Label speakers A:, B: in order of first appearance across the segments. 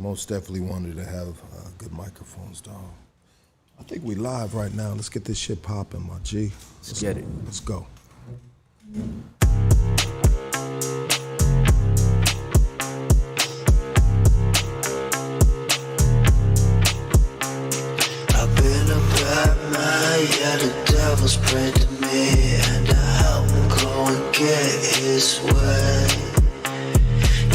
A: most definitely wanted to have good microphones, dog. I think we live right now. Let's get this shit popping, my G.
B: Let's get it.
A: Let's go.
C: I've been a bad man, yeah, the devil's prayed to me, and I help him go and get his way.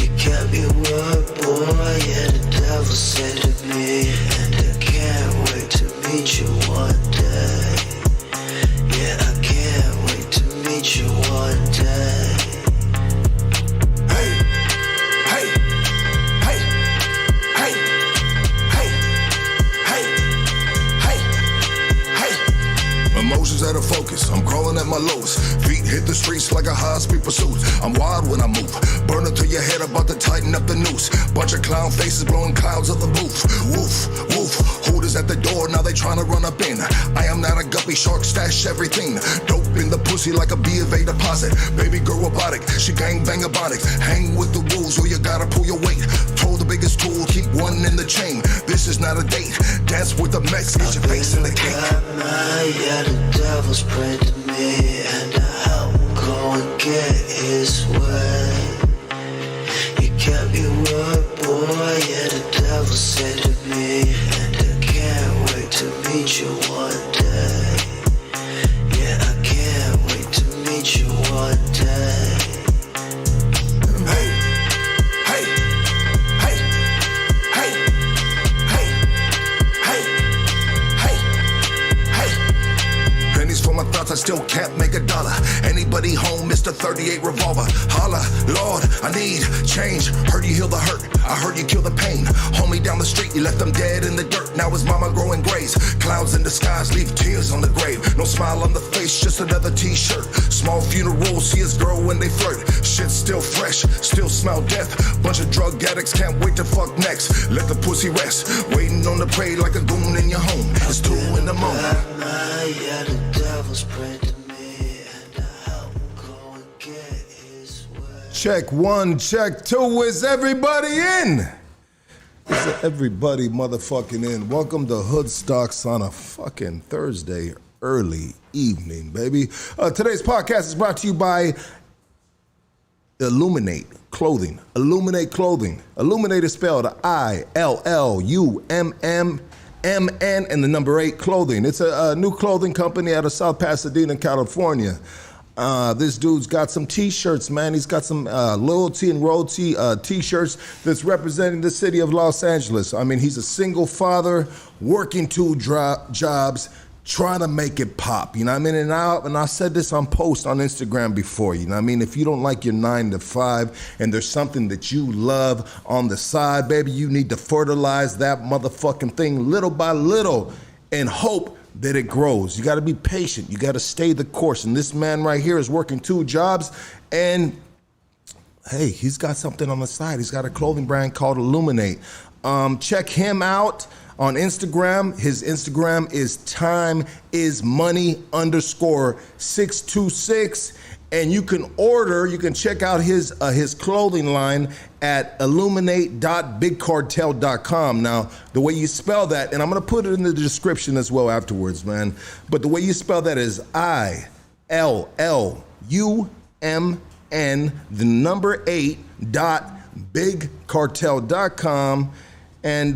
C: You kept your word, boy, yeah, the devil said to me, and I can't wait to meet you one day. Yeah, I can't wait to meet you one day.
D: Hey, hey, hey, hey, hey, hey, hey, hey. Emotions out of focus, I'm crawling at my lowest. Feet hit the streets like a high-speed pursuit. I'm wild when I move, burning to your head, about to tighten up the noose. Bunch of clown faces blowing clouds of the roof. Woof, woof, hooters at the door, now they trying to run up in. I am not a guppy shark, stash everything. Dope in the pussy like a B of A deposit. Baby girl robotic, she gang bang abonics. Hang with the rules or you gotta pull your weight. Told the biggest tool, keep one in the chain. This is not a date, dance with the Mex, get your face in the cake.
C: Yeah, the devil's prayed to me, and I help him go and get his way. You kept your word, boy, yeah, the devil said to me, and I can't wait to meet you one day. Yeah, I can't wait to meet you one day.
D: Hey, hey, hey, hey, hey, hey, hey, hey. Pennies for my thoughts, I still can't make a dollar. Anybody home, Mr. 38 revolver. Holla, Lord, I need change. Heard you heal the hurt, I heard you kill the pain. Homie down the street, you left them dead in the dirt. Now his mama growing grays. Clouds in the skies leave tears on the grave. No smile on the face, just another t-shirt. Small funeral, see his girl when they flirt. Shit still fresh, still smell death. Bunch of drug addicts, can't wait to fuck next. Let the pussy rest, waiting on the prey like a goon in your home. It's 2 in the morning.
C: Yeah, the devil's prayed to me, and I help him go and get his way.
A: Check 1, check 2. Is everybody in? Is everybody motherfucking in? Welcome to Hood Stocks on a fucking Thursday early evening, baby. Today's podcast is brought to you by Illuminate Clothing. Illuminate Clothing. Illuminate is spelled ILLUMMN and the number 8 clothing. It's a new clothing company out of South Pasadena, California. This dude's got some t-shirts, man. He's got some loyalty and royalty t-shirts that's representing the city of Los Angeles. I mean, he's a single father, working 2 jobs, trying to make it pop, you know what I mean? And I said this on post on Instagram before, you know what I mean? If you don't like your 9 to 5 and there's something that you love on the side, baby, you need to fertilize that motherfucking thing little by little and hope that it grows. You gotta be patient. You gotta stay the course. And this man right here is working 2 jobs and hey, he's got something on the side. He's got a clothing brand called Illuminate. Check him out on Instagram. His Instagram is timeismoney_626. And you can check out his clothing line at illuminate.bigcartel.com. Now, the way you spell that, and I'm gonna put it in the description as well afterwards, man. But the way you spell that is ILLUMN, the number 8.bigcartel.com. And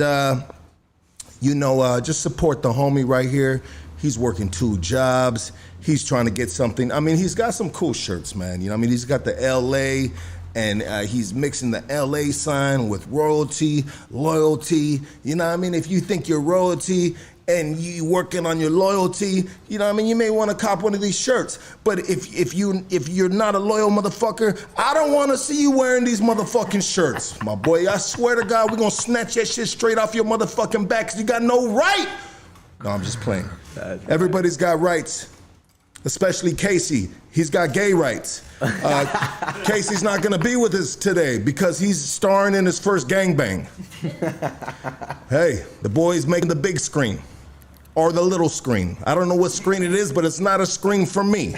A: just support the homie right here. He's working 2 jobs. He's trying to get something. I mean, he's got some cool shirts, man. You know what I mean? He's got the LA, and he's mixing the LA sign with royalty, loyalty. You know what I mean? If you think you're royalty and you working on your loyalty, you know what I mean? You may want to cop one of these shirts. But if you're not a loyal motherfucker, I don't want to see you wearing these motherfucking shirts. My boy, I swear to God, we're going to snatch that shit straight off your motherfucking back because you got no right. No, I'm just playing. Everybody's got rights. Especially Casey. He's got gay rights. Casey's not gonna be with us today because he's starring in his first gangbang. Hey, the boy's making the big screen or the little screen. I don't know what screen it is, but it's not a screen for me,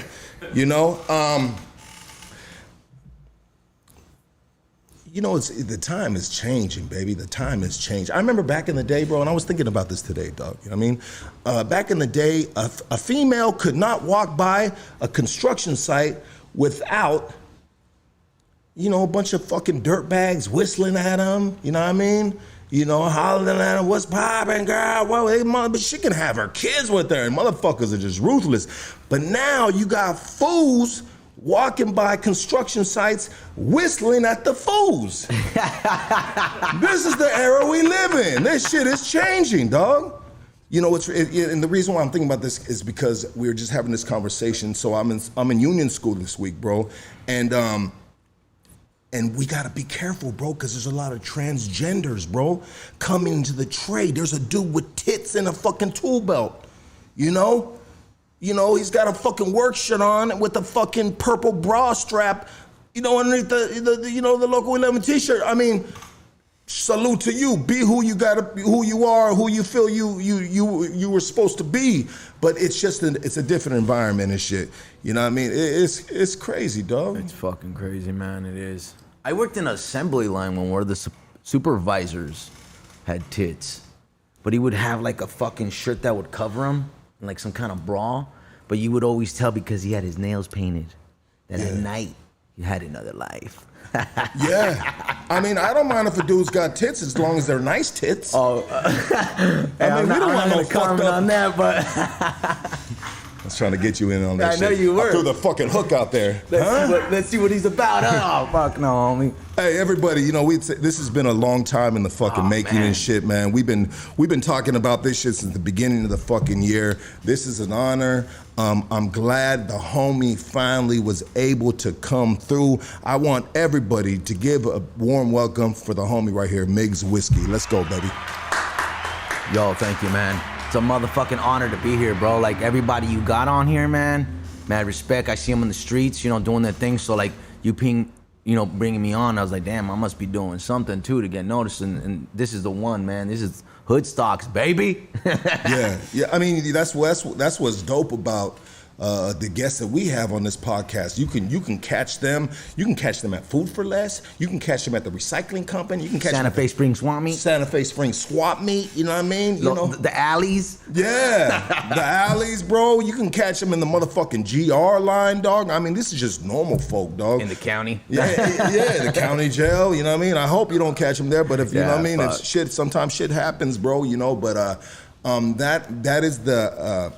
A: you know, the time is changing, baby. The time has changed. I remember back in the day, bro, and I was thinking about this today, dog. You know what I mean? Back in the day, a female could not walk by a construction site without, you know, a bunch of fucking dirtbags whistling at them. You know what I mean? You know, hollering at them, what's poppin', girl? Well, but she can have her kids with her, and motherfuckers are just ruthless. But now you got fools walking by construction sites whistling at the fools. This is the era we live in. This shit is changing, dog. You know, and the reason why I'm thinking about this is because we were just having this conversation. So I'm in union school this week, bro, and we gotta be careful, bro, because there's a lot of transgenders, bro, coming into the trade. There's a dude with tits and a fucking tool belt, you know? You know, he's got a fucking work shirt on with a fucking purple bra strap, you know, underneath the Local 11 t-shirt. I mean, salute to you. Be who you are, who you feel you were supposed to be. But it's just it's a different environment and shit. You know what I mean? It's crazy, dog.
B: It's fucking crazy, man. It is. I worked in an assembly line when one of the supervisors had tits, but he would have like a fucking shirt that would cover him, like some kind of bra, but you would always tell because he had his nails painted that at night he had another life.
A: Yeah. I mean, I don't mind if a dude's got tits as long as they're nice tits.
B: Oh,
A: I mean, we don't want no fucked up
B: on that, but
A: I was trying to get you in on that shit.
B: I know you were.
A: I threw the fucking hook out there.
B: Let's see what he's about. Oh, fuck no, homie.
A: Hey, everybody, you know, this has been a long time in the fucking making and shit, man. We've been talking about this shit since the beginning of the fucking year. This is an honor. I'm glad the homie finally was able to come through. I want everybody to give a warm welcome for the homie right here, Migs Whiskey. Let's go, baby.
B: Yo, thank you, man. It's a motherfucking honor to be here, bro. Like, everybody you got on here, man, mad respect. I see them in the streets, you know, doing their thing. So, like, bringing me on, I was like, damn, I must be doing something, too, to get noticed. And this is the one, man. This is Hood Stocks, baby.
A: Yeah. I mean, that's what's dope about the guests that we have on this podcast. You can catch them. You can catch them at Food for Less. You can catch them at the recycling company. You can catch
B: Santa Fe Spring Swap Meet.
A: Santa Fe Spring Swap Meet. You know what I mean? You know
B: the alleys.
A: Yeah, the alleys, bro. You can catch them in the motherfucking GR line, dog. I mean, this is just normal folk, dog.
B: In the county.
A: Yeah, the county jail. You know what I mean? I hope you don't catch them there, but if you know what I mean, it's shit. Sometimes shit happens, bro. You know, but that is the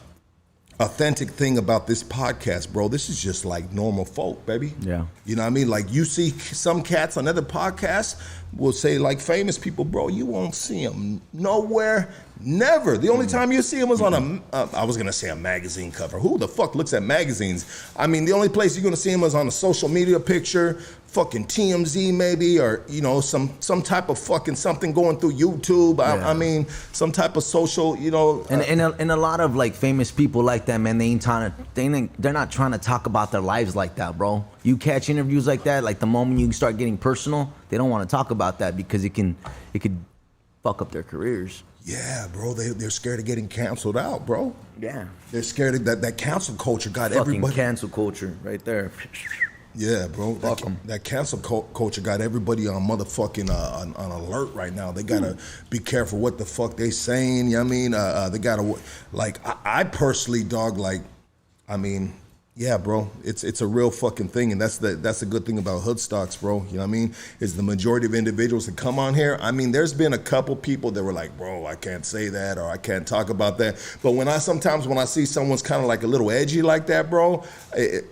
A: authentic thing about this podcast, bro. This is just like normal folk, baby.
B: Yeah.
A: You know what I mean? Like, you see some cats on other podcasts will say, like, famous people, bro, you won't see them nowhere, never. The only time you see them is on I was going to say a magazine cover. Who the fuck looks at magazines? I mean, the only place you're going to see them is on a social media picture, fucking TMZ maybe, or, you know, some type of fucking something going through YouTube. I mean, some type of social, you know.
B: And a lot of, like, famous people like that, man, they're not trying to talk about their lives like that, bro. You catch interviews like that, like the moment you start getting personal, they don't want to talk about that because it could fuck up their careers.
A: Yeah, bro, they're scared of getting canceled out, bro.
B: Yeah.
A: They're scared of that cancel culture got
B: fucking
A: everybody.
B: Cancel culture right there.
A: Yeah, bro. That cancel culture got everybody on motherfucking on alert right now. They gotta be careful what the fuck they saying. You know what I mean? They gotta, like, I personally, dog, like, I mean, yeah, bro, it's a real fucking thing, and that's the good thing about Hood Stocks, bro. You know what I mean? Is the majority of individuals that come on here. I mean, there's been a couple people that were like, bro, I can't say that or I can't talk about that. But when I see someone's kind of like a little edgy like that, bro,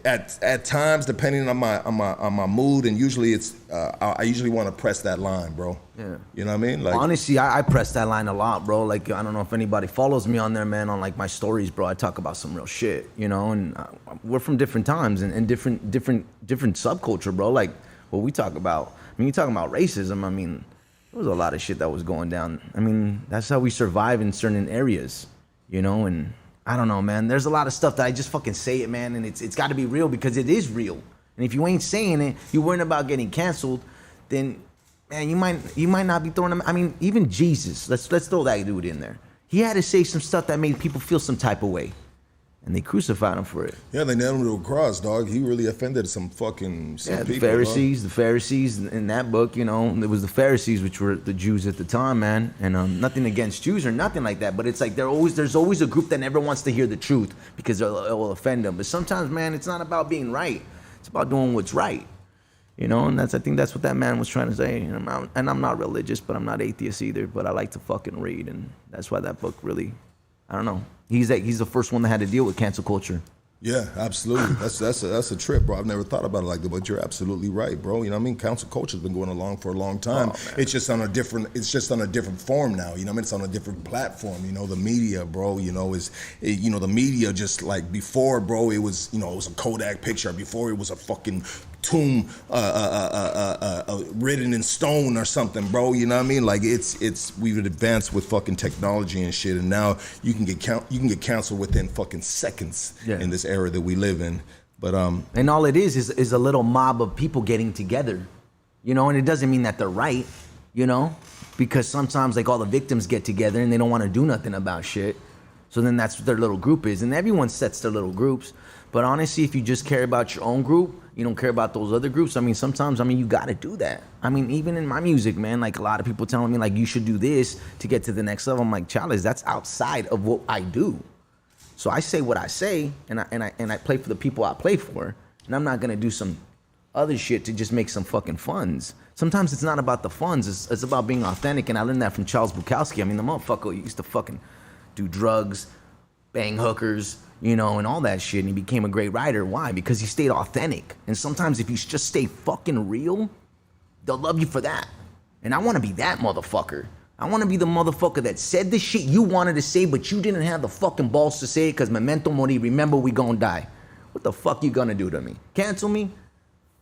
A: at times, depending on my mood, and usually it's I usually want to press that line, bro.
B: Yeah.
A: You know what I mean? Like,
B: honestly, I press that line a lot, bro. Like, I don't know if anybody follows me on there, man, on like my stories, bro. I talk about some real shit, you know, and we're from different times and different subculture, bro. Like what we talk about. I mean, you talking about racism. I mean, there was a lot of shit that was going down. I mean, that's how we survive in certain areas, you know, and I don't know, man. There's a lot of stuff that I just fucking say it, man, and it's got to be real because it is real. And if you ain't saying it, you're worrying about getting canceled, then, man, you might not be throwing them. I mean, even Jesus, let's throw that dude in there. He had to say some stuff that made people feel some type of way. and they crucified him for it.
A: Yeah, they nailed him to a cross, dog. He really offended some
B: Yeah,
A: people.
B: the Pharisees in that book, it was the Pharisees, which were the Jews at the time, man. And nothing against Jews or nothing like that, but it's like there's always a group that never wants to hear the truth because it will offend them. But sometimes, man, it's not about being right. It's about doing what's right. And I think that's what that man was trying to say. And I'm not religious, but I'm not atheist either. But I like to fucking read, and that's why that book really, I don't know. He's the first one that had to deal with cancel culture.
A: Yeah, absolutely. That's a trip, bro. I've never thought about it like that, but you're absolutely right, bro. You know what I mean? Cancel culture's been going along for a long time. It's just on a different form now. You know what I mean? It's on a different platform. The media, bro, the media just like before, bro, it was a Kodak picture. Before it was a fucking tomb written in stone or something, bro. You know what I mean? Like we've advanced with fucking technology and shit, and now you can get canceled within fucking seconds in this era that we live in. But
B: and all it is a little mob of people getting together, and it doesn't mean that they're right, because sometimes like all the victims get together and they don't want to do nothing about shit. So then that's what their little group is, and everyone sets their little groups. But honestly, if you just care about your own group, you don't care about those other groups. Sometimes, you got to do that. Even in my music, man, like a lot of people telling me like you should do this to get to the next level. I'm like, Charles, that's outside of what I do. So I say what I say, and I play for the people I play for, and I'm not gonna do some other shit to just make some fucking funds. Sometimes it's not about the funds. It's about being authentic, and I learned that from Charles Bukowski. The motherfucker used to fucking do drugs, bang hookers, and all that shit, and he became a great writer. Why? Because he stayed authentic. And sometimes if you just stay fucking real, they'll love you for that. And I want to be that motherfucker. I want to be the motherfucker that said the shit you wanted to say, but you didn't have the fucking balls to say it because memento mori, remember we gonna die. What the fuck you gonna do to me? Cancel me?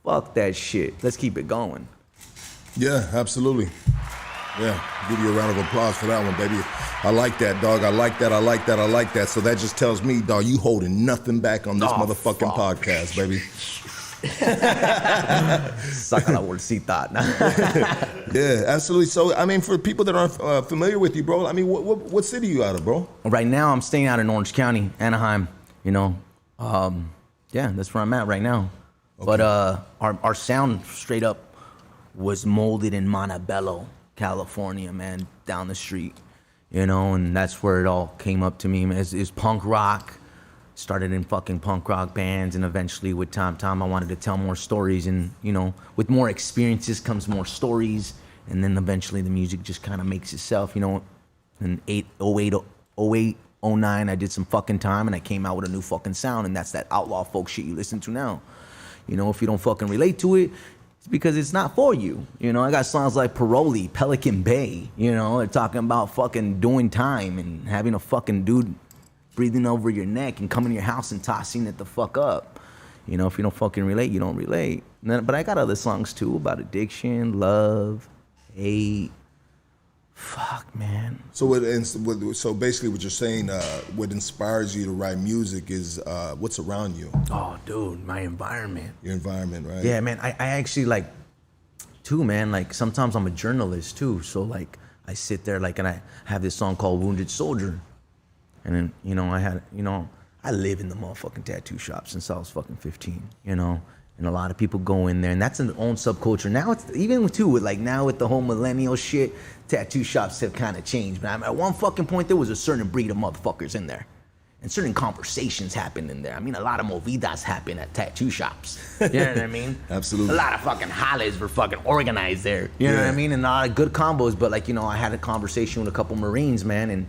B: Fuck that shit. Let's keep it going.
A: Yeah, absolutely. Yeah, give you a round of applause for that one, baby. I like that, dog. I like that. So that just tells me, dog, you holding nothing back on this motherfucking podcast, baby.
B: Saca la bolsita.
A: Yeah, absolutely. So, for people that aren't familiar with you, bro, what city you out of, bro?
B: Right now, I'm staying out in Orange County, Anaheim. Yeah, that's where I'm at right now. Okay. But our sound straight up was molded in Montebello, California, man, down the street. And that's where it all came up to me. It's punk rock. Started in fucking punk rock bands, and eventually with time, I wanted to tell more stories, and with more experiences comes more stories, and then eventually the music just kind of makes itself. In 08, 09, I did some fucking time, and I came out with a new fucking sound, and that's that outlaw folk shit you listen to now. If you don't fucking relate to it, it's because it's not for you. I got songs like Paroli, Pelican Bay. They're talking about fucking doing time and having a fucking dude breathing over your neck and coming to your house and tossing it the fuck up. If you don't fucking relate, you don't relate. But I got other songs too about addiction, love, hate. Fuck, man.
A: So basically what you're saying, what inspires you to write music is what's around you.
B: Oh, dude, my environment.
A: Your environment, right?
B: Yeah, man. I actually like, too, man, like sometimes I'm a journalist too. So like I sit there and I have this song called Wounded Soldier. And then, I live in the motherfucking tattoo shop since I was fucking 15, and a lot of people go in there, and that's an own subculture. Now it's, even with the whole millennial shit, tattoo shops have kind of changed. But at one fucking point, there was a certain breed of motherfuckers in there. And certain conversations happen in there. A lot of movidas happen at tattoo shops. You know what I mean?
A: Absolutely.
B: A lot of fucking hollers were fucking organized there. You know what I mean? And a lot of good combos, but I had a conversation with a couple Marines, man, and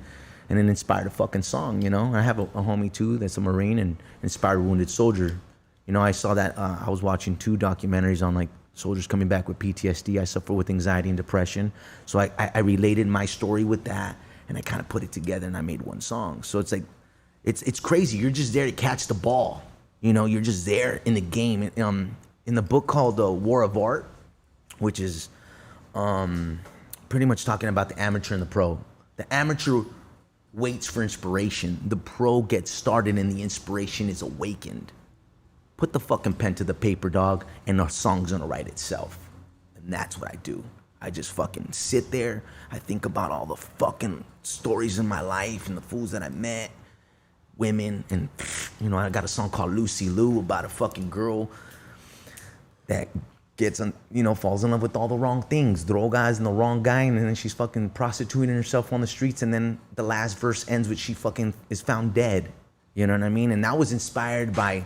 B: it inspired a fucking song, I have a homie too that's a Marine and inspired Wounded Soldier. I saw that, I was watching 2 documentaries on like soldiers coming back with PTSD. I suffer with anxiety and depression. So I related my story with that, and I kind of put it together and I made one song. So it's like, it's crazy. You're just there to catch the ball. You're just there in the game. In the book called War of Art, which is pretty much talking about the amateur and the pro. The amateur waits for inspiration. The pro gets started and the inspiration is awakened. Put the fucking pen to the paper, dog, and the song's gonna write itself. And that's what I do. I just fucking sit there. I think about all the fucking stories in my life and the fools that I met. women, and you know, I got a song called Lucy Lou about a fucking girl that gets, you know, falls in love with all the wrong things, drogas and the wrong guy, and then she's fucking prostituting herself on the streets, and then the last verse ends with she fucking is found dead. You know what I mean? And that was inspired by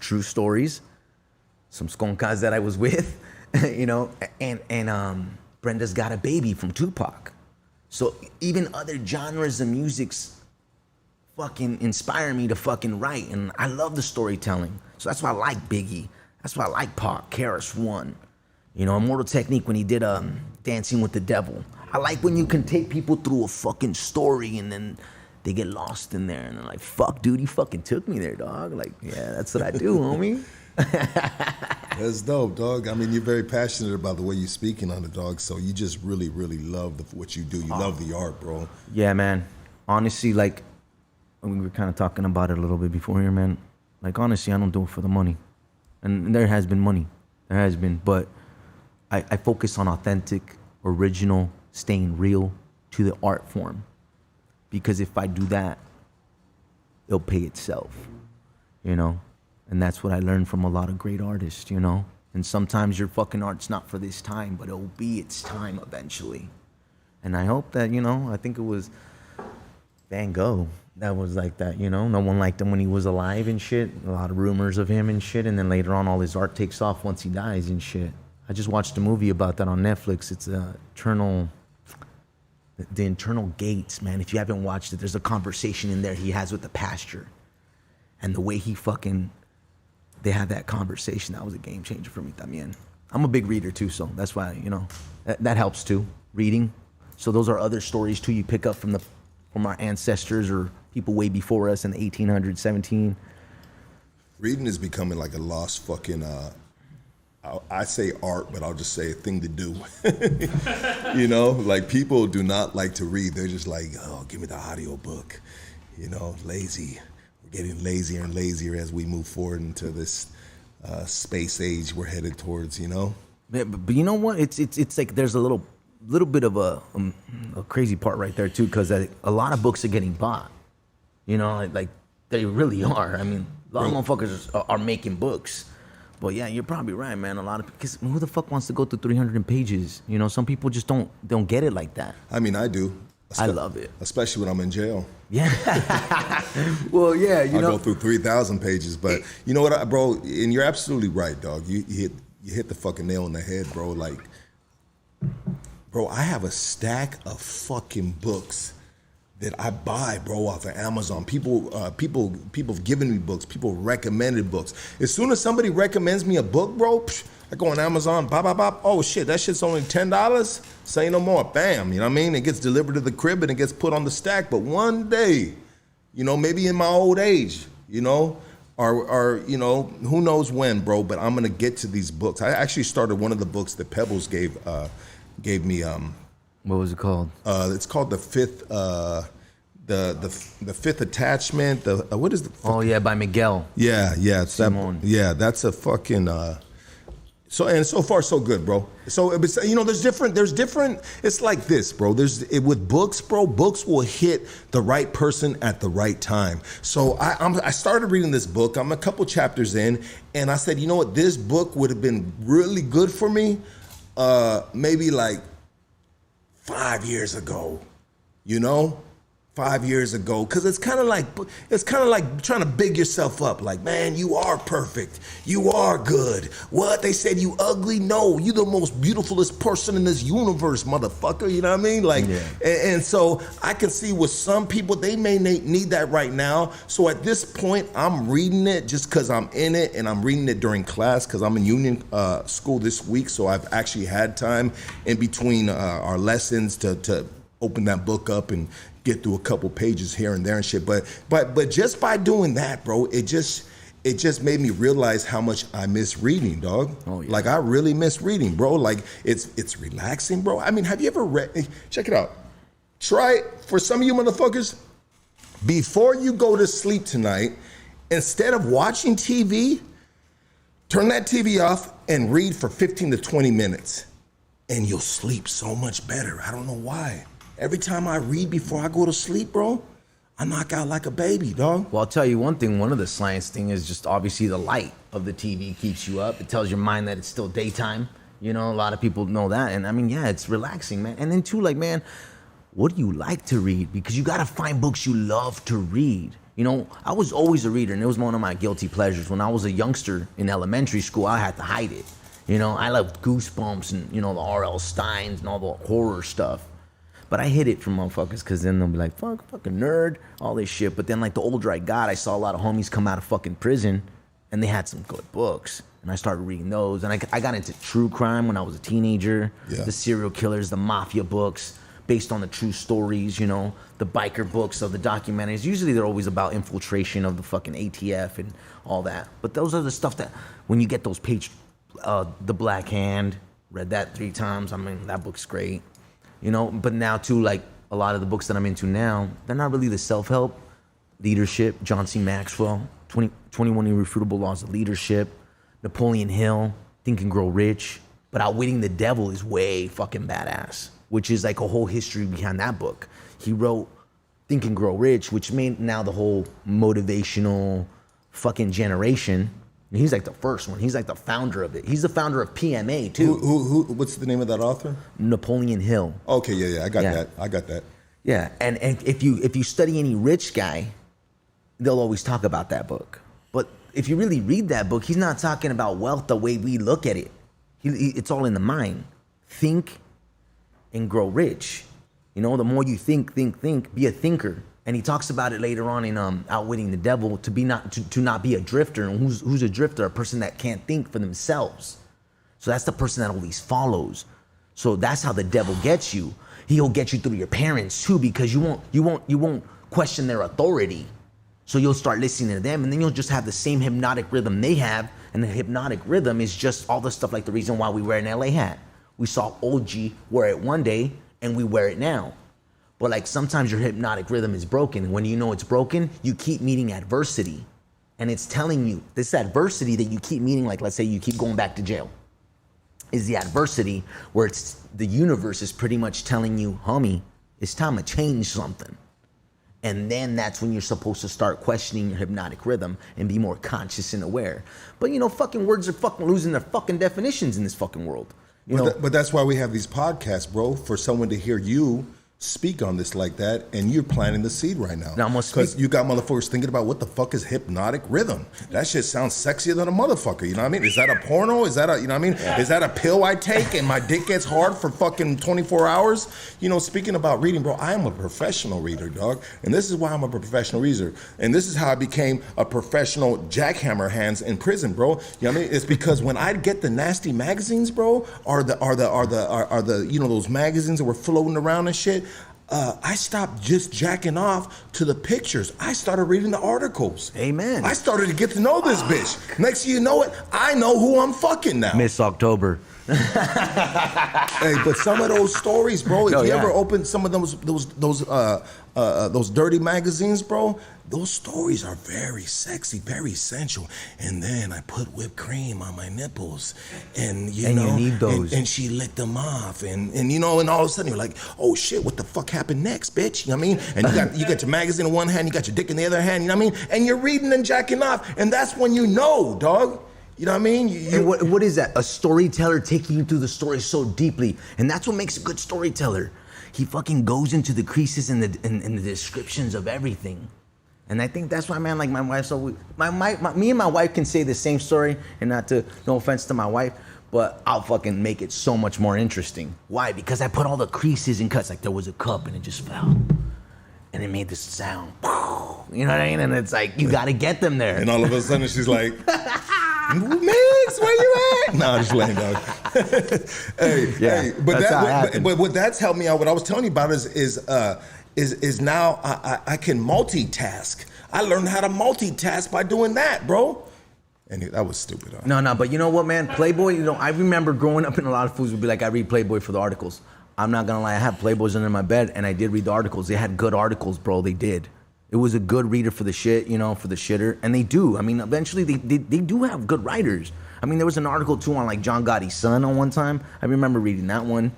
B: true stories, some skonkas that I was with, you know, and Brenda's Got a Baby from Tupac. So even other genres of music's fucking inspire me to fucking write, and I love the storytelling. So that's why I like Biggie. That's why I like Pac, KRS-One. You know, Immortal Technique when he did Dancing with the Devil. I like when you can take people through a fucking story and then they get lost in there and they're like, fuck, dude, you fucking took me there, dog. Like, yeah, that's what I do, homie.
A: That's dope, dog. I mean, you're very passionate about the way you're speaking on it, dog. So you just really, really love what you do. You love the art, bro.
B: Yeah, man. Honestly, like, we were kind of talking about it a little bit before here, man. Like, honestly, I don't do it for the money. And there has been money. There has been. But I focus on authentic, original, staying real to the art form. Because if I do that, it'll pay itself, you know? And that's what I learned from a lot of great artists, you know? And sometimes your fucking art's not for this time, but it'll be its time eventually. And I hope that, you know, I think it was Van Gogh that was like that, you know? No one liked him when he was alive and shit. A lot of rumors of him and shit. And then later on, all his art takes off once he dies and shit. I just watched a movie about that on Netflix. It's The Internal Gates, man. If you haven't watched it, there's a conversation in there he has with the pastor. And the way they had that conversation, that was a game changer for me también. I'm a big reader too, so that's why, you know, that helps too, reading. So those are other stories too you pick up from our ancestors or people way before us in the 1800s, 17.
A: Reading is becoming like a lost fucking, I say art, but I'll just say a thing to do. You know, like people do not like to read. They're just like, oh, give me the audio book. You know, lazy. We're getting lazier and lazier as we move forward into this space age we're headed towards, you know?
B: Yeah, but you know what? It's like there's a little bit of a crazy part right there too, because a lot of books are getting bought. You know, like they really are. I mean, a lot of motherfuckers are making books. But yeah, you're probably right, man. A lot of, because who the fuck wants to go through 300 pages? You know, some people just don't get it like that.
A: I mean, I do.
B: I love it,
A: especially when I'm in jail.
B: Yeah. Well, yeah, you know,
A: I go through 3,000 pages, but you know what, bro? And you're absolutely right, dog. You hit the fucking nail on the head, bro. Like, bro, I have a stack of fucking books that I buy, bro, off of Amazon. People have given me books. People recommended books. As soon as somebody recommends me a book, bro, I go on Amazon, bop. Oh shit, that shit's only $10. Say no more, bam. You know what I mean? It gets delivered to the crib and it gets put on the stack. But one day, you know, maybe in my old age, you know, or you know, who knows when, bro. But I'm gonna get to these books. I actually started one of the books that Pebbles gave me.
B: What was it called?
A: It's called The Fifth, the Fifth Attachment. What is the?
B: Oh yeah, by Miguel.
A: Yeah, it's
B: Simone.
A: That's a fucking. So far so good, bro. So you know, there's different. It's like this, bro. With books, bro. Books will hit the right person at the right time. So I started reading this book. I'm a couple chapters in, and I said, you know what? This book would have been really good for me, maybe like 5 years ago, you know, 5 years ago, because it's kind of like trying to big yourself up. Like, man, you are perfect. You are good. What? They said you ugly? No, you the most beautifulest person in this universe, motherfucker. You know what I mean? Like, yeah. And so I can see with some people, they may need that right now. So at this point, I'm reading it just because I'm in it, and I'm reading it during class because I'm in union school this week. So I've actually had time in between our lessons to open that book up and get through a couple pages here and there and shit. But just by doing that, bro, it just made me realize how much I miss reading, dog. Oh, yeah. Like I really miss reading, bro. Like it's relaxing, bro. I mean, have you ever read? Check it out. Try it for some of you motherfuckers. Before you go to sleep tonight, instead of watching TV, turn that TV off and read for 15 to 20 minutes. And you'll sleep so much better. I don't know why. Every time I read before I go to sleep, bro, I knock out like a baby, dog.
B: Well, I'll tell you one thing. One of the science thing is just obviously the light of the TV keeps you up. It tells your mind that it's still daytime. You know, a lot of people know that. And I mean, yeah, it's relaxing, man. And then too, like, man, what do you like to read? Because you got to find books you love to read. You know, I was always a reader, and it was one of my guilty pleasures. When I was a youngster in elementary school, I had to hide it. You know, I loved Goosebumps and, you know, the R.L. Steins and all the horror stuff. But I hid it from motherfuckers because then they'll be like, fucking nerd, all this shit. But then, like, the older I got, I saw a lot of homies come out of fucking prison, and they had some good books. And I started reading those. And I got into true crime when I was a teenager. Yeah. The serial killers, the mafia books, based on the true stories, you know, the biker books of the documentaries. Usually they're always about infiltration of the fucking ATF and all that. But those are the stuff that, when you get those page, The Black Hand, read that 3 times. I mean, that book's great. You know, but now too, like a lot of the books that I'm into now, they're not really the self-help, leadership, John C. Maxwell, 21 Irrefutable Laws of Leadership, Napoleon Hill, Think and Grow Rich. But Outwitting the Devil is way fucking badass, which is like a whole history behind that book. He wrote Think and Grow Rich, which made now the whole motivational fucking generation. And he's like the first one. He's like the founder of it. He's the founder of PMA too.
A: Who what's the name of that author?
B: Napoleon Hill.
A: Okay, yeah, I got that.
B: Yeah, and if you study any rich guy, they'll always talk about that book. But if you really read that book, he's not talking about wealth the way we look at it. It's all in the mind. Think and grow rich. You know, the more you think, be a thinker. And he talks about it later on in Outwitting the Devil, to not be a drifter. And who's a drifter? A person that can't think for themselves. So that's the person that always follows. So that's how the devil gets you. He'll get you through your parents too, because you won't question their authority. So you'll start listening to them, and then you'll just have the same hypnotic rhythm they have. And the hypnotic rhythm is just all the stuff like the reason why we wear an LA hat. We saw OG wear it one day, and we wear it now. But like sometimes your hypnotic rhythm is broken. When you know it's broken, you keep meeting adversity. And it's telling you, this adversity that you keep meeting, like let's say you keep going back to jail, is the adversity where it's the universe is pretty much telling you, homie, it's time to change something. And then that's when you're supposed to start questioning your hypnotic rhythm and be more conscious and aware. But you know, fucking words are fucking losing their fucking definitions in this fucking world.
A: But that's why we have these podcasts, bro, for someone to hear you speak on this like that, and you're planting the seed right now. Because you got motherfuckers thinking about what the fuck is hypnotic rhythm. That shit sounds sexier than a motherfucker, you know what I mean? Is that a porno? Is that a, you know what I mean? Yeah. Is that a pill I take and my dick gets hard for fucking 24 hours? You know, speaking about reading, bro, I am a professional reader, dog. And this is why I'm a professional reader. And this is how I became a professional jackhammer hands in prison, bro. You know what I mean? It's because when I'd get the nasty magazines, bro, are the you know, those magazines that were floating around and shit, I stopped just jacking off to the pictures. I started reading the articles.
B: Amen.
A: I started to get to know this bitch. Next thing you know it, I know who I'm fucking now.
B: Miss October.
A: Hey, but some of those stories, bro, if you ever open some of those dirty magazines, bro, those stories are very sexy, very sensual. And then I put whipped cream on my nipples, and you
B: need those.
A: And she licked them off, and you know, and all of a sudden you're like, oh shit, what the fuck happened next, bitch? You know what I mean? And you got your magazine in one hand, you got your dick in the other hand, you know what I mean? And you're reading and jacking off, and that's when you know, dog. You know what I mean?
B: And what is that? A storyteller taking you through the story so deeply. And that's what makes a good storyteller. He fucking goes into the creases and the descriptions of everything. And I think that's why, man, like my wife, so me and my wife can say the same story, and no offense to my wife, but I'll fucking make it so much more interesting. Why? Because I put all the creases and cuts. Like there was a cup and it just fell. And it made this sound. You know what I mean? And it's like, you gotta get them there.
A: And all of a sudden she's like, Migs, where you at? Nah, just laying down. Hey, but what that's helped me out, what I was telling you about is now I can multitask. I learned how to multitask by doing that, bro. And that was stupid. Huh?
B: No, but you know what, man? Playboy, you know, I remember growing up in a lot of foods would be like, I read Playboy for the articles. I'm not gonna lie, I have Playboys under my bed, and I did read the articles. They had good articles, bro, they did. It was a good reader for the shit, you know, for the shitter. And they do. I mean, eventually they do have good writers. I mean, there was an article too on like John Gotti's son on one time. I remember reading that one.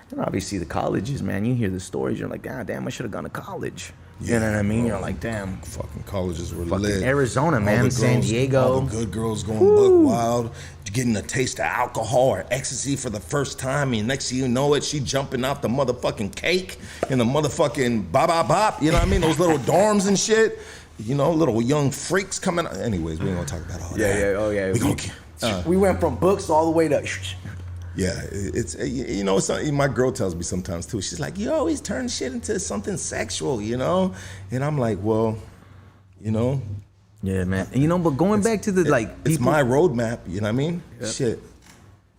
B: And obviously the colleges, man, you hear the stories, you're like, God damn, I should have gone to college. You know what I mean? You're like, damn.
A: Fucking colleges were
B: Fucking
A: lit.
B: Arizona,
A: All
B: man,
A: the
B: San
A: girls-
B: Diego.
A: All the good girls going buck wild, getting a taste of alcohol or ecstasy for the first time. And next thing you know it, she jumping out the motherfucking cake and the motherfucking bop. You know what I mean? Those little dorms and shit. You know, little young freaks coming out. Anyways, we ain't gonna talk about all that. We gonna
B: we went from books all the way to.
A: Yeah, it's you know, my girl tells me sometimes too. She's like, "You always turn shit into something sexual," you know, and I'm like, well, you know.
B: Yeah, man. And, you know, but going back to the
A: it's my roadmap. You know what I mean?
B: Yep.
A: Shit.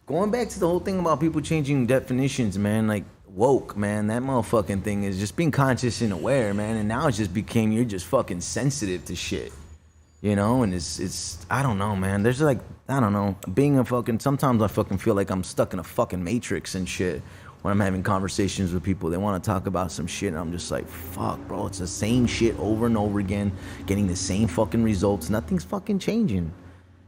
B: Going back to the whole thing about people changing definitions, man. Like woke, man. That motherfucking thing is just being conscious and aware, man. And now it just became you're just fucking sensitive to shit. You know, and it's I don't know, man. There's like, I don't know, being a fucking, sometimes I fucking feel like I'm stuck in a fucking matrix and shit when I'm having conversations with people. They want to talk about some shit and I'm just like, fuck, bro, it's the same shit over and over again, getting the same fucking results. Nothing's fucking changing.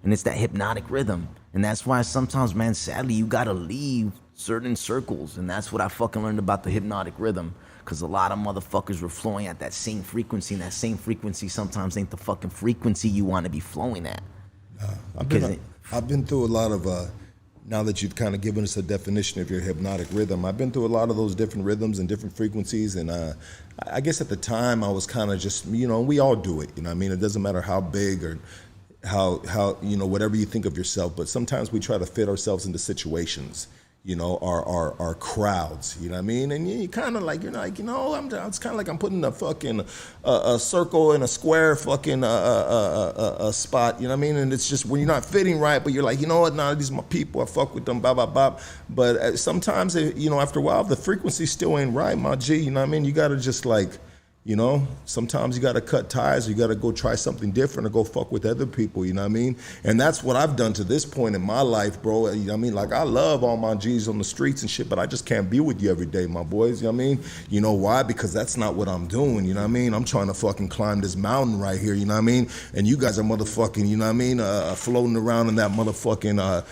B: And it's that hypnotic rhythm. And that's why sometimes, man, sadly, you gotta leave certain circles. And that's what I fucking learned about the hypnotic rhythm. Because a lot of motherfuckers were flowing at that same frequency, and that same frequency sometimes ain't the fucking frequency you want to be flowing at.
A: I've been through a lot of, now that you've kind of given us a definition of your hypnotic rhythm, I've been through a lot of those different rhythms and different frequencies, and I guess at the time I was kind of just, you know, we all do it, you know what I mean? It doesn't matter how big or how you know, whatever you think of yourself, but sometimes we try to fit ourselves into situations. You know, our crowds, you know what I mean? And you kind of like, you're like, you know, it's kind of like I'm putting a fucking a circle in a square fucking a spot, you know what I mean? And it's just when you're not fitting right, but you're like, you know what, nah, these are my people, I fuck with them, blah. But sometimes, you know, after a while, the frequency still ain't right, my G, you know what I mean? You got to just like, you know, sometimes you got to cut ties, or you got to go try something different or go fuck with other people, you know what I mean? And that's what I've done to this point in my life, bro. You know what I mean? Like, I love all my G's on the streets and shit, but I just can't be with you every day, my boys, you know what I mean? You know why? Because that's not what I'm doing, you know what I mean? I'm trying to fucking climb this mountain right here, you know what I mean? And you guys are motherfucking, you know what I mean, floating around in that motherfucking,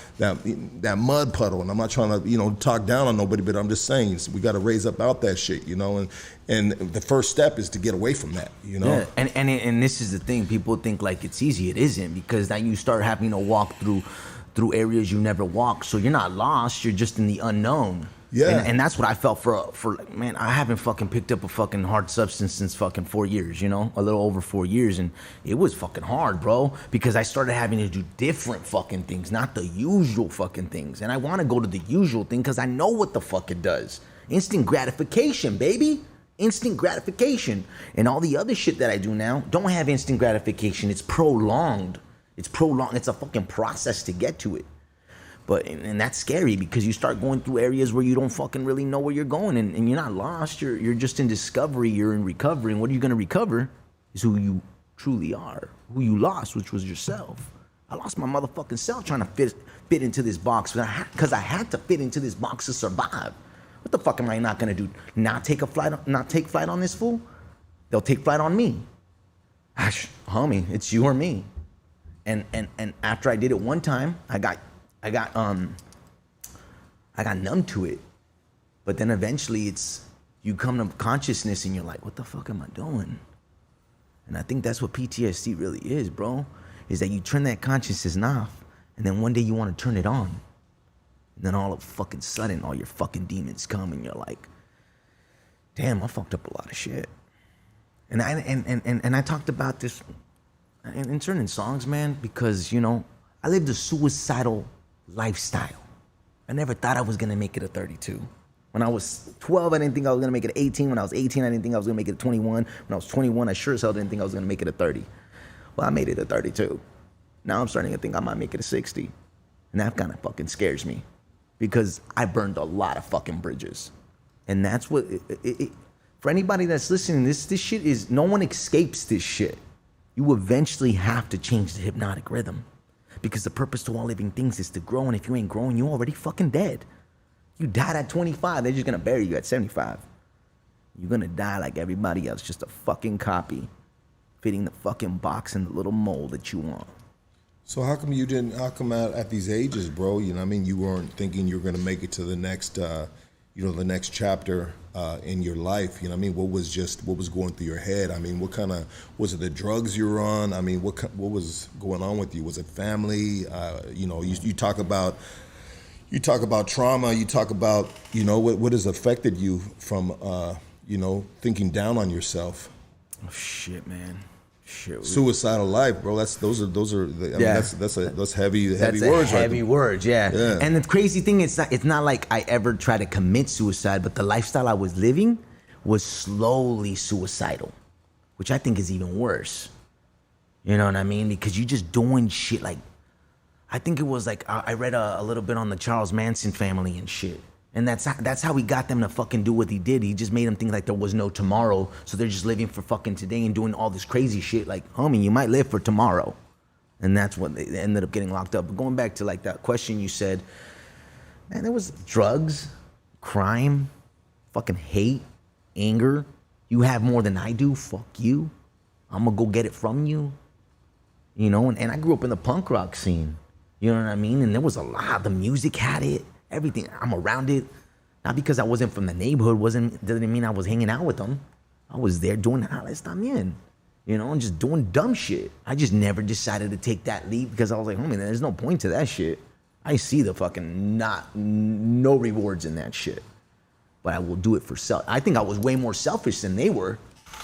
A: that mud puddle. And I'm not trying to, you know, talk down on nobody, but I'm just saying, we got to raise up out that shit, you know? And the first step is to get away from that, you know?
B: Yeah, and this is the thing. People think like it's easy. It isn't, because now you start having to walk through areas you never walked. So you're not lost. You're just in the unknown.
A: Yeah.
B: And that's what I felt for man, I haven't fucking picked up a fucking hard substance since fucking 4 years, you know? A little over 4 years. And it was fucking hard, bro, because I started having to do different fucking things, not the usual fucking things. And I want to go to the usual thing because I know what the fuck it does. Instant gratification, baby. Instant gratification. And all the other shit that I do now don't have instant gratification. It's prolonged. It's a fucking process to get to it. But and that's scary, because you start going through areas where you don't fucking really know where you're going, and you're not lost. You're just in discovery. You're in recovery. And what are you going to recover is who you truly are, who you lost, which was yourself. I lost my motherfucking self trying to fit into this box because I had to fit into this box to survive. What the fuck am I not gonna do? Not take flight on this fool? They'll take flight on me. Gosh, homie, it's you or me. And after I did it one time, I got numb to it. But then eventually you come to consciousness and you're like, what the fuck am I doing? And I think that's what PTSD really is, bro. Is that you turn that consciousness off, and then one day you want to turn it on. And then all of fucking sudden, all your fucking demons come, and you're like, damn, I fucked up a lot of shit. And I talked about this in certain songs, man, because, you know, I lived a suicidal lifestyle. I never thought I was gonna make it at 32. When I was 12, I didn't think I was gonna make it at 18. When I was 18, I didn't think I was gonna make it at 21. When I was 21, I sure as hell didn't think I was gonna make it at 30. Well, I made it at 32. Now I'm starting to think I might make it at 60. And that kind of fucking scares me, because I burned a lot of fucking bridges. And that's what, for anybody that's listening, this shit is, no one escapes this shit. You eventually have to change the hypnotic rhythm, because the purpose to all living things is to grow. And if you ain't growing, you already fucking dead. You died at 25, they're just gonna bury you at 75. You're gonna die like everybody else, just a fucking copy, fitting the fucking box in the little mold that you want.
A: So how come at these ages, bro, you know what I mean, you weren't thinking you were going to make it to the next, you know, the next chapter in your life? You know what I mean? What was going through your head? I mean, what kind of, was it the drugs you were on? I mean, what was going on with you? Was it family? You know, you talk about trauma, you talk about, you know, what has affected you from, you know, thinking down on yourself.
B: Oh, shit, man. Shit.
A: Suicidal life, bro. Those are. I mean, that's heavy words.
B: Heavy
A: right
B: words, yeah. And the crazy thing is, it's not like I ever tried to commit suicide, but the lifestyle I was living was slowly suicidal, which I think is even worse. You know what I mean? Because you're just doing shit like, I think it was like, I read a little bit on the Charles Manson family and shit. And that's how he got them to fucking do what he did. He just made them think like there was no tomorrow. So they're just living for fucking today and doing all this crazy shit. Like, homie, you might live for tomorrow. And that's what they ended up getting locked up. But going back to like that question you said, man, there was drugs, crime, fucking hate, anger. You have more than I do, fuck you. I'm gonna go get it from you. You know, and I grew up in the punk rock scene. You know what I mean? And there was a lot. The music had it. Everything, I'm around it. Not because I wasn't from the neighborhood, doesn't mean I was hanging out with them. I was there doing alles también, you know, and just doing dumb shit. I just never decided to take that leap because I was like, homie, there's no point to that shit. I see the fucking no rewards in that shit. But I will do it for self. I think I was way more selfish than they were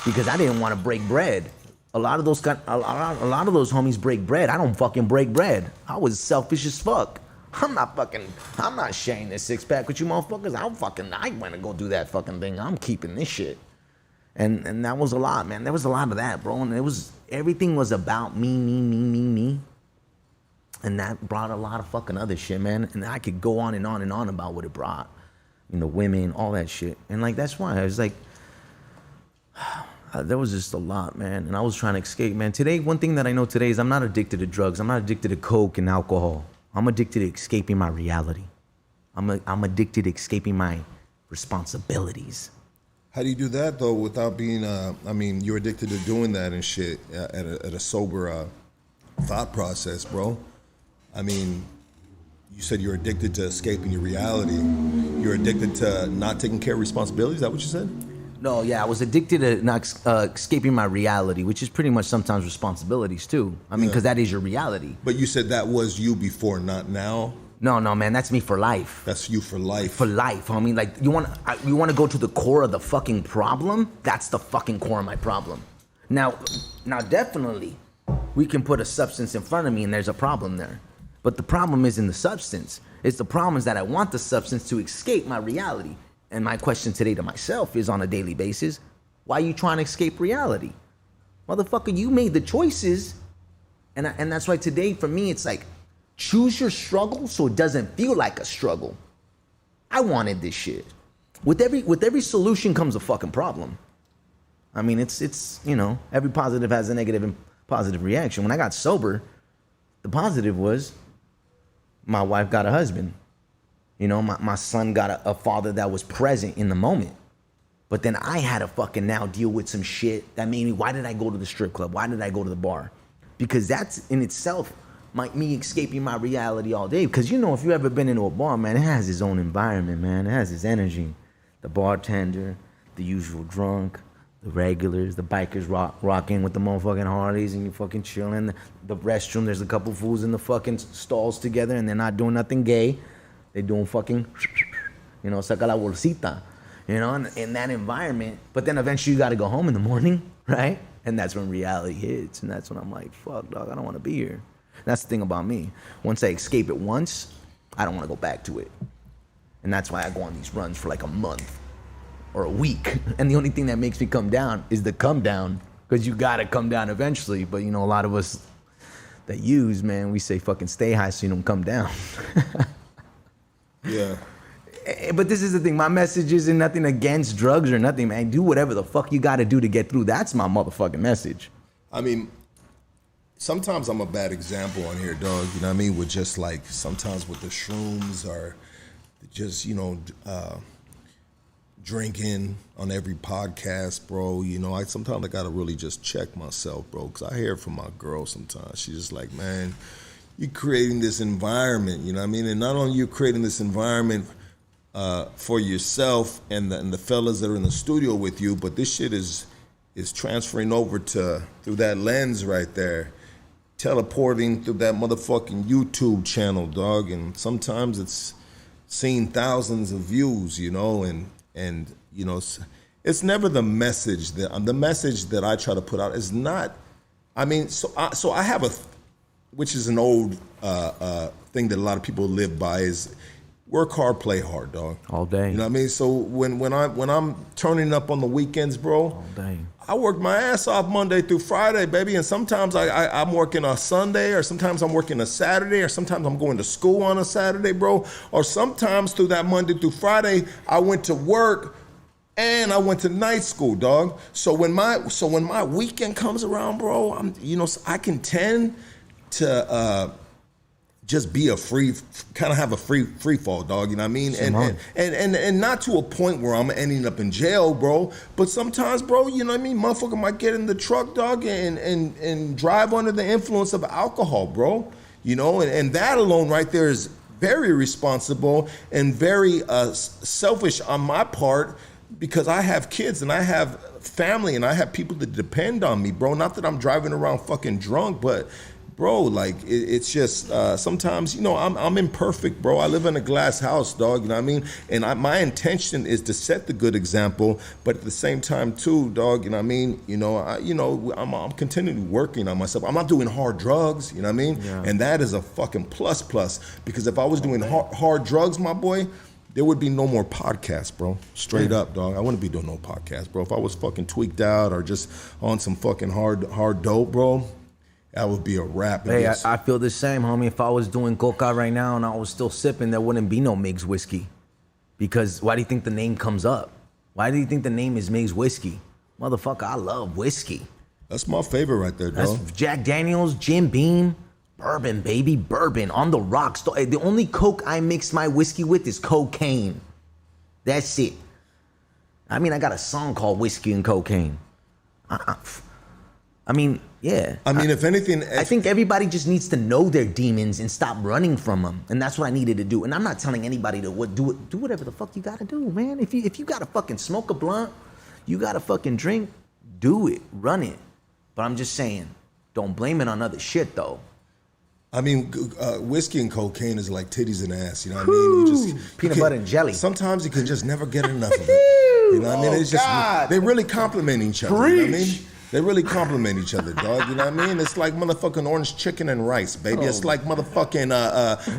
B: because I didn't want to break bread. A lot of those homies break bread. I don't fucking break bread. I was selfish as fuck. I'm not sharing this six pack with you motherfuckers. I want to go do that fucking thing. I'm keeping this shit. And that was a lot, man. There was a lot of that, bro. And everything was about me. And that brought a lot of fucking other shit, man. And I could go on and on and on about what it brought. You know, women, all that shit. And like, that's why I was like, there was just a lot, man. And I was trying to escape, man. Today, one thing that I know today is I'm not addicted to drugs. I'm not addicted to coke and alcohol. I'm addicted to escaping my reality. I'm addicted to escaping my responsibilities.
A: How do you do that though without being? I mean, you're addicted to doing that and shit at a sober thought process, bro. I mean, you said you're addicted to escaping your reality. You're addicted to not taking care of responsibilities. Is that what you said?
B: No, yeah, I was addicted to not escaping my reality, which is pretty much sometimes responsibilities too. I mean, because that is your reality.
A: But you said that was you before, not now.
B: No, man, that's me for life.
A: That's you for life.
B: For life, homie. Like you want to go to the core of the fucking problem? That's the fucking core of my problem. Now, definitely, we can put a substance in front of me and there's a problem there. But the problem isn't the substance. It's the problem is that I want the substance to escape my reality. And my question today to myself is on a daily basis, why are you trying to escape reality? Motherfucker, you made the choices. And that's why today for me, it's like, choose your struggle so it doesn't feel like a struggle. I wanted this shit. With every solution comes a fucking problem. I mean, it's you know, every positive has a negative and positive reaction. When I got sober, the positive was my wife got a husband. You know, my son got a father that was present in the moment. But then I had to fucking now deal with some shit that made me, why did I go to the strip club? Why did I go to the bar? Because that's in itself me escaping my reality all day. Because, you know, if you ever been into a bar, man, it has its own environment, man. It has its energy. The bartender, the usual drunk, the regulars, the bikers rocking with the motherfucking Harleys and you fucking chilling. The restroom, there's a couple fools in the fucking stalls together and they're not doing nothing gay. They're doing fucking, you know, saca la bolsita, you know, in that environment. But then eventually you got to go home in the morning, right? And that's when reality hits. And that's when I'm like, fuck, dog, I don't want to be here. That's the thing about me. Once I escape it once, I don't want to go back to it. And that's why I go on these runs for like a month or a week. And the only thing that makes me come down is the come down. Because you got to come down eventually. But, you know, a lot of us that use, man, we say fucking stay high so you don't come down.
A: Yeah.
B: But this is the thing. My message isn't nothing against drugs or nothing, man. Do whatever the fuck you got to do to get through. That's my motherfucking message.
A: I mean, sometimes I'm a bad example on here, dog. You know what I mean? With just like sometimes with the shrooms or just, you know, drinking on every podcast, bro. You know, sometimes I got to really just check myself, bro. Because I hear it from my girl sometimes. She's just like, man, you're creating this environment, you know what I mean? And not only you're creating this environment for yourself and the fellas that are in the studio with you, but this shit is transferring over to through that lens right there, teleporting through that motherfucking YouTube channel, dog. And sometimes it's seeing thousands of views, you know, and you know, it's never the message that I try to put out is not. I mean, so I have which is an old thing that a lot of people live by is work hard, play hard, dog.
B: All day.
A: You know what I mean? So when I'm turning up on the weekends, bro,
B: all day.
A: I work my ass off Monday through Friday, baby. And sometimes I'm working a Sunday, or sometimes I'm working a Saturday, or sometimes I'm going to school on a Saturday, bro. Or sometimes through that Monday through Friday, I went to work and I went to night school, dog. So when my weekend comes around, bro, I can tend to just be have a free fall, dog. You know what I mean? And not to a point where I'm ending up in jail, bro. But sometimes, bro, you know what I mean? Motherfucker might get in the truck, dog, and drive under the influence of alcohol, bro. You know, and that alone right there is very irresponsible and very selfish on my part, because I have kids and I have family and I have people that depend on me, bro. Not that I'm driving around fucking drunk, but bro, like it's just sometimes, you know, I'm imperfect, bro. I live in a glass house, dog. You know what I mean? And my intention is to set the good example, but at the same time, too, dog. You know what I mean? You know, I'm continually working on myself. I'm not doing hard drugs. You know what I mean? Yeah. And that is a fucking plus, because if I was doing hard drugs, my boy, there would be no more podcasts, bro. Straight up, dog. I wouldn't be doing no podcasts, bro. If I was fucking tweaked out or just on some fucking hard dope, bro, that would be a wrap.
B: Hey, I feel the same, homie. If I was doing coca right now and I was still sipping, there wouldn't be no Migs Whiskey. Because why do you think the name comes up? Why do you think the name is Migs Whiskey? Motherfucker, I love whiskey.
A: That's my favorite right there, dog.
B: That's Jack Daniels, Jim Beam, bourbon, baby, bourbon on the rocks. The only coke I mix my whiskey with is cocaine. That's it. I mean, I got a song called Whiskey and Cocaine. I mean, yeah.
A: I mean, if anything,
B: I think everybody just needs to know their demons and stop running from them, and that's what I needed to do. And I'm not telling anybody to do whatever the fuck you gotta do, man. If you gotta fucking smoke a blunt, you gotta fucking drink, do it, run it. But I'm just saying, don't blame it on other shit, though.
A: I mean, whiskey and cocaine is like titties and ass. You know what I mean? You just,
B: peanut butter and jelly.
A: Sometimes you can just never get enough of it. You know what I mean? It's just they really complement each other.
B: Preach.
A: You know what I mean? They really compliment each other, dog. You know what I mean? It's like motherfucking orange chicken and rice, baby. It's like motherfucking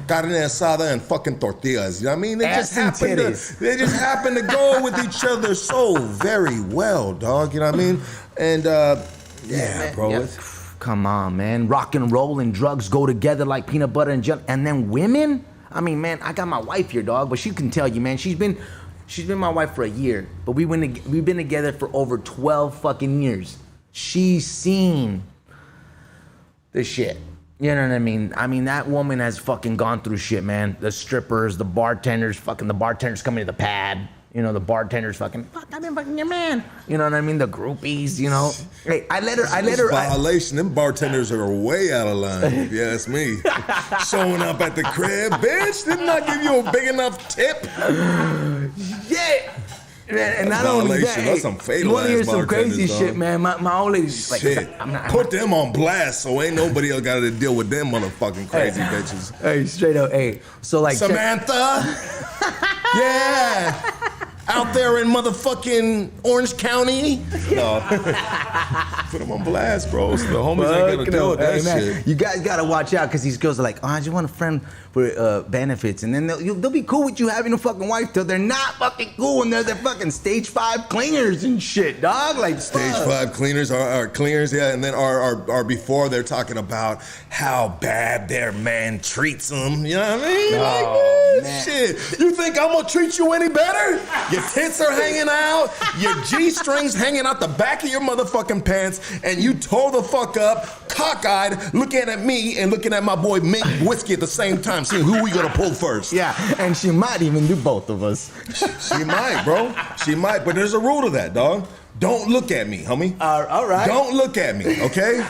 A: carne asada and fucking tortillas. You know what I mean? They just happen to go with each other so very well, dog. You know what I mean? And yeah, bro.
B: Yeah. Come on, man. Rock and roll and drugs go together like peanut butter and jelly. And then women? I mean, man, I got my wife here, dog, but she can tell you, man, she's been my wife for a year, but we've been together for over 12 fucking years. She's seen the shit. You know what I mean? I mean, that woman has fucking gone through shit, man. The strippers, the bartenders coming to the pad. You know, the bartenders fuck, I've been fucking your man. You know what I mean? The groupies, you know. Hey, I let her.
A: Violation. Them bartenders are way out of line, if you ask me. Showing up at the crib, bitch. Didn't I give you a big enough tip?
B: Yeah. And not only that,
A: that's some fatal
B: you want to hear some crazy
A: dog.
B: shit, man? My old lady's like,
A: shit. Put them on blast, so ain't nobody else got to deal with them motherfucking crazy bitches.
B: Hey, straight up, hey. So like,
A: Samantha, yeah. Out there in motherfucking Orange County. No. Put them on blast, bro. So the homies ain't gonna deal with that shit.
B: You guys gotta watch out, because these girls are like, oh, I just want a friend for benefits. And then they'll be cool with you having a fucking wife till they're not fucking cool when they're fucking stage 5 clingers and shit, dog. Like
A: stage 5 cleaners are cleaners, yeah. And then are before they're talking about how bad their man treats them. You know what I mean?
B: Oh, man.
A: Shit. You think I'm gonna treat you any better? Your tits are hanging out, your G-strings hanging out the back of your motherfucking pants, and you toe the fuck up, cockeyed, looking at me and looking at my boy Migs Whiskey at the same time, seeing who we gonna pull first.
B: Yeah, and she might even do both of us.
A: She might, bro. She might, but there's a rule to that, dog. Don't look at me, homie.
B: All right.
A: Don't look at me, okay?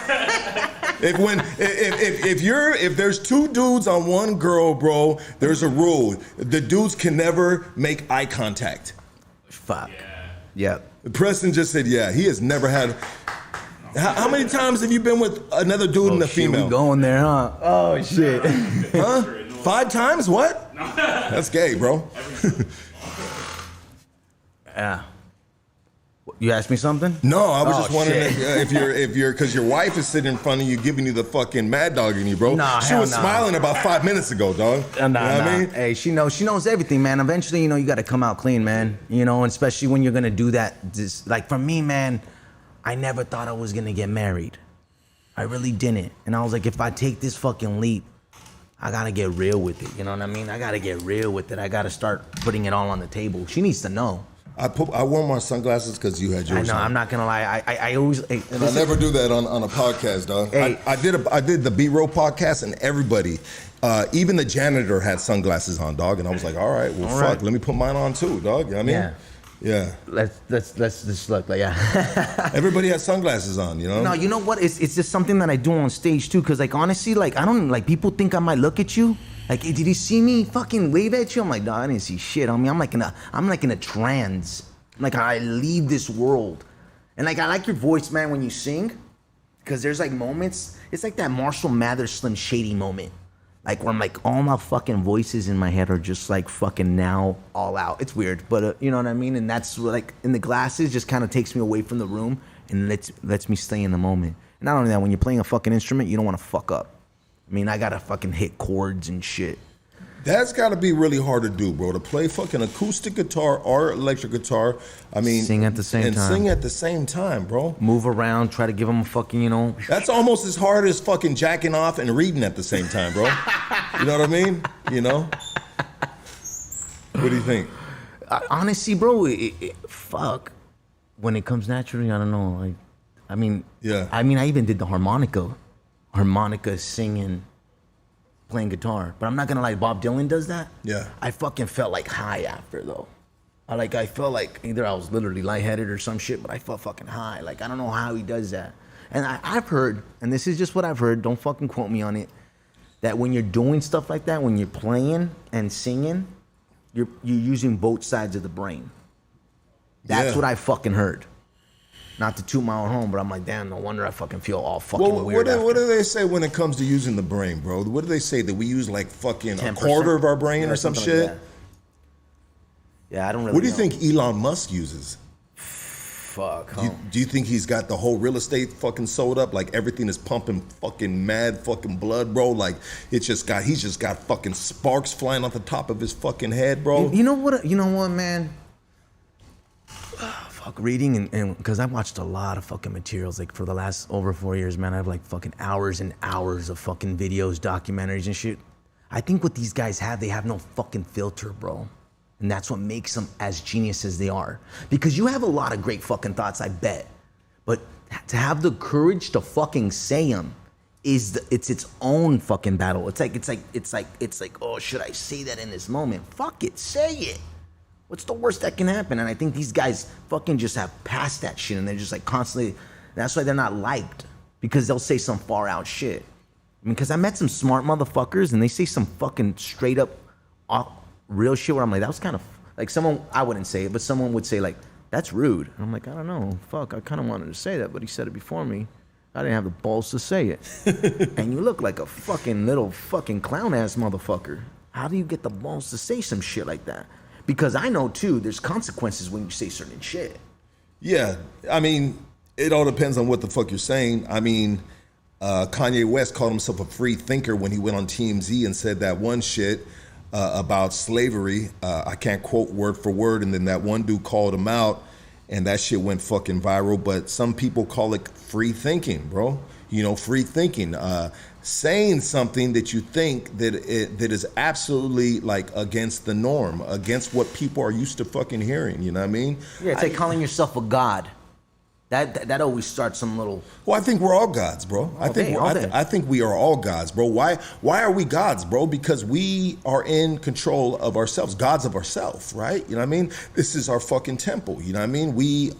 A: If there's two dudes on one girl, bro, there's a rule. The dudes can never make eye contact.
B: Fuck. Yeah.
A: Preston just said, yeah, he has never had. How many times have you been with another dude and a female?
B: We going there, huh? Oh shit.
A: Huh? 5 times? What? That's gay, bro.
B: Yeah. You asked me something?
A: No, I was just wondering
B: shit.
A: if you're, because your wife is sitting in front of you, giving you the fucking mad dog in you, bro.
B: Nah,
A: she was smiling about 5 minutes ago, dog.
B: Nah,
A: you know what I mean?
B: Hey, she knows everything, man. Eventually, you got to come out clean, man. And especially when you're gonna do that. Just like for me, man, I never thought I was gonna get married. I really didn't. And I was like, if I take this fucking leap, I gotta get real with it. You know what I mean? I gotta get real with it. I gotta start putting it all on the table. She needs to know.
A: I wore my sunglasses because you had yours.
B: I know.
A: On.
B: I'm not gonna lie. I always. Hey,
A: and I never do that on a podcast, dog.
B: Hey.
A: I did the B-roll podcast, and everybody, even the janitor, had sunglasses on, dog. And I was like, all right, well, fuck, let me put mine on too, dog. You know what I mean? Yeah.
B: Let's just look like
A: Everybody has sunglasses on, you know.
B: No, you know what? It's just something that I do on stage too. Cause like honestly, like I don't like people think I might look at you. Like, hey, did you see me fucking wave at you? I'm like, no, I didn't see shit. I mean, I'm like in a trance. Like I leave this world. And like I like your voice, man, when you sing. Cause there's like moments. It's like that Marshall Mathers Slim Shady moment. Like where I'm like all my fucking voices in my head are just like fucking now all out. It's weird, but you know what I mean? And that's what, like in the glasses just kind of takes me away from the room and lets me stay in the moment. And not only that, when you're playing a fucking instrument, you don't want to fuck up. I mean, I gotta fucking hit chords and shit.
A: That's gotta be really hard to do, bro. To play fucking acoustic guitar or electric guitar. I mean,
B: sing at the same time.
A: And sing at the same time, bro.
B: Move around, try to give them a fucking,
A: That's almost as hard as fucking jacking off and reading at the same time, bro. You know what I mean? What do you think?
B: Honestly, bro, fuck. When it comes naturally, I don't know. Like, I mean, I even did the harmonica singing, playing guitar. But I'm not gonna lie, Bob Dylan does that.
A: Yeah.
B: I fucking felt like high after though. I felt like either I was literally lightheaded or some shit, but I felt fucking high. Like I don't know how he does that. And I've heard, and this is just what I've heard, don't fucking quote me on it, that when you're doing stuff like that, when you're playing and singing, you're using both sides of the brain. That's what I fucking heard. Not to toot my own home, but I'm like, damn, no wonder I fucking feel all fucking weird.
A: What do they say when it comes to using the brain, bro? What do they say? That we use like fucking 10%? A quarter of our brain or some shit? Like
B: yeah, I don't really
A: What do you think Elon Musk uses?
B: Fuck.
A: Do you think he's got the whole real estate fucking sold up? Like everything is pumping fucking mad fucking blood, bro? Like he's just got fucking sparks flying off the top of his fucking head, bro?
B: You know what, man? Reading and because I watched a lot of fucking materials like for the last over 4 years, man. I have like fucking hours and hours of fucking videos, documentaries and shit. I think what these guys have, they have no fucking filter, bro. And that's what makes them as genius as they are. Because you have a lot of great fucking thoughts, I bet. But to have the courage to fucking say them it's its own fucking battle. It's like, oh, should I say that in this moment? Fuck it, say it. What's the worst that can happen? And I think these guys fucking just have passed that shit and they're just like constantly, that's why they're not liked. Because they'll say some far out shit. I mean, because I met some smart motherfuckers and they say some fucking straight up real shit where I'm like, that was kind of, like someone, I wouldn't say it, but someone would say like, that's rude. And I'm like, I don't know, fuck, I kind of wanted to say that, but he said it before me. I didn't have the balls to say it. And you look like a fucking little fucking clown ass motherfucker. How do you get the balls to say some shit like that? Because I know, too, there's consequences when you say certain shit.
A: Yeah. I mean, it all depends on what the fuck you're saying. I mean, Kanye West called himself a free thinker when he went on TMZ and said that one shit about slavery. I can't quote word for word. And then that one dude called him out and that shit went fucking viral. But some people call it free thinking, bro. Free thinking. Saying something that you think that is absolutely like against the norm, against what people are used to fucking hearing. You know what I mean?
B: Yeah, it's like calling yourself a god. That always starts some little.
A: Well, I think we're all gods, bro. I think we are all gods, bro. Why are we gods, bro? Because we are in control of ourselves, gods of ourselves, right? You know what I mean? This is our fucking temple. You know what I mean? We,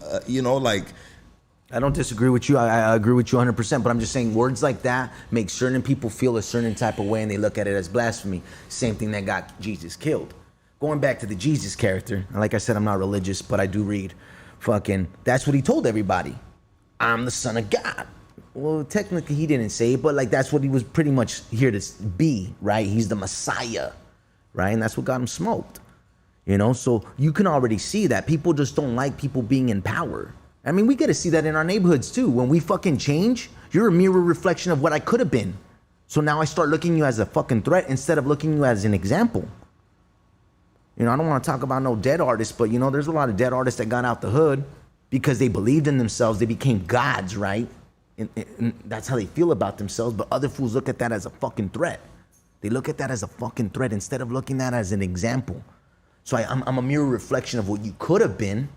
B: I don't disagree with you. I agree with you 100%. But I'm just saying words like that make certain people feel a certain type of way, and they look at it as blasphemy. Same thing that got Jesus killed. Going back to the Jesus character, and like I said, I'm not religious, but I do read. That's what he told everybody. I'm the son of God. Well, technically he didn't say it, but like that's what he was pretty much here to be, right? He's the Messiah, right? And that's what got him smoked, So you can already see that people just don't like people being in power. I mean, we get to see that in our neighborhoods too. When we fucking change, you're a mirror reflection of what I could have been. So now I start looking at you as a fucking threat instead of looking at you as an example. I don't want to talk about no dead artists, but there's a lot of dead artists that got out the hood because they believed in themselves. They became gods, right? And that's how they feel about themselves. But other fools look at that as a fucking threat. They look at that as a fucking threat instead of looking at it as an example. So I'm a mirror reflection of what you could have been,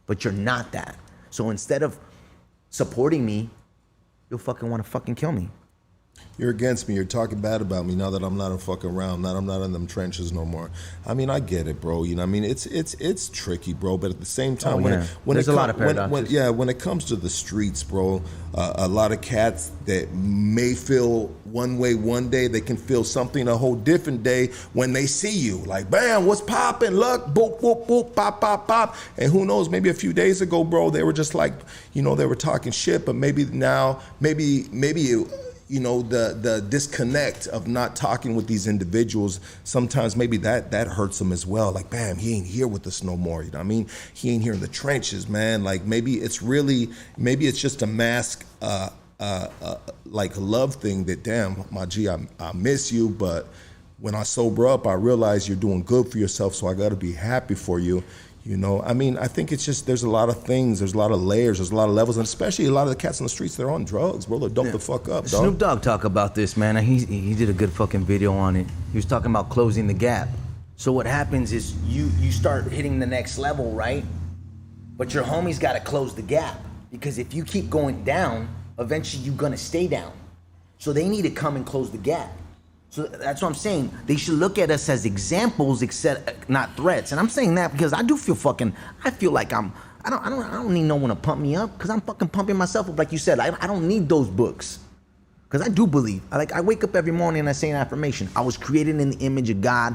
B: but you're not that. So instead of supporting me, you'll fucking want to fucking kill me.
A: You're against me. You're talking bad about me now that I'm not a fucking around. Now I'm not in them trenches no more. I mean, I get it, bro. It's tricky, bro. But at the same time, when there's a lot of paradoxes. When it comes to the streets, bro, a lot of cats that may feel one way one day, they can feel something a whole different day when they see you. Like, bam, what's popping? Look, boop, boop, boop, pop, pop, pop. And who knows? Maybe a few days ago, bro, they were just like, they were talking shit. But maybe now, maybe. The disconnect of not talking with these individuals, sometimes maybe that hurts them as well. Like, bam, he ain't here with us no more. You know what I mean? He ain't here in the trenches, man. Like, maybe it's just a mask, like a love thing that, damn, my G, I miss you, but when I sober up, I realize you're doing good for yourself, so I got to be happy for you. I think it's just, there's a lot of things, there's a lot of layers, there's a lot of levels, and especially a lot of the cats on the streets, they're on drugs, bro. They're doped the fuck up, dog.
B: Snoop Dogg talk about this, man. He did a good fucking video on it. He was talking about closing the gap. So what happens is you start hitting the next level, right? But your homies got to close the gap, because if you keep going down, eventually you're going to stay down. So they need to come and close the gap. So that's what I'm saying. They should look at us as examples, not threats. And I'm saying that because I do feel I feel like I don't need no one to pump me up, because I'm fucking pumping myself up. Like you said, I don't need those books. Because I do believe. I wake up every morning and I say an affirmation. I was created in the image of God,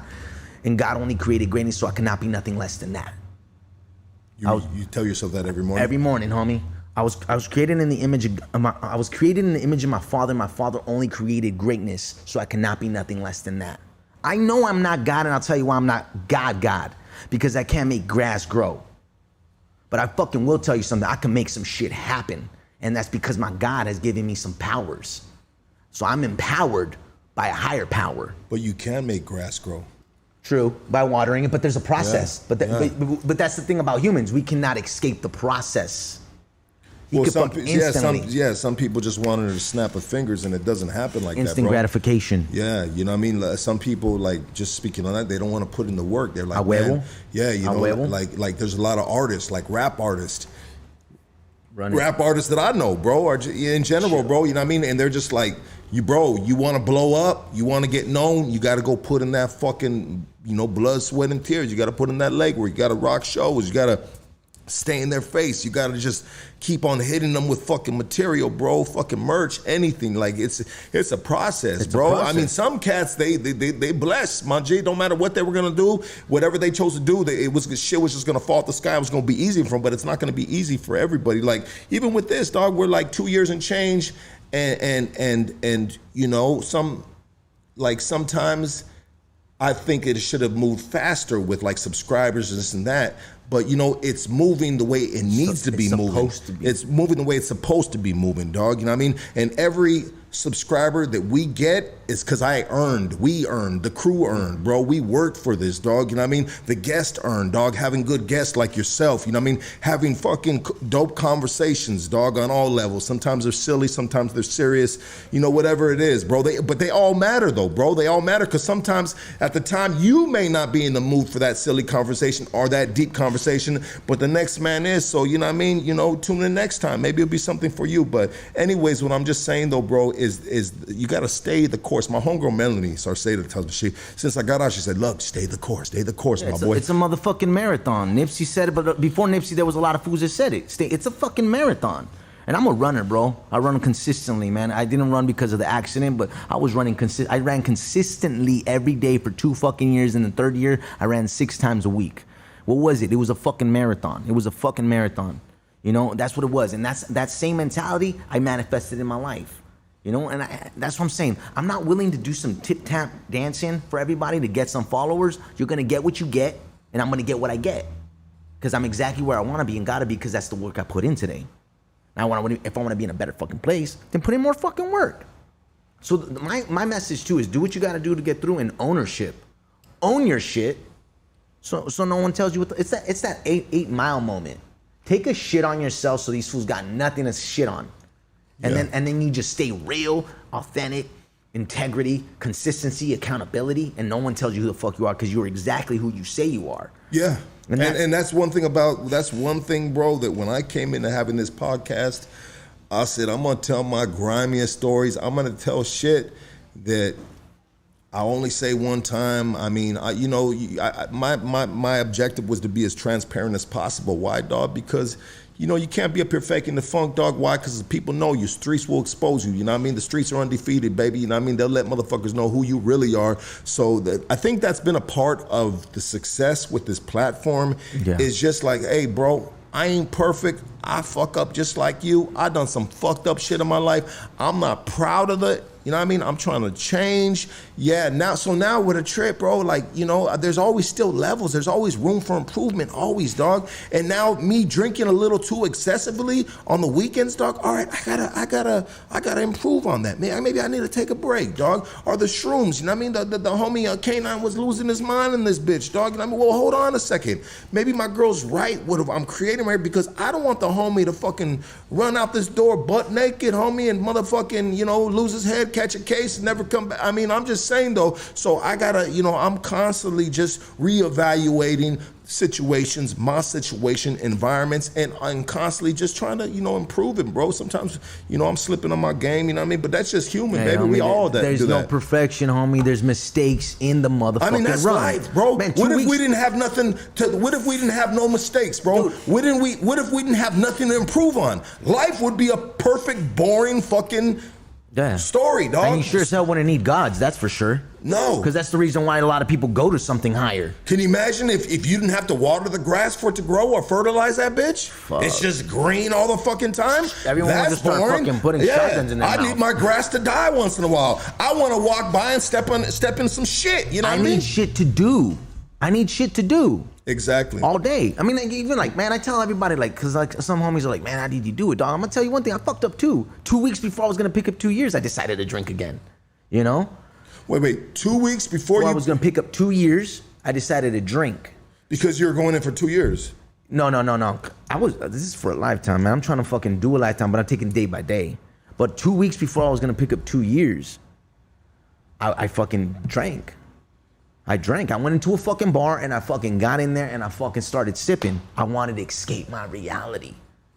B: and God only created greatness, so I cannot be nothing less than that.
A: You tell yourself that every morning?
B: Every morning, homie. I was created in the image of my Father. My Father only created greatness, so I cannot be nothing less than that. I know I'm not God, and I'll tell you why I'm not God, because I can't make grass grow. But I fucking will tell you something. I can make some shit happen, and that's because my God has given me some powers. So I'm empowered by a higher power.
A: But you can make grass grow.
B: True, by watering it, but there's a process. But that's the thing about humans. We cannot escape the process.
A: Some people just wanted to snap of fingers, and it doesn't happen like that, bro.
B: Instant gratification.
A: Yeah, you know what I mean? Some people, like, just speaking on that, they don't want to put in the work. They're like,
B: man,
A: like there's a lot of artists, like rap artists. Rap artists that I know, bro, or in general, bro, you know what I mean? And they're just like, you want to blow up, you want to get known, you got to go put in that fucking, blood, sweat, and tears. You got to put in that legwork. You got to rock shows. You got to stay in their face. You got to just keep on hitting them with fucking material, bro, fucking merch, anything. Like, it's a process, bro. I mean, some cats, they blessed, my G. Don't matter what they were going to do, whatever they chose to do, shit was just going to fall out the sky. It was going to be easy for them, but it's not going to be easy for everybody. Like, even with this, dog, we're like 2 years and change, and sometimes I think it should have moved faster with like subscribers and this and that. But it's moving the way it needs to be moving. It's moving the way it's supposed to be moving, dog. You know what I mean? And every subscriber that we get is because we earned, the crew earned, bro. We worked for this, dog. You know what I mean? The guest earned, dog. Having good guests like yourself, you know what I mean? Having fucking dope conversations, dog, on all levels. Sometimes they're silly, sometimes they're serious, you know, whatever it is, bro. But they all matter, though, bro. They all matter because sometimes at the time you may not be in the mood for that silly conversation or that deep conversation, but the next man is. So, you know what I mean? You know, tune in next time. Maybe it'll be something for you. But anyways, what I'm just saying, though, bro, is you got to stay the course. My homegirl Melanie Sarceda tells me, since I got out, she said, look, stay the course, my boy.
B: It's a motherfucking marathon. Nipsey said it, but before Nipsey, there was a lot of fools that said it. It's a fucking marathon. And I'm a runner, bro. I run consistently, man. I didn't run because of the accident, but I was running I ran consistently every day for 2 fucking years. In the 3rd year, I ran 6 times a week. What was it? It was a fucking marathon. It was a fucking marathon. You know, that's what it was. And that same mentality I manifested in my life. You know, and that's what I'm saying. I'm not willing to do some tip-tap dancing for everybody to get some followers. You're going to get what you get, and I'm going to get what I get. Because I'm exactly where I want to be and got to be because that's the work I put in today. Now, if I want to be in a better fucking place, then put in more fucking work. So my message, too, is do what you got to do to get through, and ownership. Own your shit so no one tells you what it's that 8 Mile moment. Take a shit on yourself so these fools got nothing to shit on. And then you just stay real, authentic, integrity, consistency, accountability, and no one tells you who the fuck you are because you're exactly who you say you are.
A: Yeah. And that's one thing, bro, that when I came into having this podcast, I said, I'm going to tell my grimiest stories. I'm going to tell shit that I only say one time. I mean, my objective was to be as transparent as possible. Why, dog? Because you know, you can't be up here faking the funk, dog. Why? Because people know you. Streets will expose you. You know what I mean? The streets are undefeated, baby. You know what I mean? They'll let motherfuckers know who you really are. So I think that's been a part of the success with this platform. Yeah. Is just like, hey, bro, I ain't perfect. I fuck up just like you. I done some fucked up shit in my life. I'm not proud of it. You know what I mean? I'm trying to change. Yeah, now with a trip, bro, like, you know, there's always still levels. There's always room for improvement, always, dog. And now me drinking a little too excessively on the weekends, dog, all right, I gotta improve on that. Maybe I need to take a break, dog. Or the shrooms, you know what I mean? The homie K9 was losing his mind in this bitch, dog. You know what I mean? Well, hold on a second. Maybe my girl's right. I'm creating right because I don't want the homie to fucking run out this door butt naked, homie, and motherfucking, you know, lose his head, catch a case, and never come back. I mean, I'm just saying, though, so I gotta, you know, I'm constantly just reevaluating situations, my situation, environments, and I'm constantly just trying to, you know, improve it, bro. Sometimes, you know, I'm slipping on my game, you know what I mean? But that's just human, baby. Homie, we all do that.
B: There's no perfection, homie. There's mistakes in the motherfucking run.
A: I mean, that's life, bro.
B: Man,
A: what if we didn't have nothing to, what if we didn't have no mistakes, bro? What if we didn't have nothing to improve on? Life would be a perfect, boring fucking story, dog.
B: And you sure as hell wouldn't need gods, that's for sure.
A: No.
B: Because that's the reason why a lot of people go to something higher.
A: Can you imagine if you didn't have to water the grass for it to grow or fertilize that bitch?
B: Fuck.
A: It's just green all the fucking time?
B: Everyone wants to start fucking putting shotguns in their mouth.
A: I need my grass to die once in a while. I want to walk by and step in some shit, you know what I mean?
B: I need shit to do.
A: Exactly.
B: All day. I mean, like, even like, man, I tell everybody, like, because like some homies are like, man, how did you do it, dog? I'm going to tell you one thing. I fucked up too. 2 weeks before I was going to pick up 2 years, I decided to drink again. You know?
A: Wait. 2 weeks before
B: I was going to pick up 2 years, I decided to drink.
A: Because you were going in for 2 years?
B: No. This is for a lifetime, man. I'm trying to fucking do a lifetime, but I'm taking day by day. But 2 weeks before I was going to pick up 2 years, I fucking drank. I drank. I went into a fucking bar and I fucking got in there and I fucking started sipping. I wanted to escape my reality.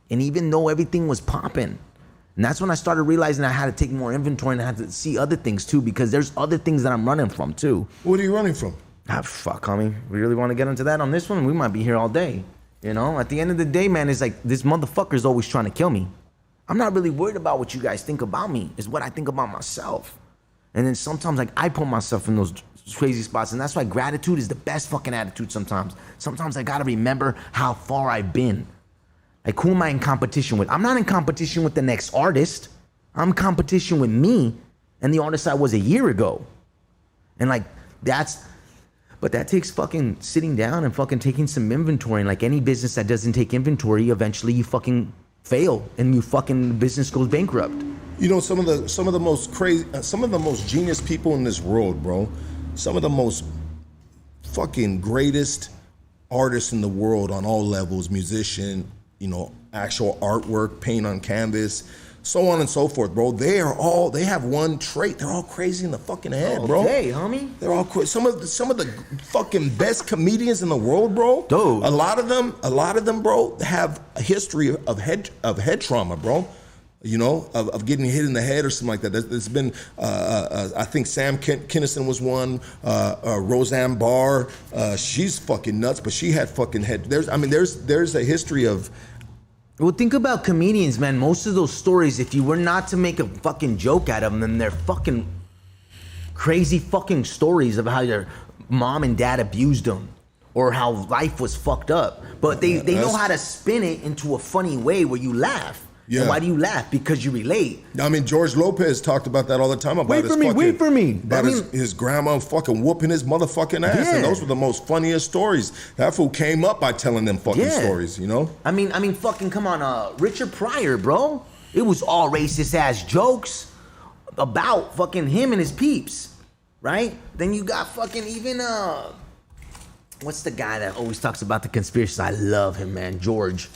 B: And even though everything was popping, and that's when I started realizing I had to take more inventory and I had to see other things too, because there's other things that I'm running from too.
A: What are you running from?
B: Fuck, homie. We really want to get into that on this one? We might be here all day. You know, at the end of the day, man, it's like this motherfucker's always trying to kill me. I'm not really worried about what you guys think about me. It's what I think about myself. And then sometimes, like, I put myself in those crazy spots, and that's why gratitude is the best fucking attitude sometimes. Sometimes I gotta remember how far I've been. Like, who am I in competition with? I'm not in competition with the next artist. I'm in competition with me and the artist I was a year ago. And like, but that takes fucking sitting down and fucking taking some inventory. And like any business that doesn't take inventory, eventually you fucking fail and you fucking business goes bankrupt.
A: You know, some of the most crazy, some of the most genius people in this world, bro. Some of the most fucking greatest artists in the world on all levels, musician, you know, actual artwork, paint on canvas, so on and so forth, bro. They have one trait. They're all crazy in the fucking head, bro.
B: Hey, homie.
A: They're all crazy. Some of the fucking best comedians in the world, bro.
B: Dude.
A: A lot of them, bro, have a history of head trauma, bro. You know, of getting hit in the head or something like that. There's been, I think Sam Kinison was one, Roseanne Barr, she's fucking nuts, but she had fucking head. There's a history of.
B: Well, think about comedians, man. Most of those stories, if you were not to make a fucking joke out of them, then they're fucking crazy fucking stories of how your mom and dad abused them or how life was fucked up. But they know how to spin it into a funny way where you laugh. Yeah. And why do you laugh? Because you relate.
A: I mean, George Lopez talked about that all the time. About
B: wait for me.
A: About his grandma fucking whooping his motherfucking ass. Yeah. And those were the most funniest stories. That fool came up by telling them fucking stories, you know?
B: I mean, fucking come on, Richard Pryor, bro. It was all racist ass jokes about fucking him and his peeps, right? Then you got fucking even, what's the guy that always talks about the conspiracies? I love him, man, George.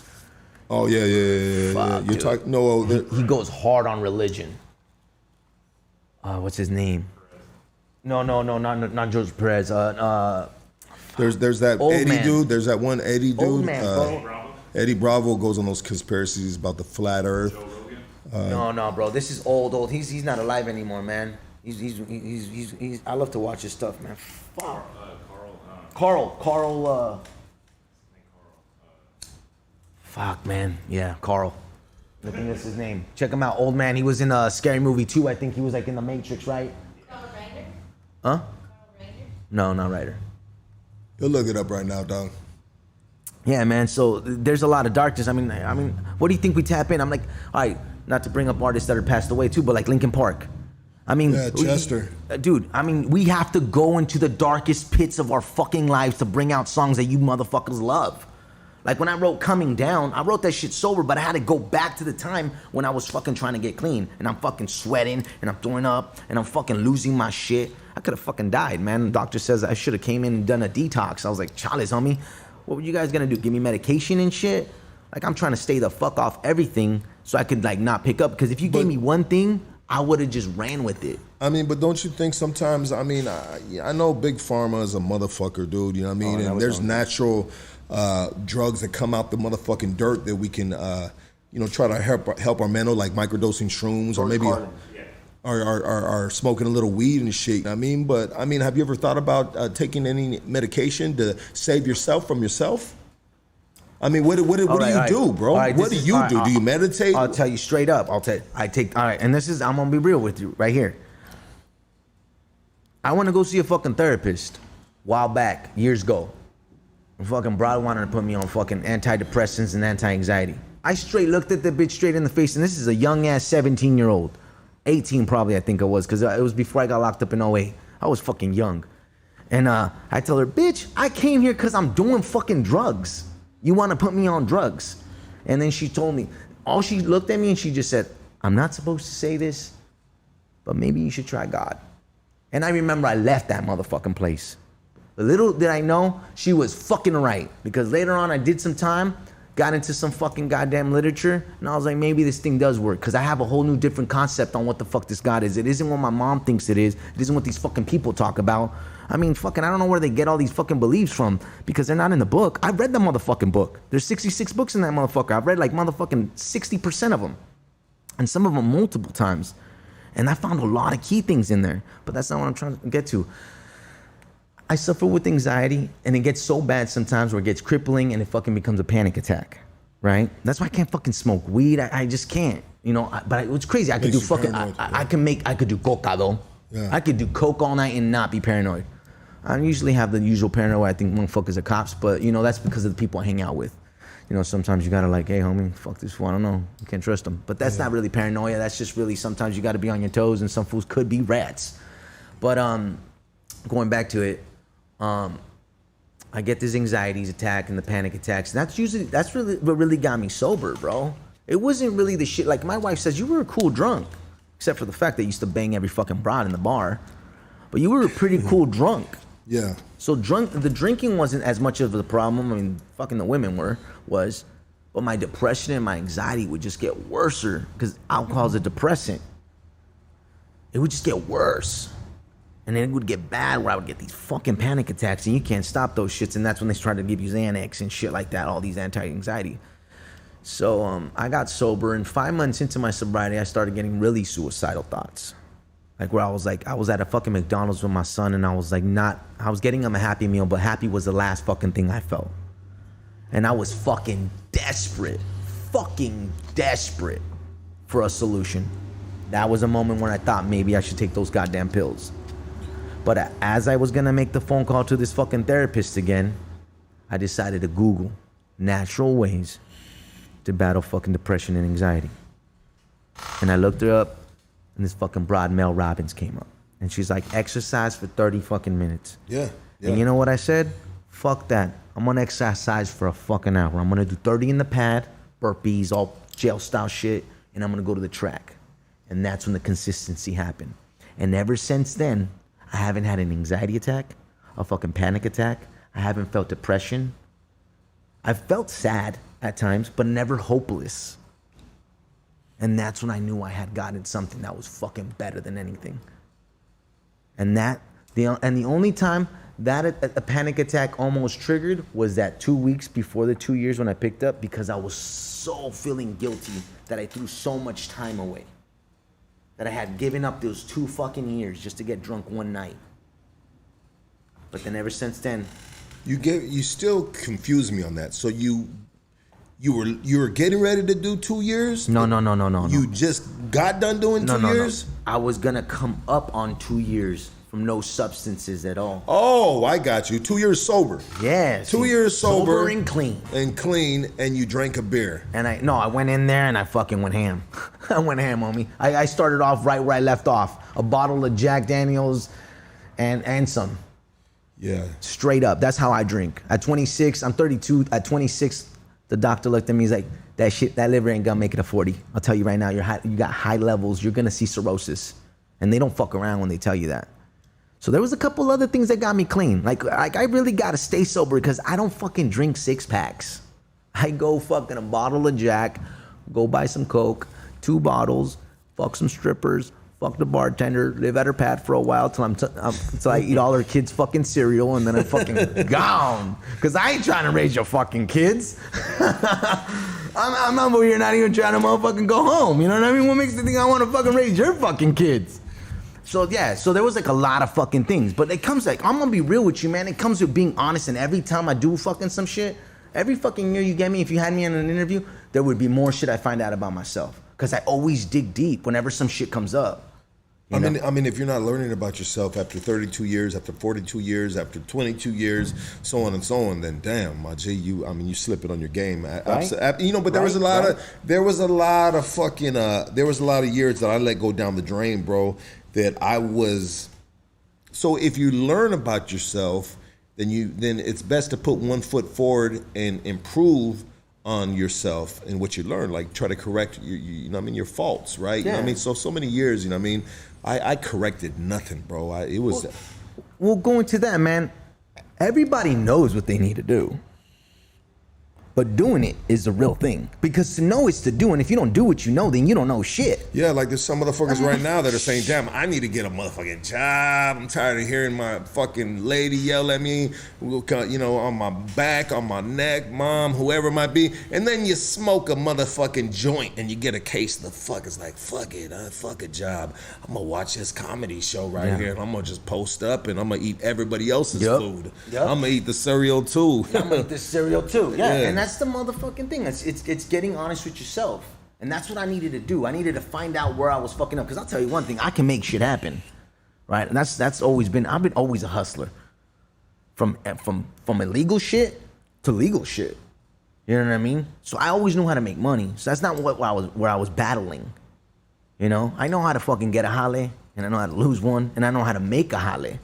A: Oh yeah.
B: Fuck,
A: you talk no.
B: He goes hard on religion. What's his name? No, not George Perez.
A: There's that Eddie man. Dude. There's that one Eddie dude.
B: Old man, bro.
A: Eddie Bravo goes on those conspiracies about the flat Earth.
B: No, bro. This is old. He's not alive anymore, man. He's I love to watch his stuff, man. Fuck. Carl. Fuck, man. Yeah, Carl. I think that's his name. Check him out. Old man. He was in a Scary Movie 2. I think he was like in The Matrix, right?
E: Carl Reiner?
B: Huh?
E: Carl Reiner?
B: No, not Reiner.
A: You'll look it up right now, dog.
B: Yeah, man. So there's a lot of darkness. I mean, what do you think we tap in? I'm like, all right, not to bring up artists that are passed away too, but like Linkin Park. I mean,
A: yeah, Chester.
B: Dude, I mean, we have to go into the darkest pits of our fucking lives to bring out songs that you motherfuckers love. Like when I wrote Coming Down, I wrote that shit sober, but I had to go back to the time when I was fucking trying to get clean. And I'm fucking sweating, and I'm throwing up, and I'm fucking losing my shit. I could have fucking died, man. The doctor says I should have came in and done a detox. I was like, Chalice, homie, what were you guys gonna do? Give me medication and shit? Like, I'm trying to stay the fuck off everything so I could like not pick up. Because if you gave me one thing, I would have just ran with it.
A: I mean, but don't you think sometimes, I mean, I know Big Pharma is a motherfucker, dude, you know what I mean? And there's natural drugs that come out the motherfucking dirt that we can, try to help our mental, like microdosing shrooms or maybe are smoking a little weed and shit. I mean, but I mean, have you ever thought about taking any medication to save yourself from yourself? I mean, what do you do, bro? What do you do? Do you meditate?
B: I'll tell you straight up. I'm gonna be real with you right here. I want to go see a fucking therapist. While back, years ago. Fucking broad wanted to put me on fucking antidepressants and anti-anxiety. I straight looked at the bitch straight in the face, and this is a young ass 17-year-old. 18 probably, I think I was, because it was before I got locked up in 08. I was fucking young. And I tell her, bitch, I came here because I'm doing fucking drugs. You want to put me on drugs? And then she told me, she looked at me and she just said, I'm not supposed to say this, but maybe you should try God. And I remember I left that motherfucking place. Little did I know, she was fucking right. Because later on I did some time, got into some fucking goddamn literature, and I was like, maybe this thing does work. Because I have a whole new different concept on what the fuck this God is. It isn't what my mom thinks it is. It isn't what these fucking people talk about. I mean, fucking, I don't know where they get all these fucking beliefs from, because they're not in the book. I've read the motherfucking book. There's 66 books in that motherfucker. I've read like motherfucking 60% of them. And some of them multiple times. And I found a lot of key things in there. But that's not what I'm trying to get to. I suffer with anxiety, and it gets so bad sometimes where it gets crippling and it fucking becomes a panic attack, right? That's why I can't fucking smoke weed. I just can't, but it's crazy. I could do fucking, I could do coca though. Yeah. I could do coke all night and not be paranoid. I usually have the usual paranoia. I think motherfuckers are cops, but that's because of the people I hang out with. Sometimes you gotta like, hey homie, fuck this fool, I don't know. You can't trust them. But that's not really paranoia. That's just really sometimes you gotta be on your toes, and some fools could be rats. But going back to it, I get this anxieties attack and the panic attacks. That's really what really got me sober, bro. It wasn't really the shit. Like my wife says, you were a cool drunk. except for the fact that you used to bang every fucking broad in the bar. But you were a pretty cool drunk.
A: Yeah.
B: So the drinking wasn't as much of a problem. I mean, fucking the women was, but my depression and my anxiety would just get worse because alcohol is a depressant. It would just get worse. And then it would get bad where I would get these fucking panic attacks and you can't stop those shits. And that's when they started to give you Xanax and shit like that, all these anti-anxiety. So I got sober, and 5 months into my sobriety, I started getting really suicidal thoughts. Like where I was at a fucking McDonald's with my son, and I was getting him a Happy Meal, but happy was the last fucking thing I felt. And I was fucking desperate for a solution. That was a moment when I thought maybe I should take those goddamn pills. But as I was gonna make the phone call to this fucking therapist again, I decided to Google natural ways to battle fucking depression and anxiety. And I looked her up, and this fucking broad Mel Robbins came up. And she's like, exercise for 30 fucking minutes.
A: Yeah.
B: And you know what I said? Fuck that. I'm gonna exercise for a fucking hour. I'm gonna do 30 in the pad, burpees, all jail style shit, and I'm gonna go to the track. And that's when the consistency happened. And ever since then, I haven't had an anxiety attack, a fucking panic attack. I haven't felt depression. I've felt sad at times, but never hopeless. And that's when I knew I had gotten something that was fucking better than anything. And the only time that a panic attack almost triggered was that 2 weeks before the 2 years when I picked up, because I was so feeling guilty that I threw so much time away. That I had given up those 2 fucking years just to get drunk one night. But then ever since then,
A: You still confuse me on that. So you were getting ready to do 2 years?
B: No.
A: You just got done doing 2 years?
B: I was gonna come up on 2 years from no substances at all.
A: Oh, I got you. 2 years sober.
B: Yeah.
A: 2 years sober
B: and clean.
A: And you drank a beer.
B: And I went in there and I fucking went ham. I went ham, homie. I started off right where I left off. A bottle of Jack Daniels and some.
A: Yeah.
B: Straight up. That's how I drink. At 26, I'm 32. At 26, the doctor looked at me. He's like, that liver ain't gonna make it a 40. I'll tell you right now, you got high levels. You're gonna see cirrhosis. And they don't fuck around when they tell you that. So there was a couple other things that got me clean. Like I really gotta stay sober because I don't fucking drink 6-packs. I go fucking a bottle of Jack, go buy some Coke, 2 bottles, fuck some strippers, fuck the bartender, live at her pad for a while till I eat all her kids' fucking cereal, and then I'm fucking gone. Cause I ain't trying to raise your fucking kids. I'm over here not even trying to motherfucking go home. You know what I mean? What makes you think I want to fucking raise your fucking kids? So yeah, so there was like a lot of fucking things, but it comes like, I'm gonna be real with you, man. It comes with being honest, and every time I do fucking some shit, every fucking year you get me, if you had me in an interview, there would be more shit I find out about myself. Cause I always dig deep whenever some shit comes up.
A: I mean, if you're not learning about yourself after 32 years, after 42 years, after 22 years, so on and so on, then damn, my G, you slip it on your game.
B: Right?
A: But there was a lot of years that I let go down the drain, bro. That I was. So if you learn about yourself, then it's best to put one foot forward and improve on yourself and what you learn. Like try to correct your faults, right?
B: Yeah.
A: So many years, I corrected nothing, bro.
B: Well, going to that, man, everybody knows what they need to do. But doing it is the real thing. Because to know is to do, and if you don't do what you know, then you don't know shit.
A: Yeah, like there's some motherfuckers right now that are saying, damn, I need to get a motherfucking job. I'm tired of hearing my fucking lady yell at me, on my back, on my neck, mom, whoever it might be. And then you smoke a motherfucking joint and you get a case of the fuck. It's like, fuck it, fuck a job. I'm gonna watch this comedy show here and I'm gonna just post up and I'm gonna eat everybody else's food. Yep. I'm gonna eat the cereal too.
B: I'm gonna eat the cereal too. Yeah. And that's the motherfucking thing. It's getting honest with yourself. And that's what I needed to do. I needed to find out where I was fucking up. Because I'll tell you one thing, I can make shit happen. Right? And that's always been, I've been always a hustler. From illegal shit to legal shit. You know what I mean? So I always knew how to make money. So that's not where I was battling. I know how to fucking get a jale, and I know how to lose one, and I know how to make a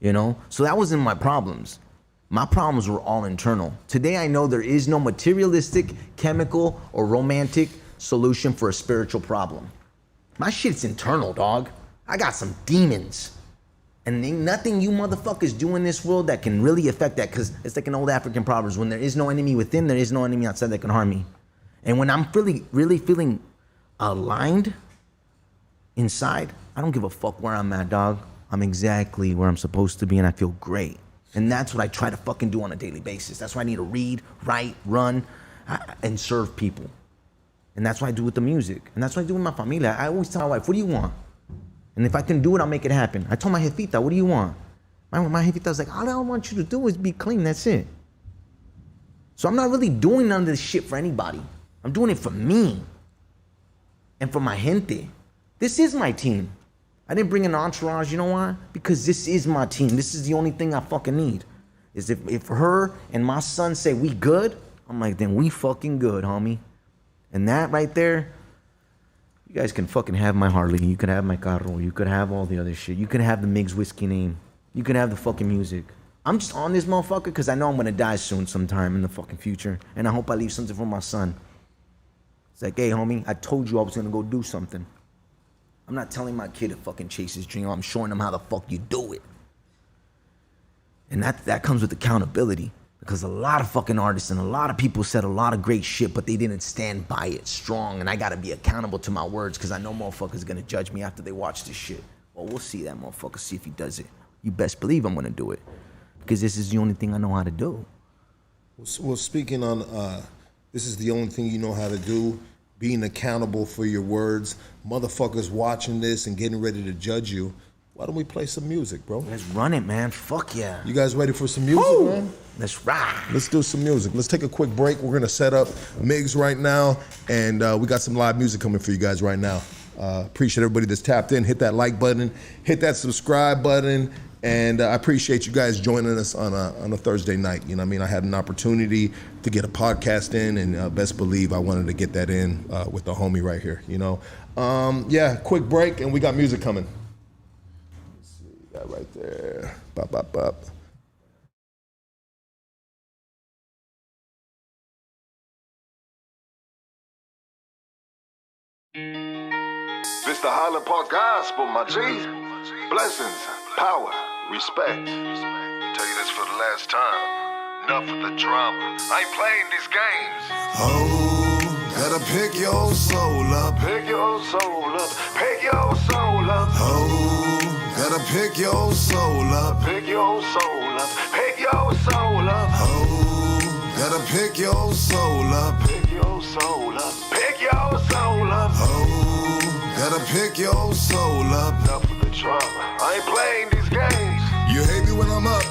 B: jale. So that wasn't my problems. My problems were all internal. Today I know there is no materialistic, chemical, or romantic solution for a spiritual problem. My shit's internal, dog. I got some demons. And ain't nothing you motherfuckers do in this world that can really affect that, because it's like an old African proverb: when there is no enemy within, there is no enemy outside that can harm me. And when I'm really feeling aligned inside, I don't give a fuck where I'm at, dog. I'm exactly where I'm supposed to be, and I feel great. And that's what I try to fucking do on a daily basis. That's why I need to read, write, run, and serve people. And that's what I do with the music. And that's what I do with my familia. I always tell my wife, what do you want? And if I can do it, I'll make it happen. I told my jefita, what do you want? My jefita was like, all I want you to do is be clean, that's it. So I'm not really doing none of this shit for anybody. I'm doing it for me and for my gente. This is my team. I didn't bring an entourage, you know why? Because this is my team. This is the only thing I fucking need. Is if her and my son say we good, I'm like, then we fucking good, homie. And that right there, you guys can fucking have my Harley. You could have my carro. You could have all the other shit. You could have the Migs Whiskey name. You could have the fucking music. I'm just on this motherfucker because I know I'm gonna die soon sometime in the fucking future. And I hope I leave something for my son. It's like, hey, homie, I told you I was gonna go do something. I'm not telling my kid to fucking chase his dream. I'm showing him how the fuck you do it. And that comes with accountability. Because a lot of fucking artists and a lot of people said a lot of great shit, but they didn't stand by it strong. And I gotta be accountable to my words, because I know motherfuckers gonna judge me after they watch this shit. Well, we'll see that motherfucker, see if he does it. You best believe I'm gonna do it. Because this is the only thing I know how to do.
A: Well, speaking on, this is the only thing you know how to do, being accountable for your words, motherfuckers watching this and getting ready to judge you. Why don't we play some music, bro?
B: Let's run it, man. Fuck yeah.
A: You guys ready for some music, man?
B: Let's ride.
A: Let's do some music. Let's take a quick break. We're gonna set up Migs right now, and we got some live music coming for you guys right now. Appreciate everybody that's tapped in. Hit that like button, hit that subscribe button, and I appreciate you guys joining us on a Thursday night. You know what I mean? I had an opportunity to get a podcast in, and best believe I wanted to get that in with the homie right here, you know? Yeah, quick break, and we got music coming. That right there. Bop, bop, bop.
D: This the Highland Park Gospel, my G. Blessings, power, respect. Tell you this for the last time. Enough of the drama. I ain't playing these games.
C: Oh, gotta pick your soul up.
D: Pick your soul up. Pick your soul up.
C: Oh, gotta pick your soul up.
D: Pick your soul up. Pick your soul up.
C: Oh, gotta pick your soul up.
D: Pick your soul up. Pick your soul up.
C: Oh, gotta pick your soul up.
D: Enough of the drama. I ain't playing these games.
C: You hate me when I'm up,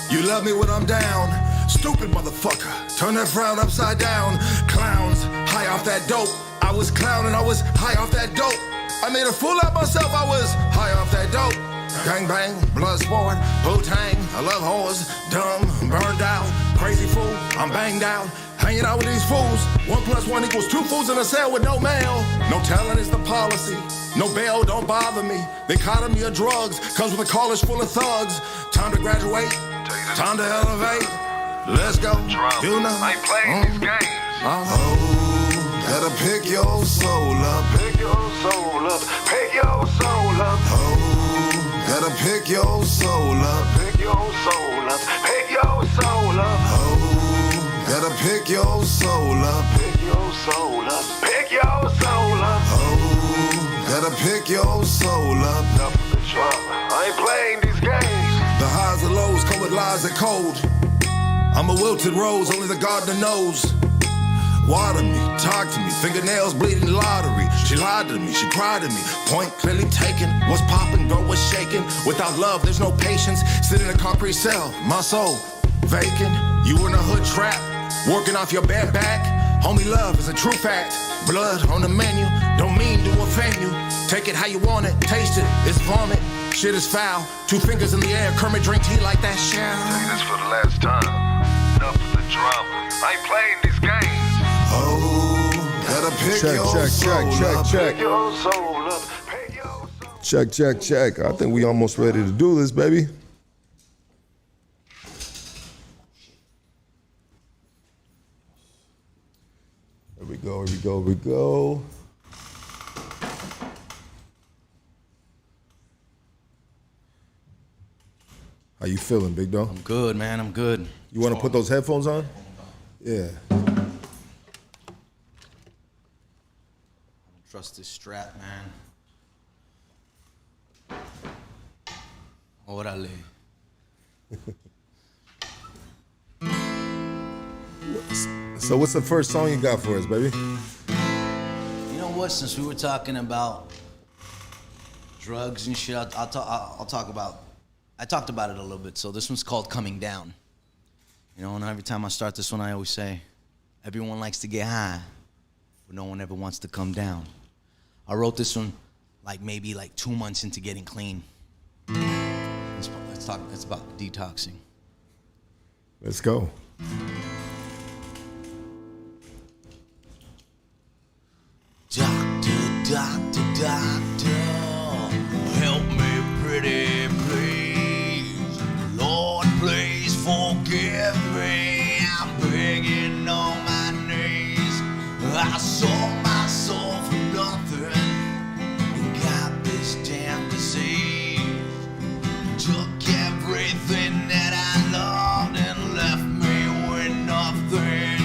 C: you love me when I'm down. Stupid motherfucker, turn that frown upside down. Clowns, high off that dope. I was clowning, I was high off that dope. I made a fool out myself, I was high off that dope. Gang bang, blood sport, Wu-Tang, I love whores, dumb, burned out, crazy fool, I'm banged out. Hanging out with these fools, 1 + 1 = 2 fools in a cell with no mail. No talent is the policy, no bail, don't bother me. The economy of drugs comes with a college full of thugs. Time to graduate, time to elevate. Let's go, you know.
D: I ain't playing these games.
C: Oh, gotta pick your soul up.
D: Pick your soul up. Pick your soul up.
C: Oh, gotta pick your soul up.
D: Pick your soul up. Pick your soul up.
C: Oh, gotta pick your soul up.
D: Pick your soul up. Pick your soul up.
C: Oh, gotta pick your soul up.
D: Enough of the drama. I ain't playing these games.
C: The highs and lows come with lies and cold. I'm a wilted rose, only the gardener knows. Water me, talk to me, fingernails bleeding lottery. She lied to me, she cried to me, point clearly taken. What's poppin', girl, what's shaking? Without love, there's no patience. Sit in a concrete cell, my soul vacant. You in a hood trap, working off your bare back. Homie, love is a true fact. Blood on the menu, don't mean to offend you. Take it how you want it, taste it, it's vomit. Shit is foul, 2 fingers in the air, Kermit drink tea like that shall.
D: Tell you this for the last time. Enough of the drama. I ain't playing these games.
C: Oh, gotta pick
A: Check,
C: your
A: check,
C: soul
A: check, check,
C: up.
A: check.
D: Pick your soul up. Pick your soul.
A: Check, check, check. I think we almost ready to do this, baby. Here we go, here we go, here we go. How you feeling, big dog?
E: I'm good, man. I'm good.
A: You want to put those headphones on? Yeah.
E: Trust this strap, man. Órale.
A: So what's the first song you got for us, baby?
E: You know what? Since we were talking about drugs and shit, I'll talk about. I talked about it a little bit. So this one's called "Coming Down." You know, and every time I start this one, I always say, "Everyone likes to get high, but no one ever wants to come down." I wrote this one maybe 2 months into getting clean. It's about detoxing.
A: Let's go.
E: Doctor, doctor, doctor, help me pretty please. Lord, please forgive me. I'm begging on my knees. I sold my soul for nothing and got this damn disease. Took everything that I loved and left me with nothing.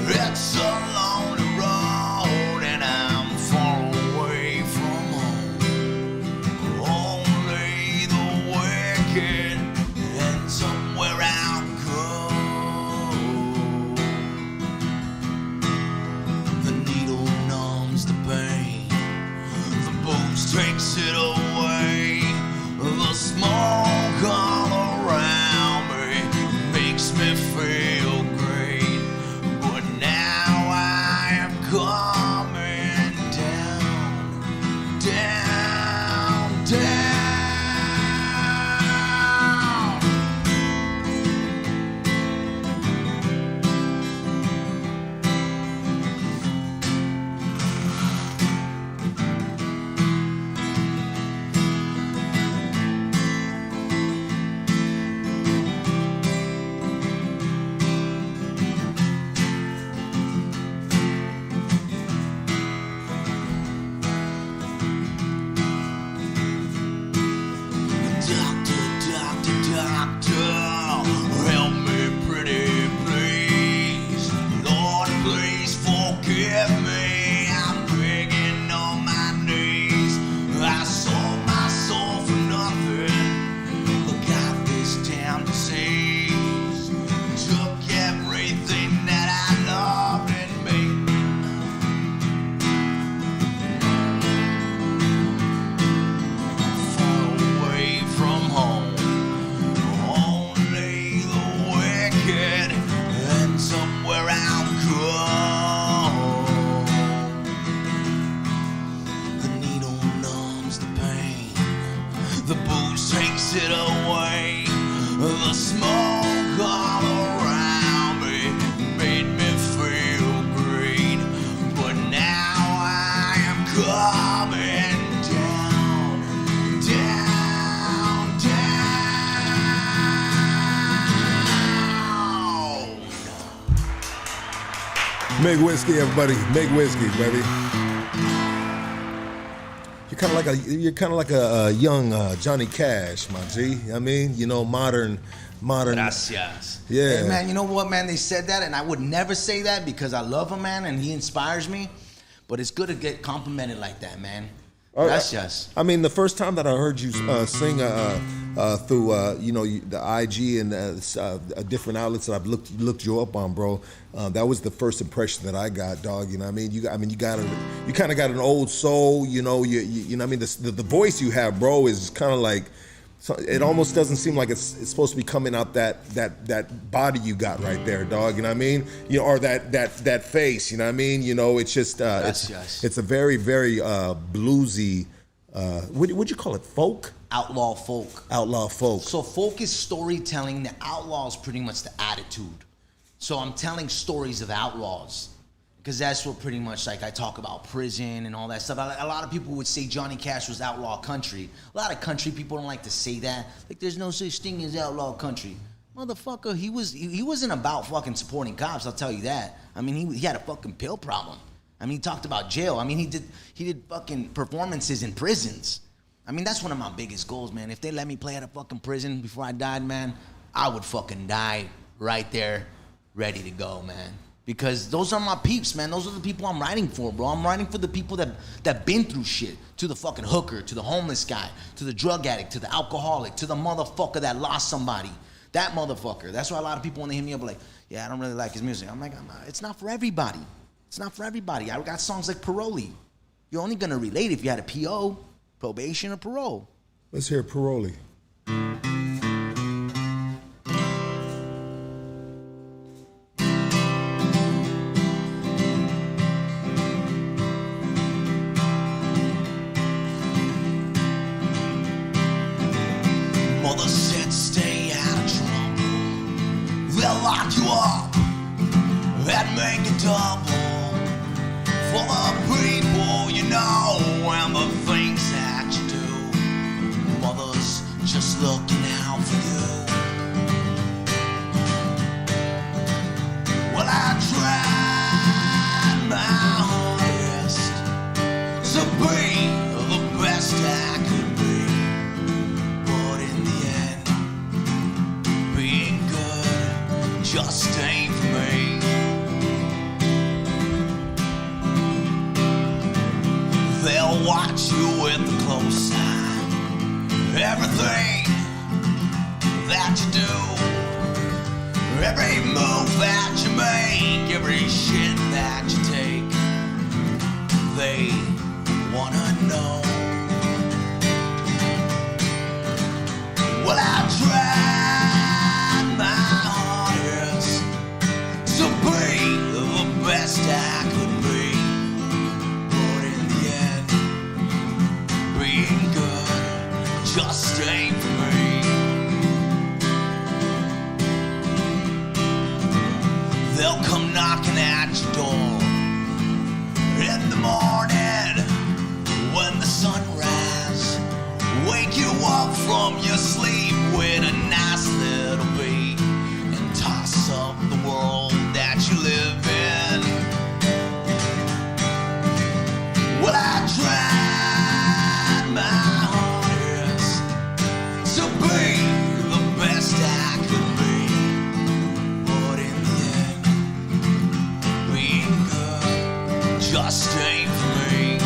E: It's a lonely road and I'm far away from home. Only the wicked and somewhere I'll go. The needle numbs the pain, the booze takes it away. The smoke all around me makes me feel great. But now I am coming down, down, down. Doctor, doctor, doctor, help me pretty please. Lord, please forgive me. I'm begging on my knees. I sold my soul for nothing. Look at this damn disease. Took everything that I loved and made far away from home. Only the wicked and somewhere I'll go. The needle numbs the pain, the booze takes it away. The smoke all around me made me feel great. But now I am coming down, down, down.
A: Migs Whiskey, everybody. Migs Whiskey, baby. You're kind of like a young Johnny Cash, my G. I mean, you know, modern.
E: Gracias.
A: Yeah.
E: Hey, man, you know what, man? They said that, and I would never say that because I love him, man, and he inspires me. But it's good to get complimented like that, man. Gracias.
A: I mean, the first time that I heard you sing through the IG and different outlets that I've looked you up on, bro, that was the first impression that I got, dog. You know what I mean? You kind of got an old soul. You know, you know what I mean? The voice you have, bro, is kind of like. So it almost doesn't seem like it's supposed to be coming out that body you got right there, dog. You know what I mean? You know, or that face. You know what I mean? You know, it's just it's a very very bluesy. Would you call it folk?
E: Outlaw folk.
A: Outlaw folk.
E: So folk is storytelling. The outlaw is pretty much the attitude. So I'm telling stories of outlaws. Because that's what pretty much, like, I talk about prison and all that stuff. A lot of people would say Johnny Cash was outlaw country. A lot of country people don't like to say that. Like, there's no such thing as outlaw country. Motherfucker, he wasn't about fucking supporting cops, I'll tell you that. I mean, he had a fucking pill problem. I mean, he talked about jail. I mean, he did fucking performances in prisons. I mean, that's one of my biggest goals, man. If they let me play at a fucking prison before I died, man, I would fucking die right there, ready to go, man. Because those are my peeps, man. Those are the people I'm writing for, bro. I'm writing for the people that been through shit. To the fucking hooker, to the homeless guy, to the drug addict, to the alcoholic, to the motherfucker that lost somebody. That motherfucker. That's why a lot of people, when they hit me up, are like, yeah, I don't really like his music. I'm like, it's not for everybody. It's not for everybody. I got songs like Parolee. You're only gonna relate if you had a PO, probation, or parole.
A: Let's hear Parolee.
E: Mother said stay out of trouble. They'll lock you up and make it double. For the people you know and the things that you do. Mother's just looking out for you. Well, I tried my hardest to be the best I could be. But in the end, being good just ain't for me. They'll watch you with a close eye. Everything that you do, every move that you make, every shit that you take, they wanna know. Well, I tried my hardest to be the best I could be. But in the end, being good just ain't for me. They'll come knocking at your door in the morning when the sunrise. Wake you up from your sleep with a nice little beat and toss up the world that you live in. Well, I tried my hardest to be the best I could be. But in the end, being good just ain't for me.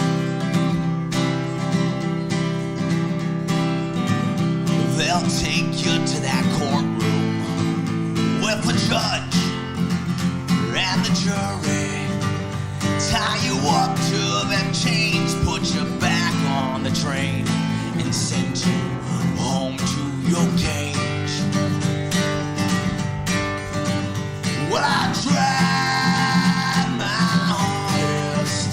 E: They'll take you to that courtroom with the judge and the jury. Tie you up to them chains, put you back on the train, and send you home to your cage. Well, I tried my hardest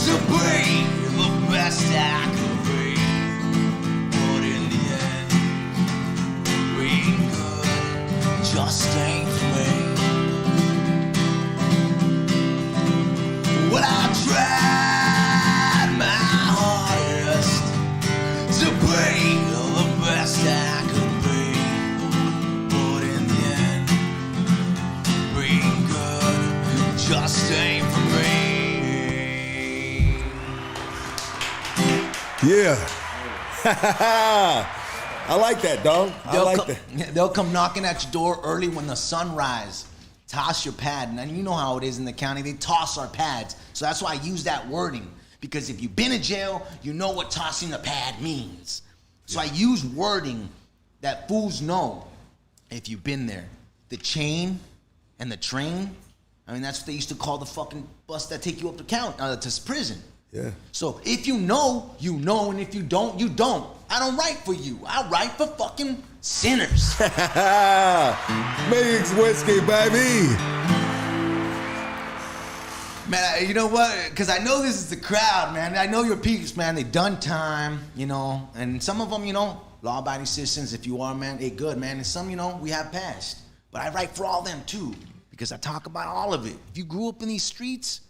E: to be the best I could be. But in the end, being good just ain't for me. Well, I tried my hardest to be the best I could be. But in the end, being good just ain't for me.
A: Yeah. I like that, dog.
E: They'll come knocking at your door early when the sun rises. Toss your pad. And you know how it is in the county. They toss our pads. So that's why I use that wording. Because if you've been in jail, you know what tossing a pad means. So I use wording that fools know if you've been there. The chain and the train. I mean, that's what they used to call the fucking bus that take you up to prison.
A: Yeah.
E: So if you know, you know. And if you don't, you don't. I don't write for you. I write for fucking sinners.
A: Migs Whiskey, baby.
E: Man, you know what? Because I know this is the crowd, man. I know your peeps, man. They done time, you know. And some of them, you know, law-abiding citizens, if you are, man, they good, man. And some, you know, we have passed. But I write for all them, too. Because I talk about all of it. If you grew up in these streets,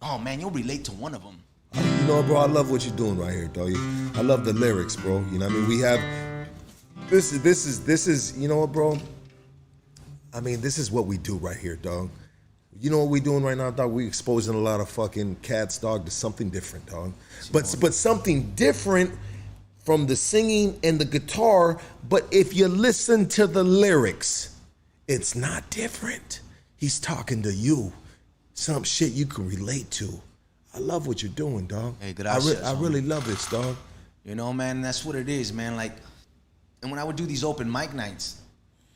E: oh, man, you'll relate to one of them.
A: You know, bro, I love what you're doing right here, dog. I love the lyrics, bro. You know what I mean? We have... This is, you know what, bro? I mean, this is what we do right here, dog. You know what we doing right now, dog? We exposing a lot of fucking cats, dog, to something different, dog. But something different from the singing and the guitar, but if you listen to the lyrics, it's not different. He's talking to you, some shit you can relate to. I love what you're doing, dog.
E: Hey, gracias,
A: I really love this, dog.
E: You know, man, that's what it is, man. Like, and when I would do these open mic nights,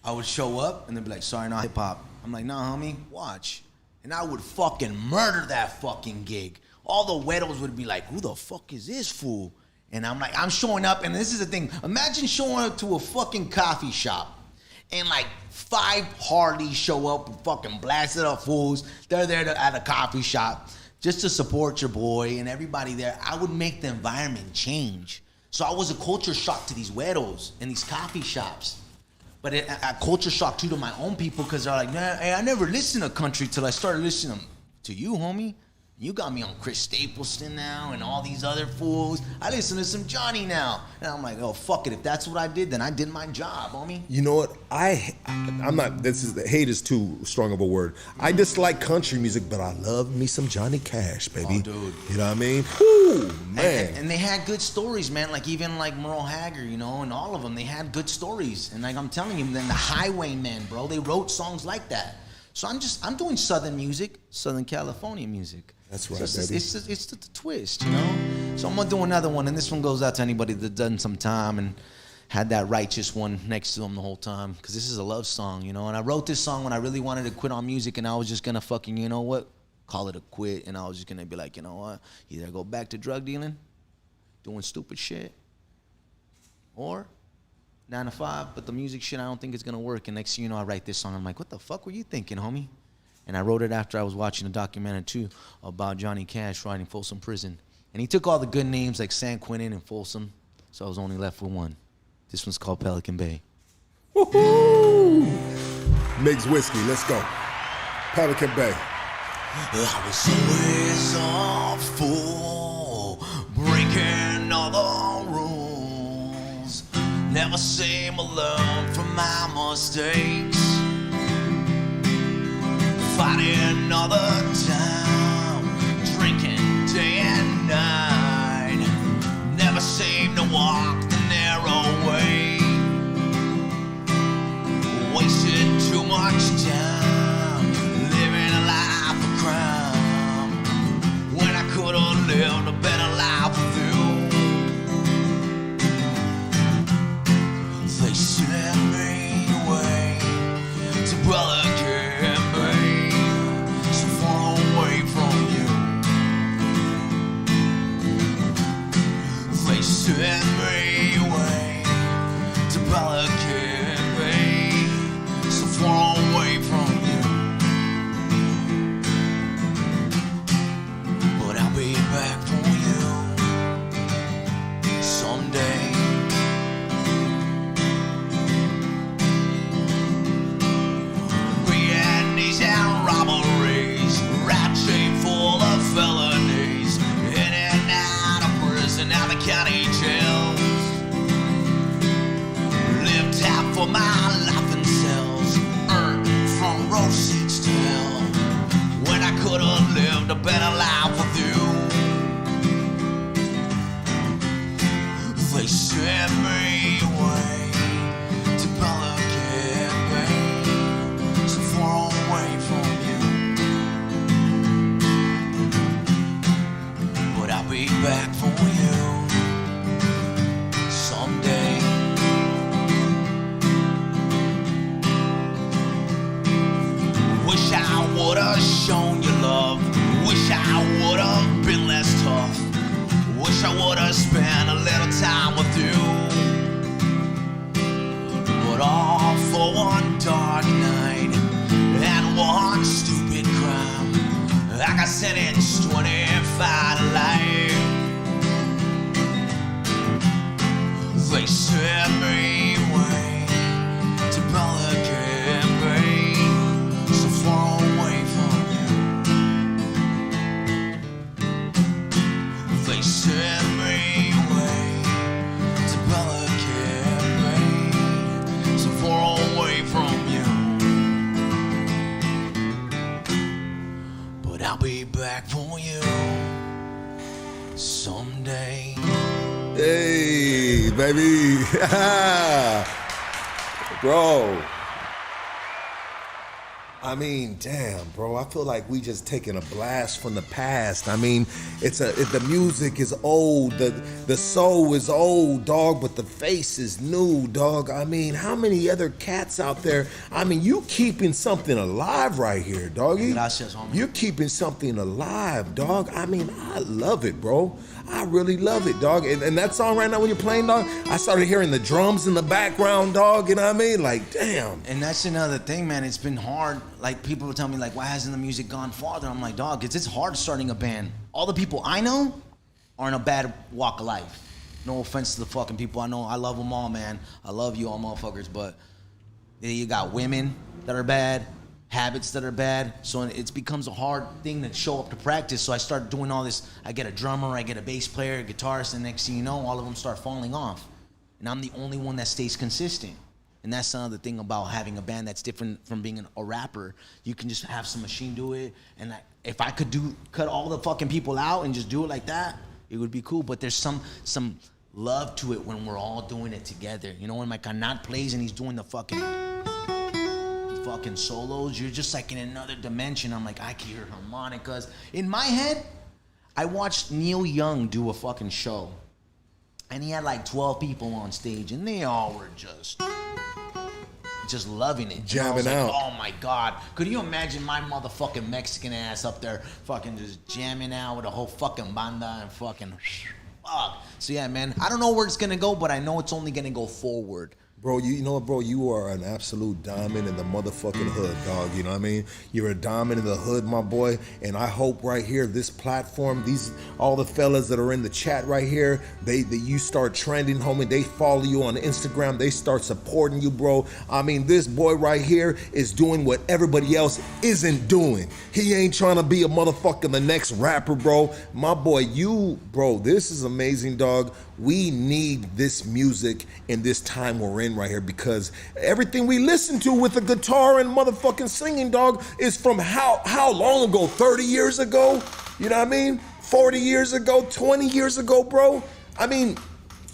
E: I would show up and they'd be like, sorry, no hip hop. I'm like, nah, homie, watch. And I would fucking murder that fucking gig. All the weirdos would be like, who the fuck is this fool? And I'm like, I'm showing up, and this is the thing. Imagine showing up to a fucking coffee shop and like 5 Harleys show up and fucking blasted up fools. They're there at a coffee shop just to support your boy and everybody there. I would make the environment change. So I was a culture shock to these weirdos in these coffee shops. But a culture shock too to my own people, because they're like, man, hey, I never listened to country till I started listening to you, homie. You got me on Chris Stapleton now and all these other fools. I listen to some Johnny now. And I'm like, oh, fuck it. If that's what I did, then I did my job, homie.
A: You know what? I'm not, hate is too strong of a word. I dislike country music, but I love me some Johnny Cash, baby.
E: Oh, dude.
A: You know what I mean? Whew, man.
E: And they had good stories, man. Like even like Merle Haggard, you know, and all of them, they had good stories. And like I'm telling you, then the Highwaymen, bro, they wrote songs like that. So I'm doing Southern music, Southern California music.
A: That's right,
E: so
A: baby.
E: It's the twist, you know? So I'm gonna do another one, and this one goes out to anybody that done some time and had that righteous one next to them the whole time, because this is a love song, you know? And I wrote this song when I really wanted to quit on music, and I was just gonna fucking, you know what, call it a quit, and I was just gonna be like, you know what, either go back to drug dealing, doing stupid shit, or 9 to 5, but the music shit, I don't think it's gonna work. And next thing you know, I write this song, I'm like, what the fuck were you thinking, homie? And I wrote it after I was watching a documentary too about Johnny Cash riding Folsom Prison. And he took all the good names like San Quentin and Folsom, so I was only left with one. This one's called Pelican Bay.
A: Woohoo! Migs Whiskey, let's go. Pelican Bay.
E: I was always a fool, breaking all the rules. Never seem to learn from my mistakes. Fighting all the time, drinking day and night. Never seem to walk the narrow way. Wasted too much time, living a life of crime, when I could have lived a better life with you. They sent me away to Pelican Bay, so far away from you. They sent me away to Pelican Bay, so far away from you. But I'll be back for you someday. And robberies, rap sheet full of felonies, in and out of prison, out of county jails. Lived half of my life in cells, earned from row seats to hell, when I could have lived a better life with you. They sent me away to Pelican Bay, so far away from you. But I'll be back for you someday. Wish I would've shown you love. Wish I would've been less tough. Wish I would've spent a little time with you. But all for one dark night and one stupid crime, I got sentenced 25 to life. They sent me away to Pelican Bay, so far away from you. They sent me away to Pelican Bay, so far away from you. But I'll be back for you someday.
A: Hey, Hey, baby. Bro. I mean, damn, bro. I feel like we just taking a blast from the past. I mean, the music is old, the soul is old, dog, but the face is new, dog. I mean, how many other cats out there? I mean, you keeping something alive right here, doggy.
E: Gracias, homie.
A: You're keeping something alive, dog. I mean, I love it, bro. I really love it, dog. And that song right now when you're playing, dog, I started hearing the drums in the background, dog. You know what I mean? Like, damn.
E: And that's another thing, man. It's been hard. Like, people will tell me, like, why hasn't the music gone farther? I'm like, dog, it's hard starting a band. All the people I know are in a bad walk of life. No offense to the fucking people I know. I love them all, man. I love you all motherfuckers. But you got women that are bad, habits that are bad, so it becomes a hard thing to show up to practice. So I start doing all this. I get a drummer, I get a bass player, a guitarist, and next thing you know, all of them start falling off. And I'm the only one that stays consistent. And that's another thing about having a band that's different from being a rapper. You can just have some machine do it, and if I could cut all the fucking people out and just do it like that, it would be cool. But there's some love to it when we're all doing it together. You know, when my Kanat plays and he's doing the fucking solos, you're just like in another dimension. I'm like, I can hear harmonicas. In my head, I watched Neil Young do a fucking show, and he had like 12 people on stage, and they all were just loving it.
A: Jamming out.
E: Oh my God. Could you imagine my motherfucking Mexican ass up there fucking just jamming out with a whole fucking banda and fucking fuck. So yeah, man, I don't know where it's gonna go, but I know it's only gonna go forward.
A: Bro, you know what, bro? You are an absolute diamond in the motherfucking hood, dog. You know what I mean? You're a diamond in the hood, my boy. And I hope right here, this platform, all the fellas that are in the chat right here, you start trending, homie. They follow you on Instagram. They start supporting you, bro. I mean, this boy right here is doing what everybody else isn't doing. He ain't trying to be a motherfucking the next rapper, bro. My boy, this is amazing, dog. We need this music in this time we're in right here, because everything we listen to with the guitar and motherfucking singing, dog, is from how long ago? 30 years ago? You know what I mean? 40 years ago? 20 years ago, bro? I mean,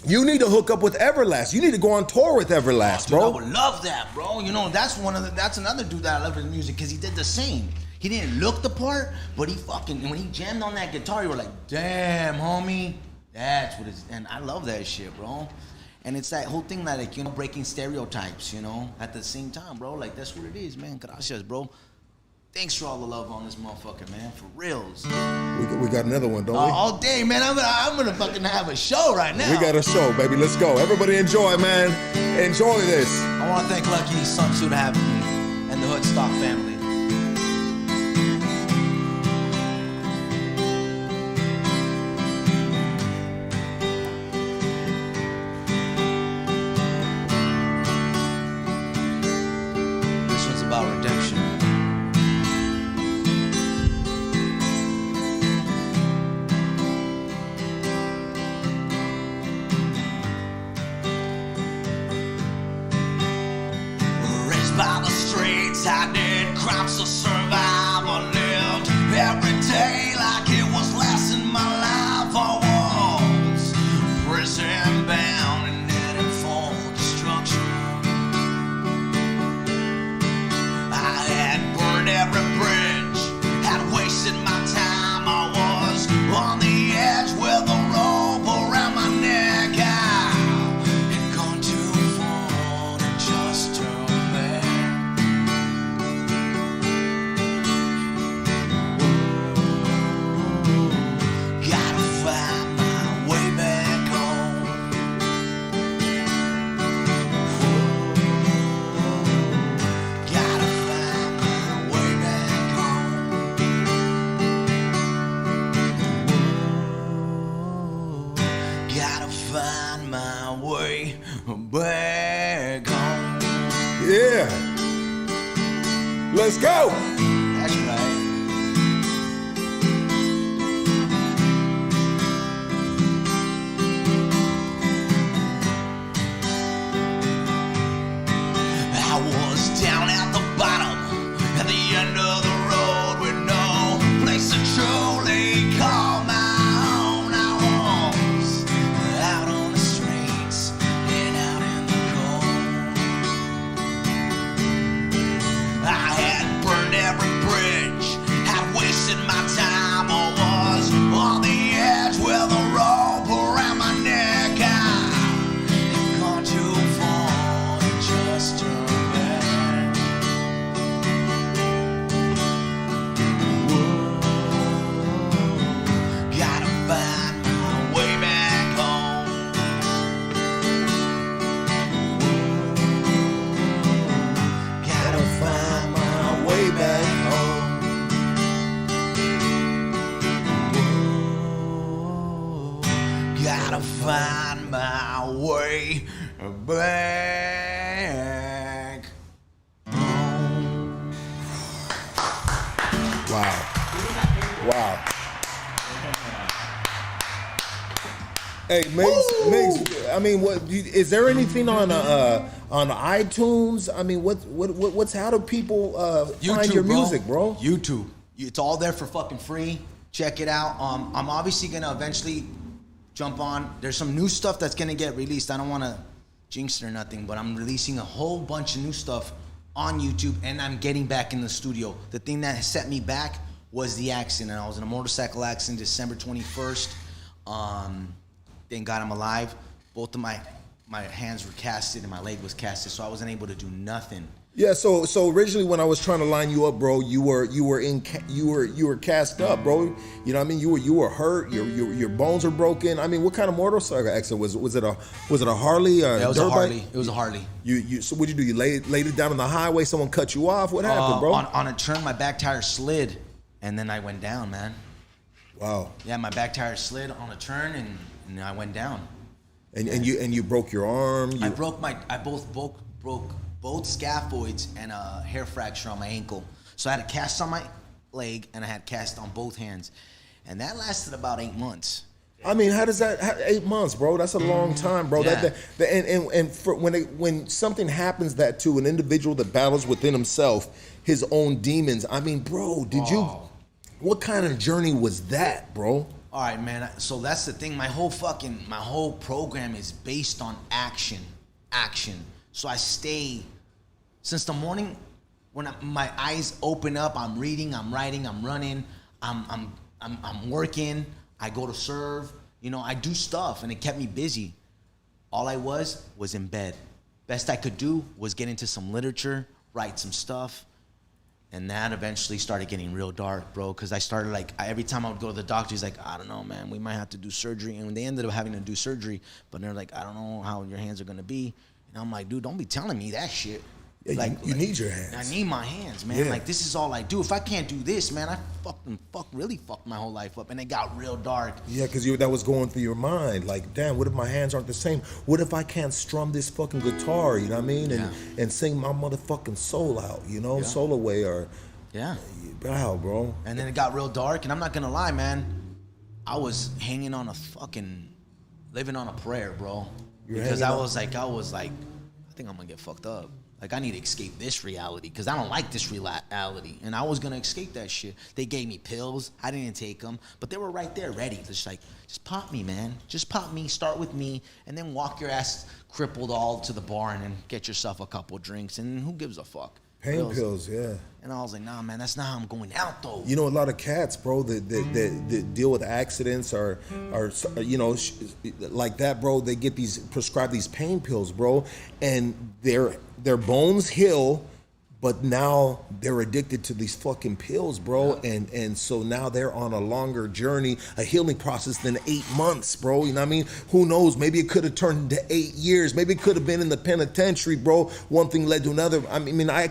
A: you need to hook up with Everlast. You need to go on tour with Everlast, bro.
E: I would love that, bro. You know, that's another dude that I love his music, because he did the same. He didn't look the part, but when he jammed on that guitar, you were like, damn, homie. That's what it's, and I love that shit, bro. And it's that whole thing that, like, you know, breaking stereotypes, you know, at the same time, bro. Like, that's what it is, man. Gracias, bro. Thanks for all the love on this motherfucker, man. For reals.
A: We got another one, don't we?
E: All day, man. I'm gonna fucking have a show right now.
A: We got a show, baby. Let's go. Everybody enjoy, man. Enjoy this.
E: I want to thank Lucky Sun Tzu to having me and the Hood Stock family. Redemption. Raised by the streets, I did crimes to survive. I lived every day like it was last in my life. I was prison bound and headed for destruction. I had burned every bridge, had wasted my time. I was on the edge with a rope around my neck. I had gone too far to just turn back. Gotta find my way back home. Gotta find my way back home. Gotta find my way back home.
A: Yeah. Let's go.
E: That's right. I was down at the bottom, at the end of the road, with no place to truly call my own. I was out on the streets, gotta find my way back home.
A: Wow. Hey, Migs, I mean, is there anything on iTunes? I mean, what's how do people find your music, bro?
E: YouTube. It's all there for fucking free. Check it out. I'm obviously gonna eventually jump on. There's some new stuff that's gonna get released. I don't want to jinx it or nothing, but I'm releasing a whole bunch of new stuff on YouTube, and I'm getting back in the studio. The thing that set me back was the accident. I was in a motorcycle accident December 21st. Thank God I'm alive. Both of my hands were casted and my leg was casted, so I wasn't able to do nothing.
A: Yeah, so originally when I was trying to line you up, bro, you were cast up, bro. You know what I mean? You were hurt. Your bones were broken. I mean, what kind of motorcycle accident was it? A Harley?
E: Yeah, it was a Harley. It was a Harley.
A: So what'd you do? You laid it down on the highway. Someone cut you off. What happened, bro?
E: On a turn, my back tire slid, and then I went down, man.
A: Wow.
E: Yeah, my back tire slid on a turn, and I went down.
A: And you broke your arm.
E: I broke both scaphoids and a hair fracture on my ankle. So I had a cast on my leg and I had cast on both hands, and that lasted about 8 months.
A: I mean, how does that 8 months, bro? That's a long time, bro.
E: Yeah.
A: And for when something happens that to an individual that battles within himself his own demons. I mean, bro, what kind of journey was that, bro?
E: All right, man. So that's the thing. My whole program is based on action. So I stay since the morning when my eyes open up. I'm reading, I'm writing, I'm running, I'm working. I go to serve. You know, I do stuff, and it kept me busy. All I was in bed. Best I could do was get into some literature, write some stuff. And that eventually started getting real dark, bro, because I started every time I would go to the doctor, he's like, I don't know, man, we might have to do surgery. And they ended up having to do surgery, but they're like, I don't know how your hands are going to be. And I'm like, dude, don't be telling me that shit.
A: Yeah, you need your hands.
E: I need my hands, man.
A: Yeah.
E: Like, this is all I do. If I can't do this, man, I really fucked my whole life up. And it got real dark.
A: Yeah, because that was going through your mind. Like, damn, what if my hands aren't the same? What if I can't strum this fucking guitar, you know what I mean? And sing my motherfucking soul out, you know, soul away or...
E: Yeah.
A: Wow, bro.
E: And then it got real dark, and I'm not gonna lie, man. I was living on a prayer, bro. Because I was like, I think I'm gonna get fucked up. Like, I need to escape this reality because I don't like this reality. And I was gonna escape that shit. They gave me pills. I didn't take them, but they were right there ready. Just pop me, man. Just pop me. Start with me, and then walk your ass crippled all to the bar and then get yourself a couple drinks. And who gives a fuck?
A: Pain pills, yeah.
E: And I was like, nah, man, that's not how I'm going out, though.
A: You know, a lot of cats, bro, that deal with accidents or you know, like that, bro. They get prescribed these pain pills, bro, and their bones heal, but now they're addicted to these fucking pills, bro. Yeah. And so now they're on a longer journey, a healing process than 8 months, bro. You know what I mean? Who knows? Maybe it could have turned into 8 years. Maybe it could have been in the penitentiary, bro. One thing led to another. I mean, I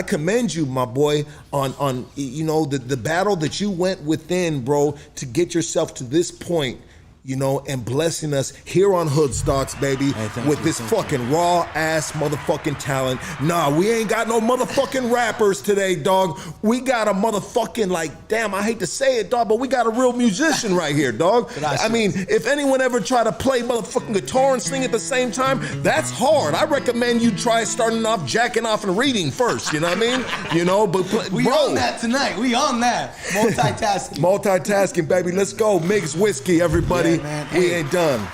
A: commend you, my boy, on you know, the battle that you went within, bro, to get yourself to this point. You know, and blessing us here on Hoodstocks, baby, with this fucking raw ass motherfucking talent. Nah, we ain't got no motherfucking rappers today, dog. We got a motherfucking, damn, I hate to say it, dog, but we got a real musician right here, dog. I mean, if anyone ever try to play motherfucking guitar and sing at the same time, that's hard. I recommend you try starting off jacking off and reading first, you know what I mean? You know, but
E: we
A: bro.
E: on that tonight. We on that. Multitasking.
A: Multitasking, baby. Let's go. Migs Whiskey, everybody.
E: Yeah, man.
A: We ain't done.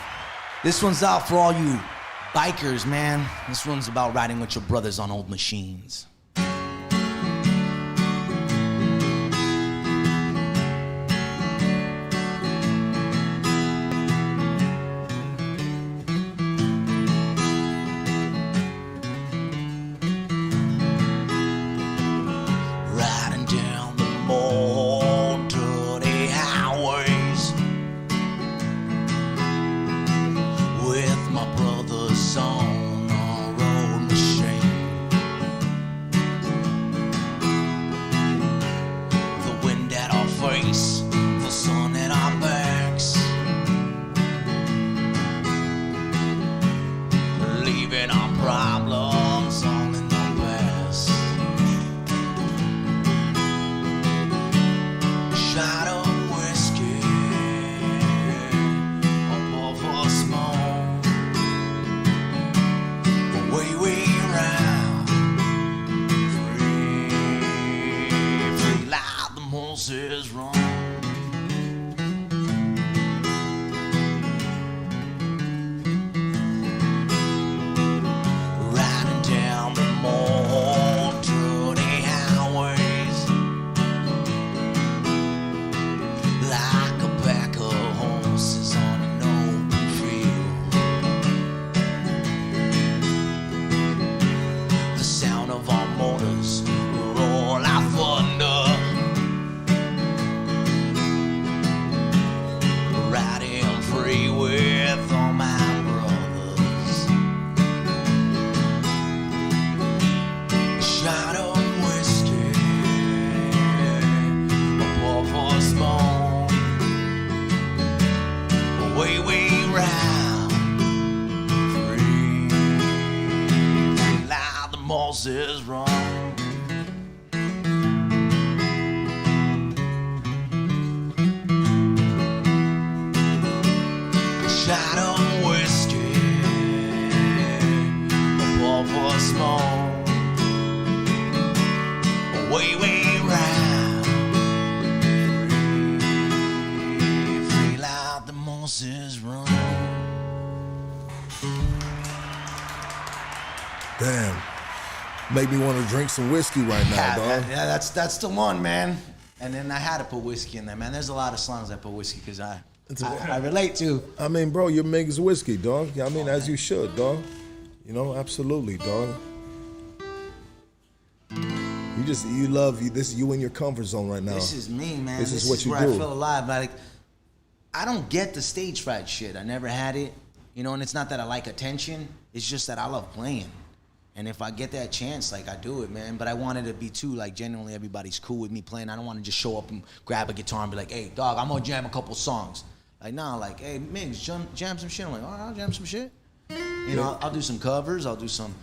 E: This one's out for all you bikers, man. This one's about riding with your brothers on old machines. Riding down the more dirty highways with my brothers on our old machine. way, way round. Free, loud the moss is wrong. Shot of whiskey, a pour for small. Way, way round. Free, loud the moss is wrong.
A: Damn. Make me want to drink some whiskey right now, dog.
E: Yeah, that's the one, man. And then I had to put whiskey in there, man. There's a lot of songs I put whiskey because I relate to.
A: I mean, bro, you're Migs Whiskey, dog. I mean, as you should, dog. You know, absolutely, dog. You love this. You in your comfort zone right now.
E: This is me, man.
A: This is what you
E: where
A: do.
E: I feel alive. Like, I don't get the stage fright shit. I never had it, you know. And it's not that I like attention. It's just that I love playing. And if I get that chance, like, I do it, man. But I wanted to be too, like, genuinely everybody's cool with me playing. I don't want to just show up and grab a guitar and be like, hey, dog, I'm gonna jam a couple songs. Like, nah, like, hey, Migs, jam some shit. I'm like, all right, I'll jam some shit. You know, I'll do some covers. I'll do some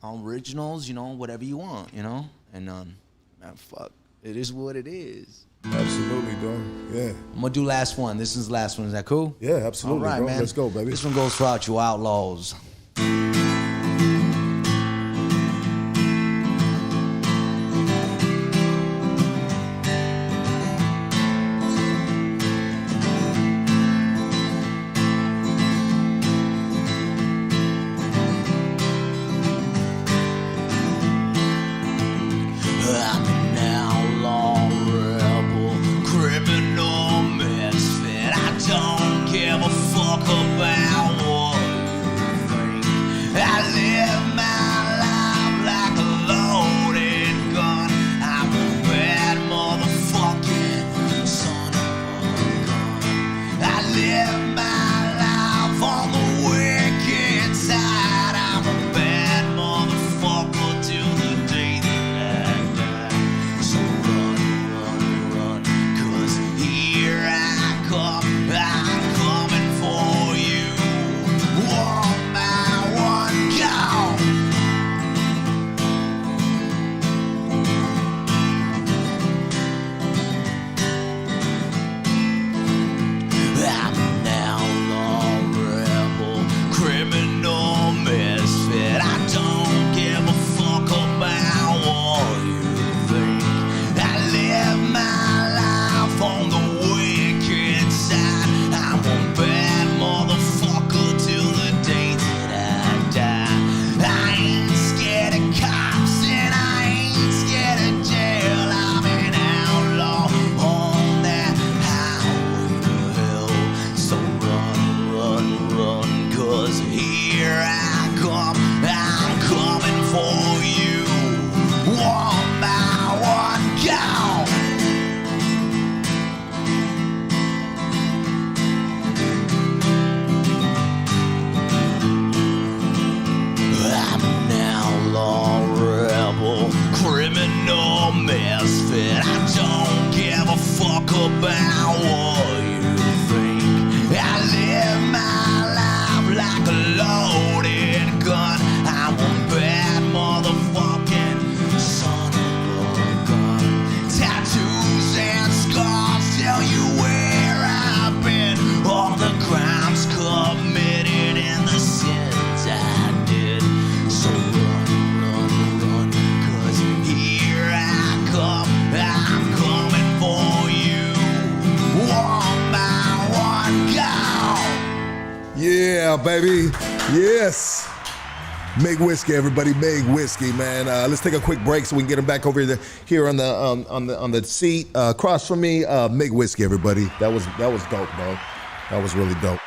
E: originals, you know, whatever you want, you know. And man, fuck, it is what it is.
A: Absolutely, dog. Yeah.
E: I'm gonna do last one. This is the last one. Is that cool?
A: Yeah, absolutely,
E: all right,
A: bro.
E: man.
A: Let's go, baby.
E: This one goes for out you outlaws.
A: Yeah, baby. Yes. Migs Whiskey, everybody. Migs Whiskey, man. Let's take a quick break so we can get him back over here on the seat across from me. Migs Whiskey, everybody. That was dope, bro. That was really dope.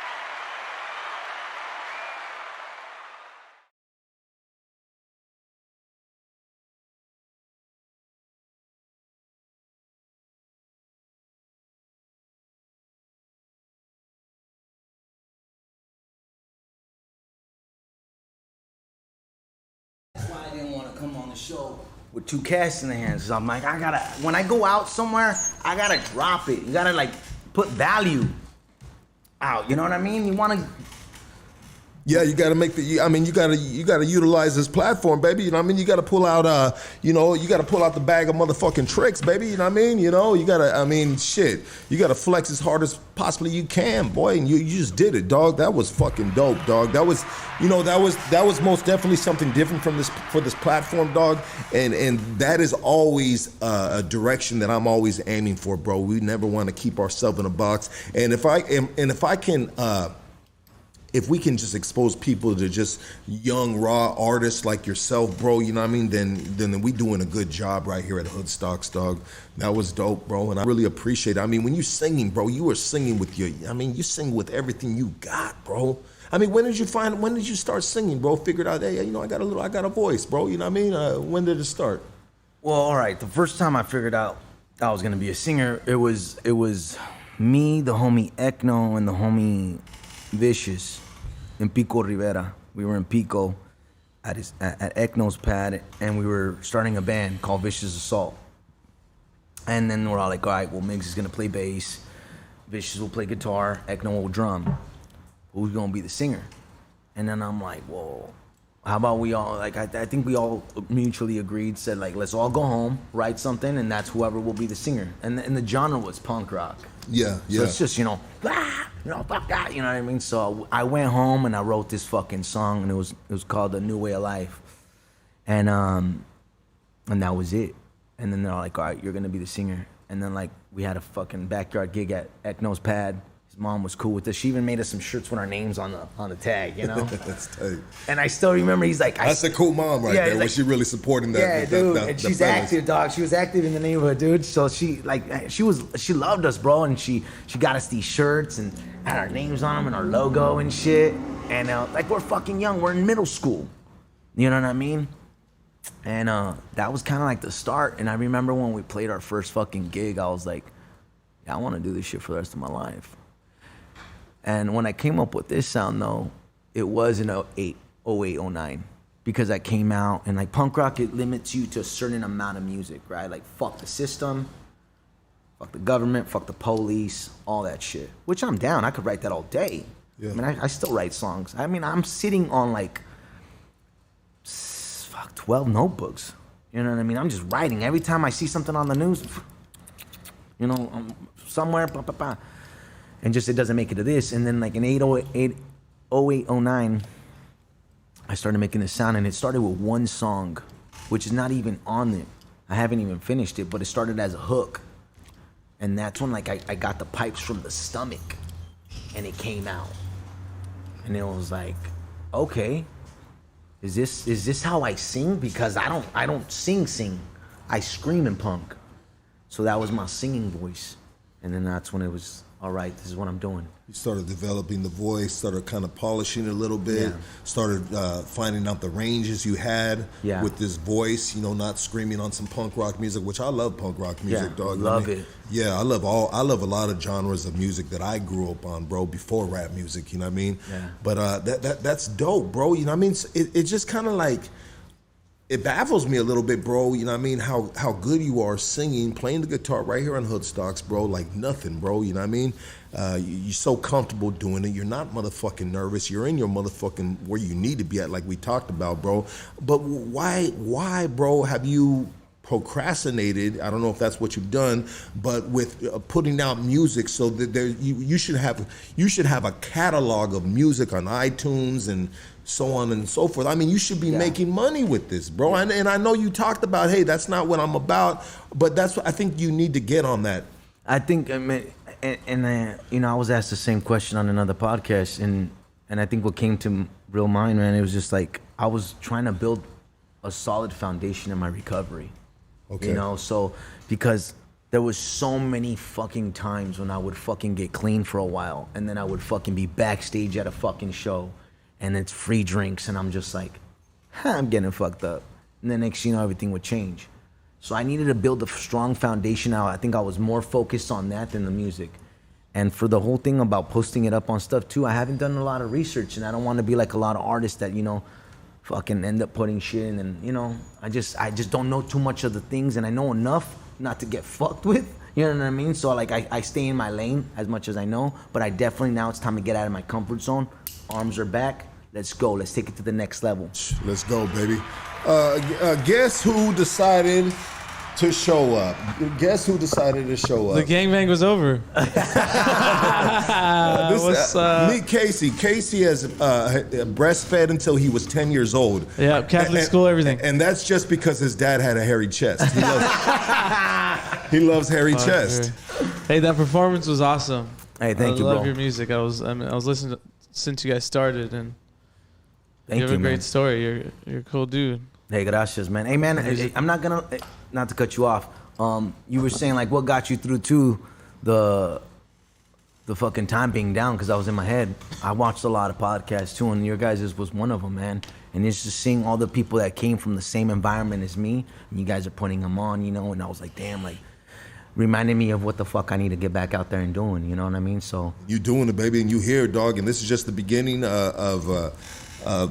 E: Why I didn't want to come on the show with two cash in the hands. So I'm like, when I go out somewhere, I gotta drop it. You gotta like put value.
B: out. You know what I mean? You want to.
A: Yeah, you got to make the. I mean, you got to utilize this platform, baby. You know what I mean? You got to pull out, you got to pull out the bag of motherfucking tricks, baby. You know what I mean? You got to. I mean, shit. You got to flex as hard as possibly you can, boy. And you just did it, dog. That was fucking dope, dog. That was, that was most definitely something different for this platform, dog. And that is always a direction that I'm always aiming for, bro. We never want to keep ourselves in a box. And if I can. If we can just expose people to just young, raw artists like yourself, bro, you know what I mean, then we doing a good job right here at Hoodstocks, dog. That was dope, bro, and I really appreciate it. I mean, when you singing, bro, you were singing with you sing with everything you got, bro. I mean, when did you start singing, bro? Figured out, hey, I got a voice, bro, you know what I mean? When did it start?
B: Well, all right, the first time I figured out I was gonna be a singer, it was me, the homie Ekno, and the homie Vicious in Pico Rivera. We were in Pico at Ekno's pad, and we were starting a band called Vicious Assault. And then we're all like, all right, well, Migs is gonna play bass, Vicious will play guitar, Ekno will drum. Who's gonna be the singer? And then I'm like, well, how about we all, like, I think we all mutually agreed, said, like, let's all go home, write something, and that's whoever will be the singer. And the genre was punk rock.
A: Yeah.
B: So it's just, fuck that, you know what I mean? So I went home and I wrote this fucking song, and it was called A New Way of Life. And that was it. And then they're like, all right, you're gonna be the singer. And then, like, we had a fucking backyard gig at Ekno's pad. His mom was cool with us. She even made us some shirts with our names on the tag, you know?
A: That's tight.
B: And I still remember, he's like...
A: That's a cool mom right there. Was she really supporting that?
B: Yeah, dude. And she's active, dog. She was active in the neighborhood, dude. So she loved us, bro. And she got us these shirts and had our names on them and our logo and shit. And, like, we're fucking young. We're in middle school. You know what I mean? And that was kind of like the start. And I remember when we played our first fucking gig, I was like, yeah, I want to do this shit for the rest of my life. And when I came up with this sound, though, it was in 08, 09. Because I came out, and like punk rock, it limits you to a certain amount of music, right? Like, fuck the system, fuck the government, fuck the police, all that shit. Which I'm down. I could write that all day. Yeah. I mean, I still write songs. I mean, I'm sitting on like 12 notebooks. You know what I mean? I'm just writing. Every time I see something on the news, I'm somewhere, blah, blah, blah. And just, it doesn't make it to this. And then like in 08, 09, I started making this sound, and it started with one song, which is not even on it. I haven't even finished it, but it started as a hook. And that's when like I got the pipes from the stomach, and it came out. And it was like, okay, is this how I sing? Because I don't sing. I scream in punk. So that was my singing voice. And then that's when it was, all right, this is what I'm doing.
A: You started developing the voice, started kind of polishing it a little bit, started finding out the ranges you had with this voice, not screaming on some punk rock music, which I love punk rock music, dog.
B: Love it.
A: Yeah, I love a lot of genres of music that I grew up on, bro, before rap music, you know what I mean?
B: Yeah.
A: But that's dope, bro, you know what I mean? It just kind of like, it baffles me a little bit, bro, you know what I mean, how good you are singing, playing the guitar right here on Hoodstocks, bro, like nothing, bro, you know what I mean? You're so comfortable doing it. You're not motherfucking nervous. You're in your motherfucking, where you need to be at, like we talked about, bro. But why, bro, have you procrastinated? I don't know if that's what you've done, but with putting out music, so that you should have a catalog of music on iTunes and so on and so forth. I mean, you should be making money with this, bro. And I know you talked about, hey, that's not what I'm about, but that's what I think you need to get on that.
B: I think, I mean, and I was asked the same question on another podcast, and I think what came to real mind, man, it was just like, I was trying to build a solid foundation in my recovery. Okay. So because there was so many fucking times when I would fucking get clean for a while, and then I would fucking be backstage at a fucking show, and it's free drinks, and I'm just like, I'm getting fucked up. And then next thing you know, everything would change. So I needed to build a strong foundation out. I think I was more focused on that than the music. And for the whole thing about posting it up on stuff too, I haven't done a lot of research, and I don't want to be like a lot of artists that, fucking end up putting shit in, and I just don't know too much of the things, and I know enough not to get fucked with. You know what I mean? So like I stay in my lane as much as I know, but I definitely now it's time to get out of my comfort zone. Arms are back. Let's go. Let's take it to the next level.
A: Let's go, baby. Guess who decided to show up? Guess who decided to show up?
F: The gangbang was over.
A: Meet Casey. Casey has breastfed until he was 10 years old.
F: Yeah, Catholic school, everything.
A: And that's just because his dad had a hairy chest. He loves hairy chest.
F: Sure. Hey, that performance was awesome.
B: Hey, thank you,
F: I love
B: bro.
F: your music. I was listening to, since you guys started, and
B: Thank
F: you have a
B: man.
F: great story. You're a cool dude.
B: Hey, gracias, man. Hey, man, I'm not gonna, not to cut you off. You were saying like what got you through to the fucking time being down, because I was in my head. I watched a lot of podcasts too, and your guys' was one of them, man. And it's just seeing all the people that came from the same environment as me, and you guys are putting them on, you know. And I was like, damn, like reminding me of what the fuck I need to get back out there and doing. You know what I mean? So
A: You doing it, baby, and you here, dog. And this is just the beginning of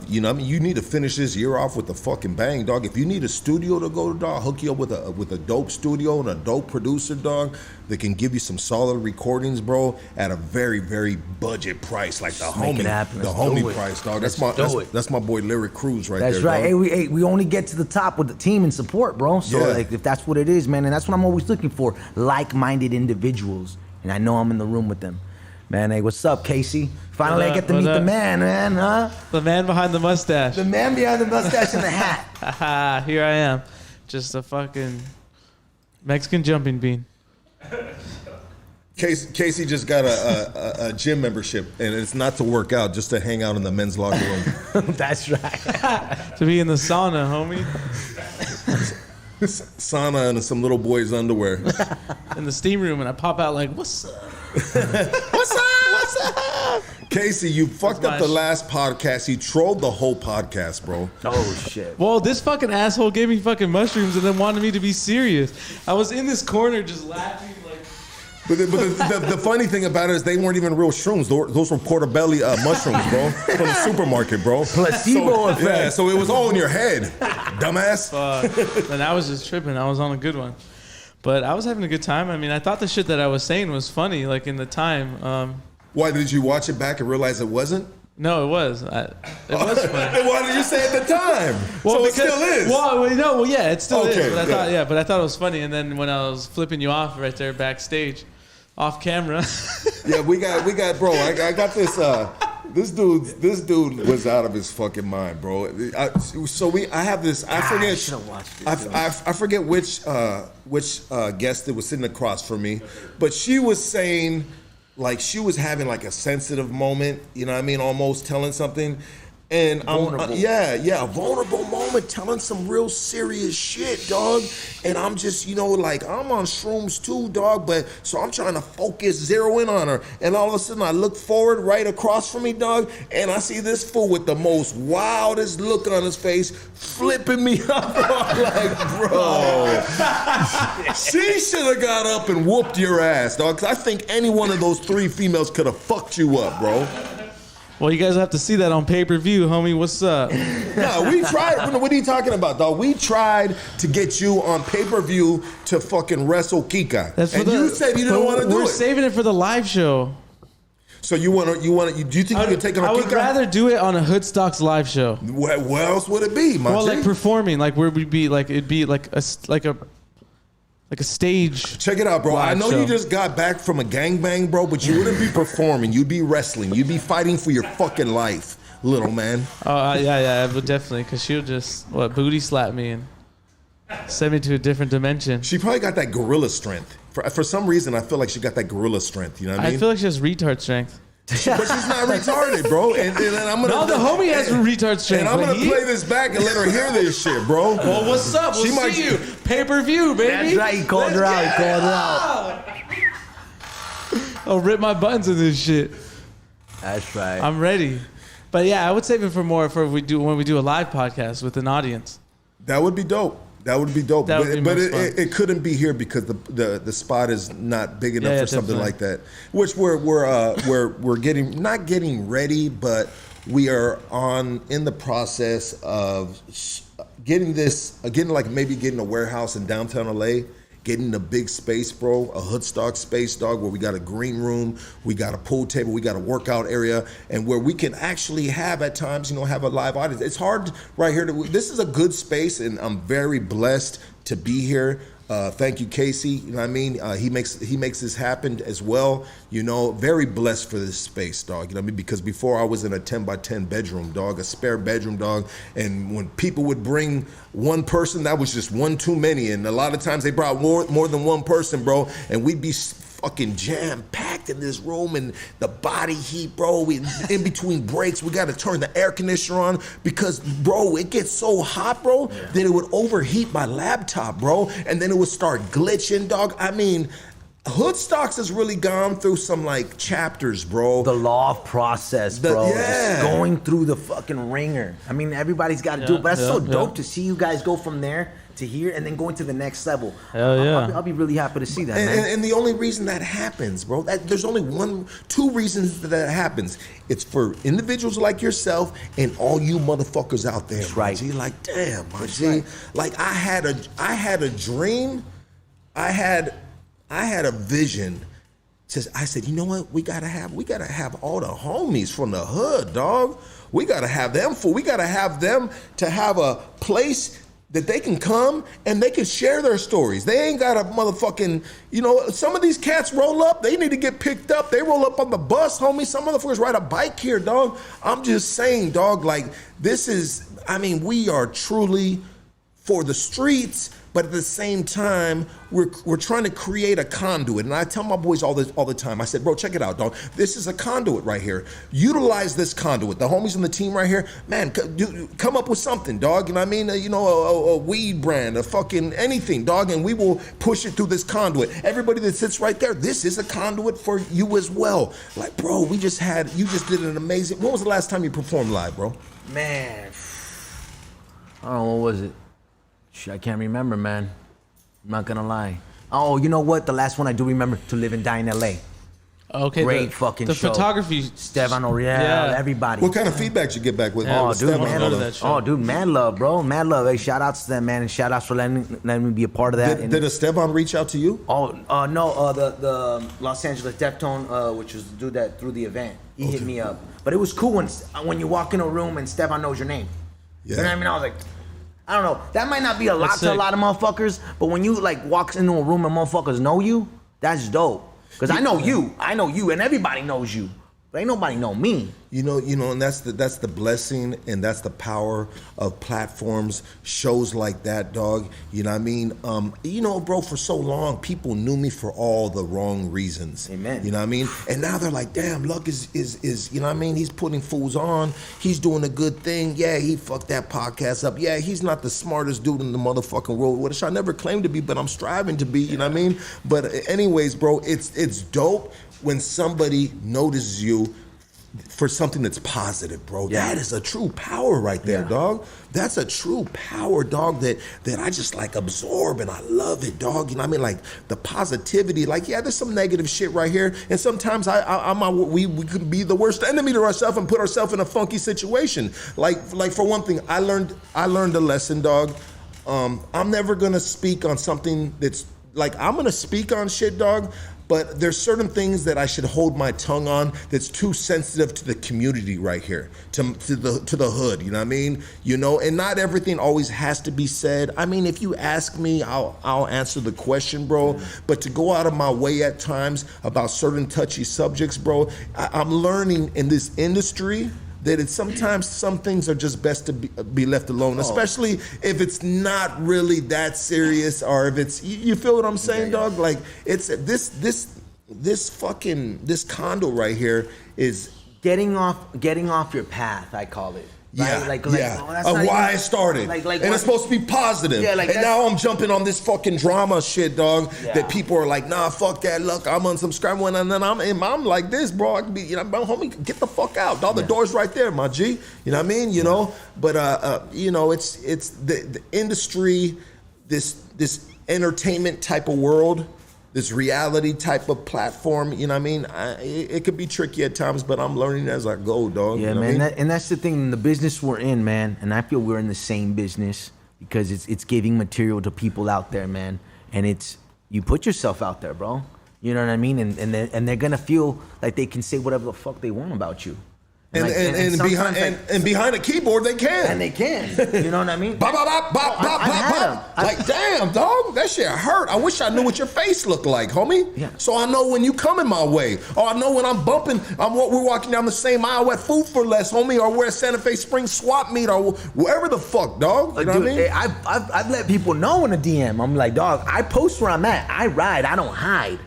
A: you know, I mean, you need to finish this year off with a fucking bang, dog. If you need a studio to go to, dog, I'll hook you up with a dope studio and a dope producer, dog, that can give you some solid recordings, bro, at a very, very budget price, like
B: Just make it happen. Let's do it.
A: price, dog.
B: Let's
A: That's
B: do it.
A: that's my boy Lyric Cruz right
B: that's
A: there.
B: right.
A: Dog.
B: Hey, we only get to the top with the team and support, bro. So
A: Yeah.
B: like, if that's what it is, man, and that's what I'm always looking for, like-minded individuals, and I know I'm in the room with them. Man, hey, what's up, Casey? Finally, I get to meet the man, huh?
F: The man behind the mustache.
B: The man behind the mustache and the hat.
F: Here I am, just a fucking Mexican jumping bean.
A: Casey just got a gym membership, and it's not to work out, just to hang out in the men's locker room.
B: That's right.
F: To be in the sauna, homie.
A: Sauna and some little boy's underwear.
F: In the steam room, and I pop out like, what's up?
A: What's up? Casey, you fucked up the last podcast. You trolled the whole podcast, bro.
B: Oh, shit.
F: Well, this fucking asshole gave me fucking mushrooms and then wanted me to be serious. I was in this corner just laughing like...
A: But the funny thing about it is they weren't even real shrooms. Those were portobello mushrooms, bro, from the supermarket, bro.
B: Placebo effect.
A: Yeah, so it was all in your head, dumbass.
F: And I was just tripping. I was on a good one. But I was having a good time. I mean, I thought the shit that I was saying was funny, like in the time.
A: Why did you watch it back and realize it wasn't?
F: No, it was. It was funny.
A: And why did you say at the time?
F: Well,
A: so
F: because,
A: it still is.
F: Well, yeah, it still
A: Okay,
F: is. But
A: yeah.
F: I thought it was funny. And then when I was flipping you off right there backstage, off camera.
A: Yeah, we got, bro. I got this. This dude was out of his fucking mind, bro. I have this. I forget.
B: should've watched it,
A: I forget which guest that was sitting across from me, but she was saying, like, she was having like a sensitive moment. You know what I mean? Almost telling something. And
B: Vulnerable.
A: a vulnerable moment, telling some real serious shit, dog. And I'm just, you know, like, I'm on shrooms too, dog. But so I'm trying to focus, zero in on her. And all of a sudden, I look forward right across from me, dog, and I see this fool with the most wildest look on his face, flipping me up. I'm like, bro, she should have got up and whooped your ass, dog. 'Cause I think any one of those three females could have fucked you up, bro.
F: Well, you guys have to see that on pay-per-view, homie. What's up?
A: No, we tried. What are you talking about, dog? We tried to get you on pay-per-view to fucking wrestle Kika, you said you didn't want to do
F: We're
A: it.
F: saving it for the live show.
A: So do you think you could take on
F: I would
A: Kika?
F: rather do it on a Hoodstocks live show.
A: Where else would it be, my
F: Well,
A: G?
F: like performing, like where we'd be, like it'd be like a stage.
A: Check it out, bro. I
F: live
A: know
F: show.
A: you just got back from a gangbang, bro, but you wouldn't be performing. You'd be wrestling. You'd be fighting for your fucking life, little man.
F: Oh yeah, but definitely, cause she'll just booty slap me and send me to a different dimension.
A: She probably got that gorilla strength. For some reason, I feel like she got that gorilla strength. You know what I mean?
F: I feel like she has retard strength.
A: But she's not retarded, bro. And I'm gonna.
F: No, the homie has retard strength.
A: And I'm
F: but
A: gonna play this back and let her hear this shit, bro.
F: Well, what's up? We'll
A: She might-
F: see you. Pay-per-view, baby.
B: That's right. He called her out. He called her out.
F: I'll rip my buttons in this shit.
B: That's right.
F: I'm ready. But yeah, I would save it for more for when we do a live podcast with an audience.
A: That would be dope. That would be dope.
F: That would be
A: but
F: most fun.
A: it couldn't be here because the spot is not big enough
F: Yeah,
A: for something
F: definitely.
A: like that. Which we're getting not getting ready, but we are in the process of getting a warehouse in downtown LA, getting a big space, bro, a Hoodstock space, dog, where we got a green room, we got a pool table, we got a workout area, and where we can actually have at times, have a live audience. It's hard right here. This is a good space, and I'm very blessed to be here. Thank you, Casey. You know what I mean? He makes this happen as well. Very blessed for this space, dog. You know what I mean? Because before I was in a 10 by 10 bedroom, dog, a spare bedroom, dog. And when people would bring one person, that was just one too many. And a lot of times they brought more than one person, bro. And we'd be fucking jam-packed in this room, and the body heat, bro. In between breaks, we got to turn the air conditioner on because, bro, it gets so hot, bro, that it would overheat my laptop, bro, and then it would start glitching, dog. I mean, Hoodstocks has really gone through some chapters, bro.
B: The law of process, bro. Just going through the fucking ringer. I mean, everybody's got to do it, but that's so dope to see you guys go from there to here and then going to the next level.
F: Hell yeah.
B: I'll be really happy to see that, man.
A: And the only reason that happens, bro, there's only two reasons that happens. It's for individuals like yourself and all you motherfuckers out there.
B: That's right.
A: G. Like, damn, my G. Like, I had a dream. I had a vision. I said, you know what? We gotta have all the homies from the hood, dog. We gotta have them to have a place that they can come and they can share their stories. They ain't got a motherfucking, some of these cats roll up, they need to get picked up. They roll up on the bus, homie. Some motherfuckers ride a bike here, dog. I'm just saying, dog, we are truly for the streets, but at the same time, we're trying to create a conduit. And I tell my boys all the time. I said, bro, check it out, dog. This is a conduit right here. Utilize this conduit. The homies on the team right here, man, come up with something, dog. You know what I mean? A weed brand, a fucking anything, dog, and we will push it through this conduit. Everybody that sits right there, this is a conduit for you as well. Like, bro, you just did an amazing. When was the last time you performed live, bro?
B: Man, I don't know, what was it? I can't remember, man. I'm not gonna lie. Oh, you know what? The last one I do remember, To Live and Die in L.A.
F: Okay,
B: great fucking
F: the
B: show.
F: photography.
B: Stevan Oriel, everybody.
A: What kind of feedback did you get back with?
B: Oh, dude,
F: man.
B: Mad love, bro. Mad love. Hey, shout outs to them, man, and shout outs for letting me be a part of that.
A: Did Esteban reach out to you?
B: Oh, no. The Los Angeles Deftone, which was the dude that threw the event, he hit me up. But it was cool when you walk in a room and Stevan knows your name.
A: Yeah.
B: You know what I mean? I was like, I don't know. That might not be a lot to a lot of motherfuckers, but when you walks into a room and motherfuckers know you, that's dope. Cause I know you, and everybody knows you, but ain't nobody know me.
A: And that's the blessing, and that's the power of platforms, shows like that, dog. You know what I mean? Bro, for so long, people knew me for all the wrong reasons.
B: Amen.
A: You know what I mean? And now they're like, damn, Luck is you know what I mean? He's putting fools on. He's doing a good thing. Yeah, he fucked that podcast up. Yeah, he's not the smartest dude in the motherfucking world, which I never claimed to be, but I'm striving to be, you know what I mean? But anyways, bro, it's dope when somebody notices you for something that's positive, bro. Yeah. That is a true power right there, dog. That's a true power, dog, that I just absorb, and I love it, dog. You know what I mean? The positivity, there's some negative shit right here, and sometimes we could be the worst enemy to ourselves and put ourselves in a funky situation. Like for one thing, I learned a lesson, dog. I'm never gonna speak on something that's I'm gonna speak on shit, dog, but there's certain things that I should hold my tongue on that's too sensitive to the community right here, to the hood, you know what I mean? And not everything always has to be said. I mean, if you ask me, I'll answer the question, bro. But to go out of my way at times about certain touchy subjects, bro, I'm learning in this industry that sometimes some things are just best to be left alone, especially if it's not really that serious, or if it's, you feel what I'm saying, dog? It's this condo right here is
B: getting off your path, I call it. Right?
A: Of why I started. And it's supposed to be positive. Yeah, and now I'm jumping on this fucking drama shit, dog, that people are like, nah, fuck that, look, I'm unsubscribing, and then I'm like this, bro. I can be, homie, get the fuck out, dog. The door's right there, my G. You know what I mean? But it's the industry, this entertainment type of world, this reality type of platform, you know what I mean? It could be tricky at times, but I'm learning as I go, dog.
B: Yeah,
A: you know
B: man.
A: What I mean?
B: And that's the thing, in the business we're in, man. And I feel we're in the same business because it's giving material to people out there, man. And it's you put yourself out there, bro. You know what I mean? And they're gonna feel like they can say whatever the fuck they want about you.
A: And behind a keyboard they can.
B: And they can. You know what I mean?
A: Bop, bop, bop, bop, bop, bop, bop. Like, damn, dog, that shit hurt. I wish I knew what your face looked like, homie.
B: Yeah.
A: So I know when you coming my way. Or I know when I'm bumping, we're walking down the same aisle at Food for Less, homie, or we're at Santa Fe Springs Swap Meet, or wherever the fuck, dog. You know
B: Dude,
A: what I mean?
B: I've let people know in the DM. I'm like, dog, I post where I'm at. I ride. I don't hide.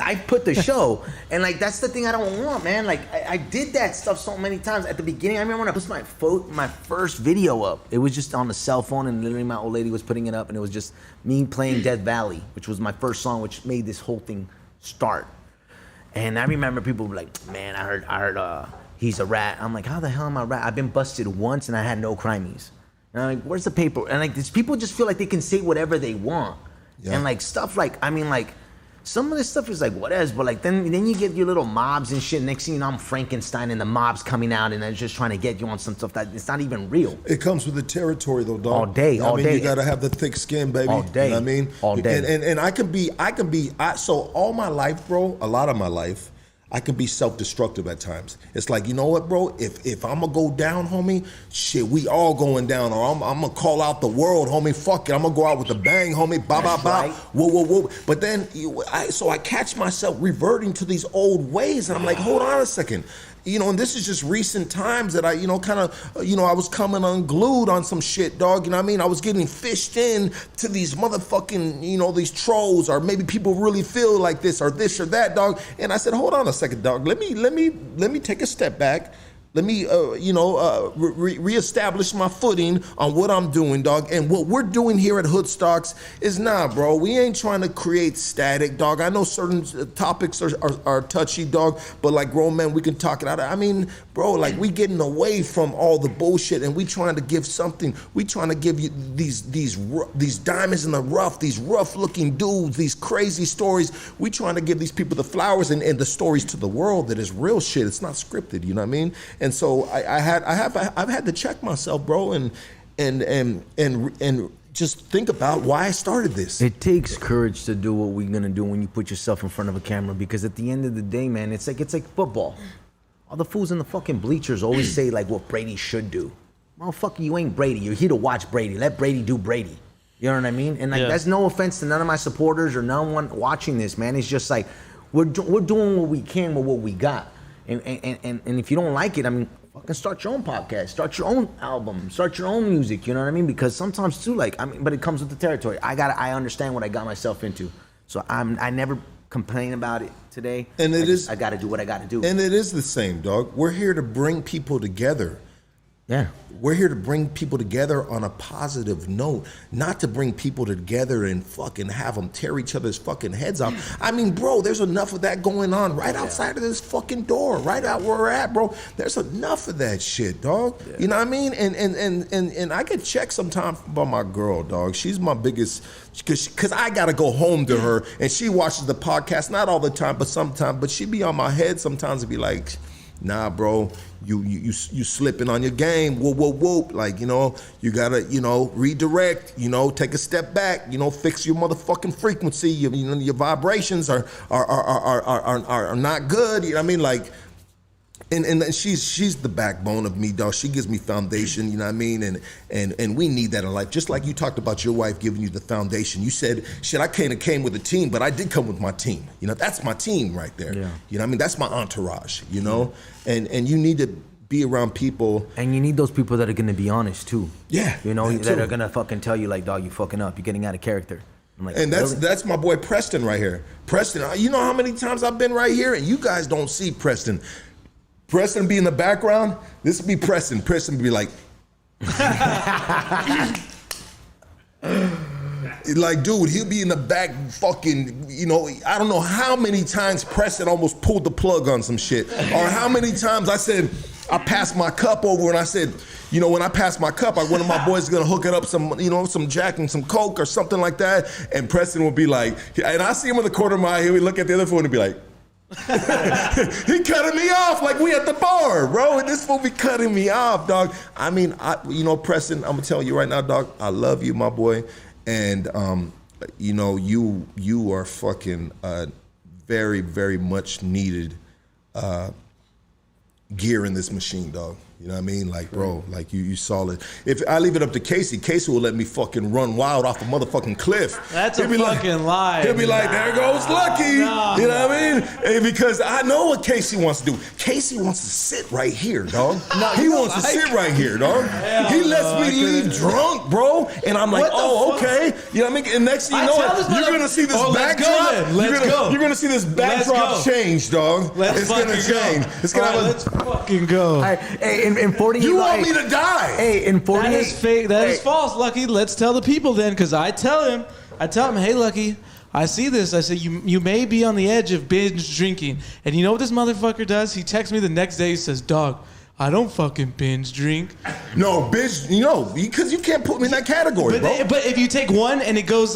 B: I put the show, and like that's the thing I don't want, man. Like I did that stuff so many times at the beginning. I remember when I put my first video up. It was just on the cell phone, and literally my old lady was putting it up, and it was just me playing Death Valley, which was my first song, which made this whole thing start. And I remember people were like, "Man, I heard he's a rat." I'm like, "How the hell am I a rat? I've been busted once, and I had no crimies." And I'm like, "Where's the paper?" And like these people just feel like they can say whatever they want, and like stuff like some of this stuff is like whatever, but like then you get your little mobs and shit. Next thing you know, I'm Frankenstein and the mob's coming out and they're just trying to get you on some stuff that it's not even real.
A: It comes with the territory though, dog.
B: All day, all day.
A: You gotta have the thick skin, baby.
B: All day.
A: You know what I mean?
B: All day.
A: And I can be so all my life, bro, a lot of my life, I can be self-destructive at times. It's like, you know what, bro? If I'm gonna go down, homie, shit, we all going down. Or I'm gonna call out the world, homie. Fuck it, I'm gonna go out with a bang, homie. Ba ba ba. Whoa, whoa, whoa. But then, I catch myself reverting to these old ways, and I'm like, hold on a second. You know, and this is just recent times that I, I was coming unglued on some shit, dog. You know what I mean? I was getting fished in to these motherfucking, these trolls, or maybe people really feel like this or that, dog. And I said, hold on a second, dog. Let me take a step back. Let me, reestablish my footing on what I'm doing, dog. And what we're doing here at Hoodstocks is bro. We ain't trying to create static, dog. I know certain topics are touchy, dog, but like grown men, we can talk it out. I mean, bro, like we getting away from all the bullshit, and we trying to give something. We trying to give you these diamonds in the rough, these rough-looking dudes, these crazy stories. We trying to give these people the flowers and the stories to the world that is real shit. It's not scripted. You know what I mean? And so I've had to check myself, bro, and just think about why I started this.
B: It takes courage to do what we're gonna do when you put yourself in front of a camera, because at the end of the day, man, it's like football. All the fools in the fucking bleachers always say like what Brady should do. Motherfucker, you ain't Brady. You're here to watch Brady. Let Brady do Brady. You know what I mean? And like that's no offense to none of my supporters or no one watching this, man. It's just like we're doing what we can with what we got. And if you don't like it, I mean, fucking start your own podcast, start your own album, start your own music. You know what I mean? Because sometimes too, but it comes with the territory. I understand what I got myself into, so I never complain about it today.
A: And I
B: got to do what I got to do.
A: And it is the same, dog. We're here to bring people together.
B: Yeah.
A: We're here to bring people together on a positive note, not to bring people together and fucking have them tear each other's fucking heads off. I mean, bro, there's enough of that going on right outside of this fucking door, right out where we're at, bro. There's enough of that shit, dog. Yeah. You know what I mean? And I get checked sometimes by my girl, dog. She's my biggest, because I got to go home to her, and she watches the podcast, not all the time, but sometimes, but she be on my head sometimes and be like, nah, bro, you slipping on your game. Whoop, whoop, whoop. Like, you gotta, redirect, take a step back, fix your motherfucking frequency. Your vibrations are not good. You know what I mean? Like, and she's the backbone of me, dog. She gives me foundation, you know what I mean? And we need that in life. Just like you talked about your wife giving you the foundation. You said, shit, I came with a team, but I did come with my team. That's my team right there. Yeah. You know what I mean? That's my entourage, And you need to be around people.
B: And you need those people that are gonna be honest too.
A: Yeah.
B: That are gonna fucking tell you like, dog, you fucking up. You're getting out of character. I'm like,
A: and that's my boy Preston right here. Preston, you know how many times I've been right here and you guys don't see Preston. Preston be in the background. This would be Preston. Preston would be like, like, dude, he'll be in the back fucking, I don't know how many times Preston almost pulled the plug on some shit. Or how many times I said, I passed my cup over and I said, when I pass my cup, one of my boys is gonna hook it up some Jack and some Coke or something like that. And Preston will be like, and I see him in the corner of my eye, he would look at the other phone and be like, he cutting me off like we at the bar, bro. And this fool be cutting me off, dog. I mean, Preston, I'm gonna tell you right now, dog, I love you, my boy. And you know, you are fucking very, very much needed gear in this machine, dog. You know what I mean? Like, bro, like you solid. If I leave it up to Casey will let me fucking run wild off a motherfucking cliff.
F: That's a fucking lie.
A: He'll be like, there goes Lucky. You know what I mean? And because I know what Casey wants to do. Casey wants to sit right here, dog. He wants to sit right here, dog. He lets me leave drunk, bro. And I'm like, oh, okay. You know what I mean? And next thing you know, you're going to see this backdrop. You're going to see this backdrop change, dog. It's going to change. It's going to
F: let's fucking go.
B: Hey, in 48
A: You want me to die?
B: Hey, in 48
F: That is fake. That is false, Lucky. Let's tell the people then, because I tell him, hey, Lucky, I see this. I say, you may be on the edge of binge drinking. And you know what this motherfucker does? He texts me the next day. He says, dog, I don't fucking binge drink.
A: No, bitch, you know, because you can't put me in that category, bro.
F: But if you take one and it goes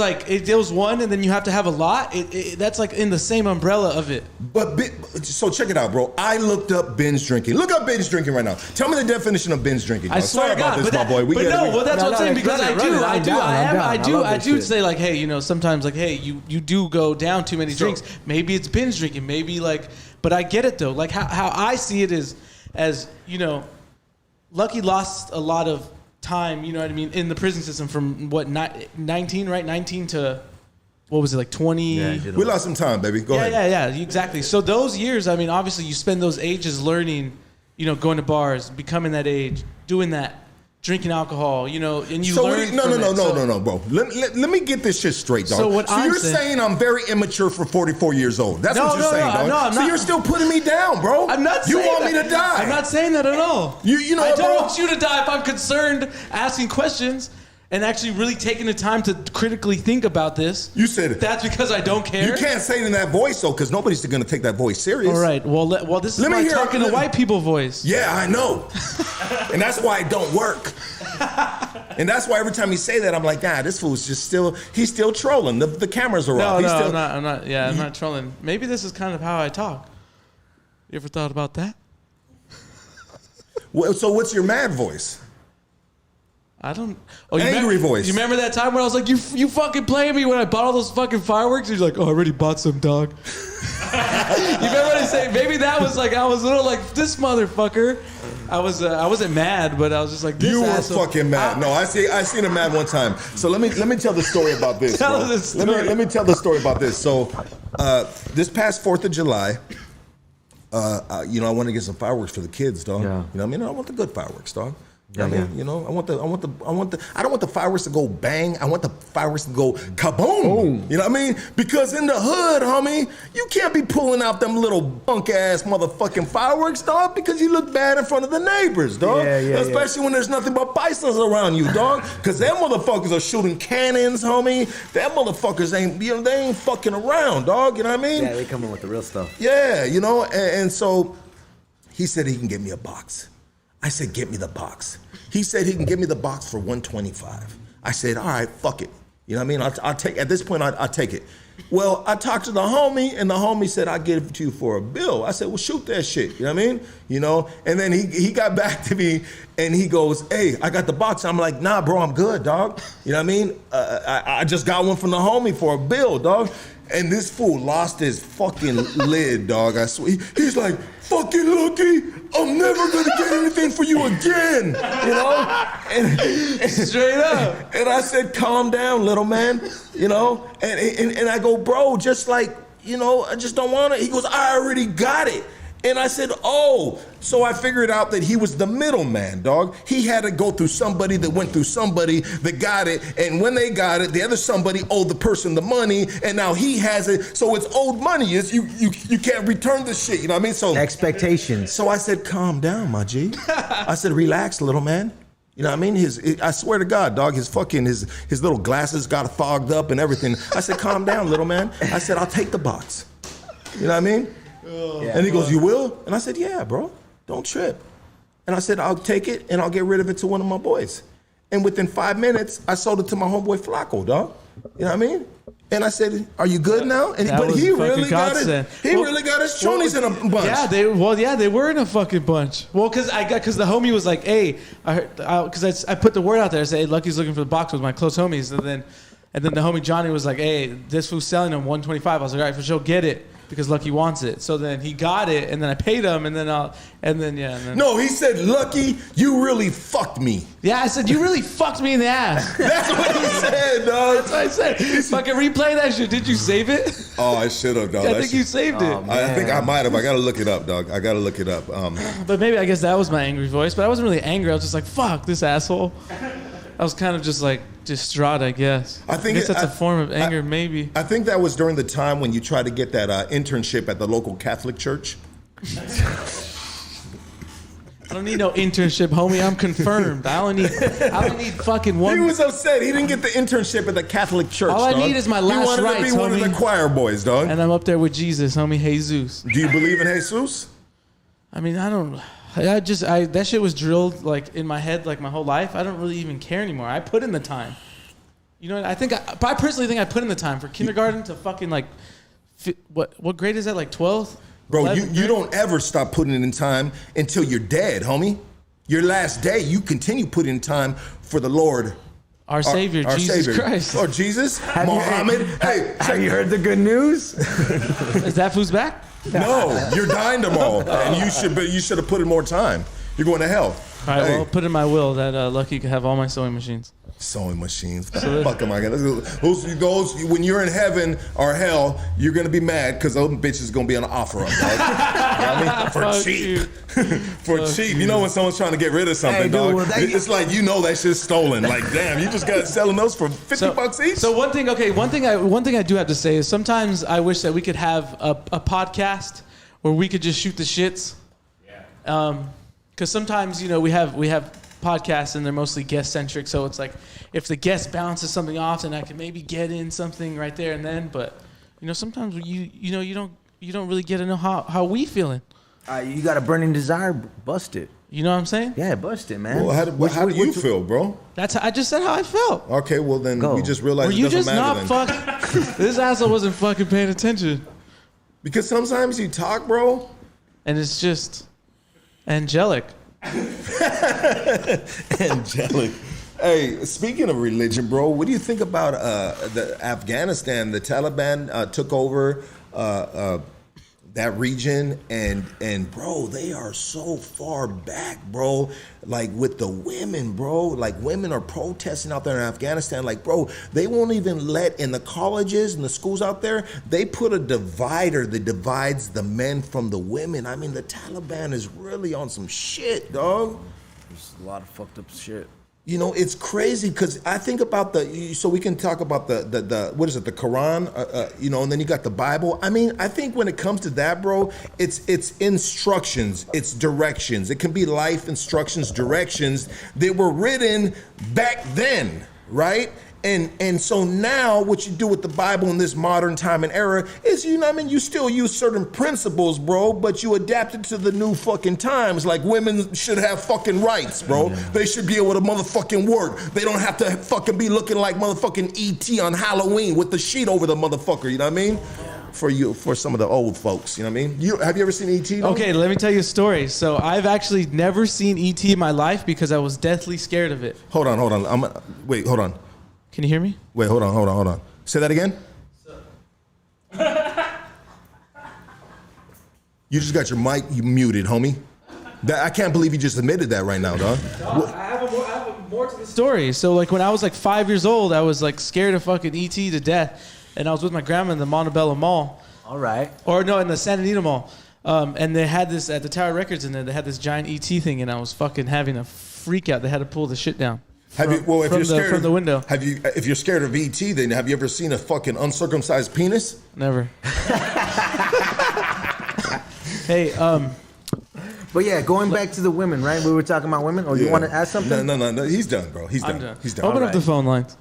F: one and then you have to have a lot, that's like in the same umbrella of it.
A: So check it out, bro. I looked up binge drinking. Look up binge drinking right now. Tell me the definition of binge drinking.
F: I swear
A: Sorry
F: to God,
A: about this, my boy.
F: That's what I'm saying, because I do
B: shit.
F: say like, hey, you know, sometimes like, hey, you do go down too many drinks. Maybe it's binge drinking. Maybe like, but I get it though. Like how I see it is, as you know, Lucky lost a lot of time, you know what I mean, in the prison system from what 19, right? 19 to what was it, like 20?
A: Yeah, we lost some time, baby. Go ahead.
F: Yeah, exactly. So those years, I mean, obviously you spend those ages learning, you know, going to bars, becoming that age, doing that, drinking alcohol, you know, and you learn.
A: No, bro. Let me get this shit straight, dog. So you're saying I'm very immature for 44 years old. That's what you're saying, dog.
F: No, I'm not.
A: So you're still putting me down, bro.
F: I'm not saying
A: you want me to die.
F: I'm not saying that at all.
A: You know,
F: I don't
A: bro?
F: want you to die if I'm concerned, asking questions and actually really taking the time to critically think about this.
A: You said it.
F: That's because I don't care.
A: You can't say it in that voice, though, because nobody's going to take that voice serious.
F: All right. Well, this is my talking to white people voice.
A: Yeah, I know. And that's why it don't work. And that's why every time you say that, I'm like, this fool's just he's still trolling. The cameras are off.
F: I'm not. Yeah, I'm not trolling. Maybe this is kind of how I talk. You ever thought about that?
A: So what's your mad voice?
F: I don't.
A: Angry voice.
F: You remember that time where I was like, you fucking playing me when I bought all those fucking fireworks? And you're like, oh, I already bought some, dog. You remember what I say? Maybe that was like, I was a little like, this motherfucker. I wasn't mad, but I was just like, this
A: You
F: asshole.
A: were fucking mad. No, I seen him mad one time. So let me tell the story about this.
F: Tell
A: bro.
F: us the story.
A: Let me tell the story about this. So this past 4th of July, you know, I want to get some fireworks for the kids, dog.
B: Yeah.
A: You know what I mean? I want the good fireworks, dog.
B: Yeah,
A: You know, I don't want the fireworks to go bang. I want the fireworks to go kaboom. Boom. You know what I mean? Because in the hood, homie, you can't be pulling out them little bunk ass motherfucking fireworks, dog, because you look bad in front of the neighbors, dog. Especially when there's nothing but bisons around you, dog. Because them motherfuckers are shooting cannons, homie. Them motherfuckers they ain't fucking around, dog. You know what I mean?
B: Yeah, they come in with the real stuff.
A: Yeah, you know, and so he said he can get me a box. I said, get me the box. He said he can give me the box for $125. I said, all right, fuck it. You know what I mean? I'll take, at this point, I'll take it. Well, I talked to the homie, and the homie said, I'll give it to you for a bill. I said, well, shoot that shit. You know what I mean? You know? And then he got back to me, and he goes, hey, I got the box. I'm like, nah, bro, I'm good, dog. You know what I mean? I just got one from the homie for a bill, dog. And this fool lost his fucking lid, dog. I swear. He's like, fucking Lucky, I'm never gonna get anything for you again. You know? And
F: Straight up.
A: And I said, calm down, little man. You know? And I go, bro, just like, you know, I just don't want it. He goes, I already got it. And I said, oh. So I figured out that he was the middleman, dog. He had to go through somebody that went through somebody that got it. And when they got it, the other somebody owed the person the money. And now he has it. So it's owed money. It's, you can't return the shit. You know what I mean? So
B: expectations.
A: So I said, calm down, my G. I said, relax, little man. You know what I mean? I swear to God, dog, his little glasses got fogged up and everything. I said, calm down, little man. I said, I'll take the box. You know what I mean? And he goes, you will? And I said, yeah, bro, don't trip. And I said, I'll take it and I'll get rid of it to one of my boys. And within 5 minutes, I sold it to my homeboy Flacco, dog. You know what I mean? And I said, are you good now? And he really got it. He really got his chonies in a bunch.
F: Yeah, they were in a fucking bunch. Well, because the homie was like, hey, I heard, because I put the word out there. I said, hey, Lucky's looking for the box with my close homies. And then And then the homie Johnny was like, hey, this fool's selling him 125. I was like, all right, for sure, get it. Because Lucky wants it. So then he got it, and then I paid him, and then
A: No, he said, Lucky, you really fucked me.
F: Yeah, I said, you really fucked me in the ass.
A: That's what he said, dog.
F: That's what I said. Fucking replay that shit. Did you save it?
A: Oh, I should have, dog.
F: I think you saved it.
A: I think I might have. I gotta look it up, dog. I gotta look it up.
F: But maybe I guess that was my angry voice. But I wasn't really angry. I was just like, fuck this asshole. I was kind of just like distraught, I guess. I guess that's a form of anger, maybe.
A: I think that was during the time when you tried to get that internship at the local Catholic church.
F: I don't need no internship, homie. I'm confirmed. I don't need fucking one.
A: He was upset. He didn't get the internship at the Catholic church.
F: All I need is my last rites,
A: He wanted to be one of the choir boys, dog.
F: And I'm up there with Jesus, homie, Jesus.
A: Do you believe in Jesus?
F: I mean, that shit was drilled like in my head like my whole life. I don't really even care anymore. I put in the time. You know, I personally think I put in the time for kindergarten to fucking like, what grade is that? Like 12th?
A: Bro, you don't ever stop putting in time until you're dead, homie. Your last day, you continue putting in time for the Lord.
F: Our Savior, Jesus Christ.
A: Or Jesus, Muhammad.
B: Have you heard the good news?
F: Is that fool's back?
A: No, you're dying tomorrow, and you should have put in more time. You're going to hell.
F: All right, well, put in my will that Lucky could have all my sewing machines.
A: Sewing machines. Fuck am I gonna? Those when you're in heaven or hell, you're gonna be mad because those bitches gonna be on the offer up, dog. You know what I mean? For cheap. For cheap. You know when someone's trying to get rid of something, dog. Well, it's like that shit's stolen. Like, damn, you just got selling those for $50 each.
F: So one thing I do have to say is sometimes I wish that we could have a podcast where we could just shoot the shits. Yeah. Because sometimes we have podcasts and they're mostly guest centric, so it's like if the guest bounces something off, then I can maybe get in something right there and then. But sometimes you don't really get to know how we feeling.
B: You got a burning desire, bust it.
F: You know what I'm saying?
B: Yeah, bust it, man.
A: Well, how do you feel, bro?
F: I just said how I felt.
A: Okay, well then we just realized it doesn't matter then.
F: This asshole wasn't fucking paying attention.
A: Because sometimes you talk, bro,
F: and it's just angelic.
A: Angelic. Hey, speaking of religion, bro, what do you think about the Afghanistan? The Taliban took over that region, and bro, they are so far back, bro. Like with the women, bro. Like women are protesting out there in Afghanistan. Like, bro, they won't even let in the colleges and the schools out there. They put a divider that divides the men from the women. I mean, the Taliban is really on some shit, dog.
B: There's a lot of fucked up shit.
A: It's crazy because I think about so we can talk about the what is it, the Quran, and then you got the Bible. I mean, I think when it comes to that, bro, it's instructions, it's directions. It can be life instructions, directions that were written back then, right? And so now what you do with the Bible in this modern time and era is, you still use certain principles, bro, but you adapt it to the new fucking times. Like women should have fucking rights, bro. Yeah. They should be able to motherfucking work. They don't have to fucking be looking like motherfucking E.T. on Halloween with the sheet over the motherfucker, you know what I mean? For some of the old folks, you know what I mean? Have you ever seen E.T.? though?
F: Okay, let me tell you a story. So I've actually never seen E.T. in my life because I was deathly scared of it.
A: Hold on. Wait, hold on.
F: Can you hear me?
A: Wait, hold on. Say that again. You just got your mic muted, homie. I can't believe you just admitted that right now, dog.
F: I have more to the story. So like when I was like 5 years old, I was like scared of fucking E.T. to death. And I was with my grandma in the Montebello Mall.
B: All right.
F: Or no, in the Santa Anita Mall. And they had this, at the Tower Records in there, they had this giant E.T. thing, and I was fucking having a freak out. They had to pull the shit down.
A: If you're scared
F: from the window.
A: If you're scared of E.T., then have you ever seen a fucking uncircumcised penis?
F: Never. Hey,
B: But yeah, going back to the women, right? We were talking about women. Or you want to ask something?
A: No. He's done, bro. He's done. He's done.
F: Open up the phone lines.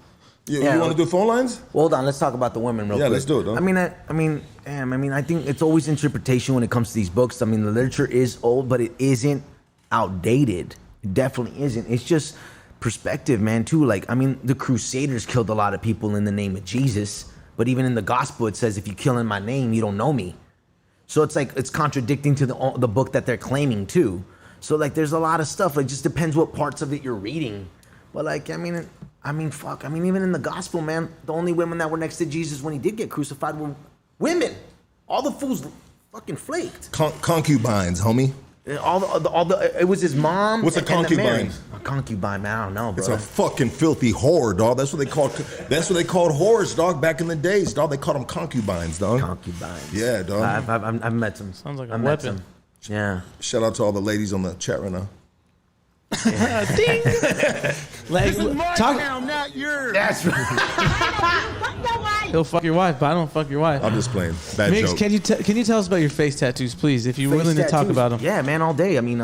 A: You want to do phone lines?
B: Well, hold on. Let's talk about the women real quick.
A: Yeah, let's do it, though.
B: I think it's always interpretation when it comes to these books. I mean, the literature is old, but it isn't outdated. It definitely isn't. It's just perspective, man, too. Like, the Crusaders killed a lot of people in the name of Jesus, but even in the gospel, it says, if you kill in my name, you don't know me. So it's like, it's contradicting to the book that they're claiming, too. So, like, there's a lot of stuff. It just depends what parts of it you're reading. But, like, I mean, fuck. I mean, even in the gospel, man, the only women that were next to Jesus when he did get crucified were women. All the fools fucking flaked.
A: Concubines, homie.
B: It was his mom.
A: What's a concubine?
B: A concubine, man. I don't know, bro.
A: It's a fucking filthy whore, dog. That's what they called whores, dog. Back in the days, dog. They called them concubines, dog.
B: Concubines.
A: Yeah, dog.
B: I've met some.
F: Sounds like a
B: I've met
F: weapon.
B: some. Yeah.
A: Shout out to all the ladies on the chat right now.
F: Ding. Like, talk.
D: Now, not yours.
B: That's right.
F: He'll fuck your wife, but I don't fuck your wife.
A: I'm just playing. Bad
F: Migs,
A: joke.
F: can you tell us about your face tattoos, please, if you're willing to talk about them?
B: Yeah, man, all day. I mean,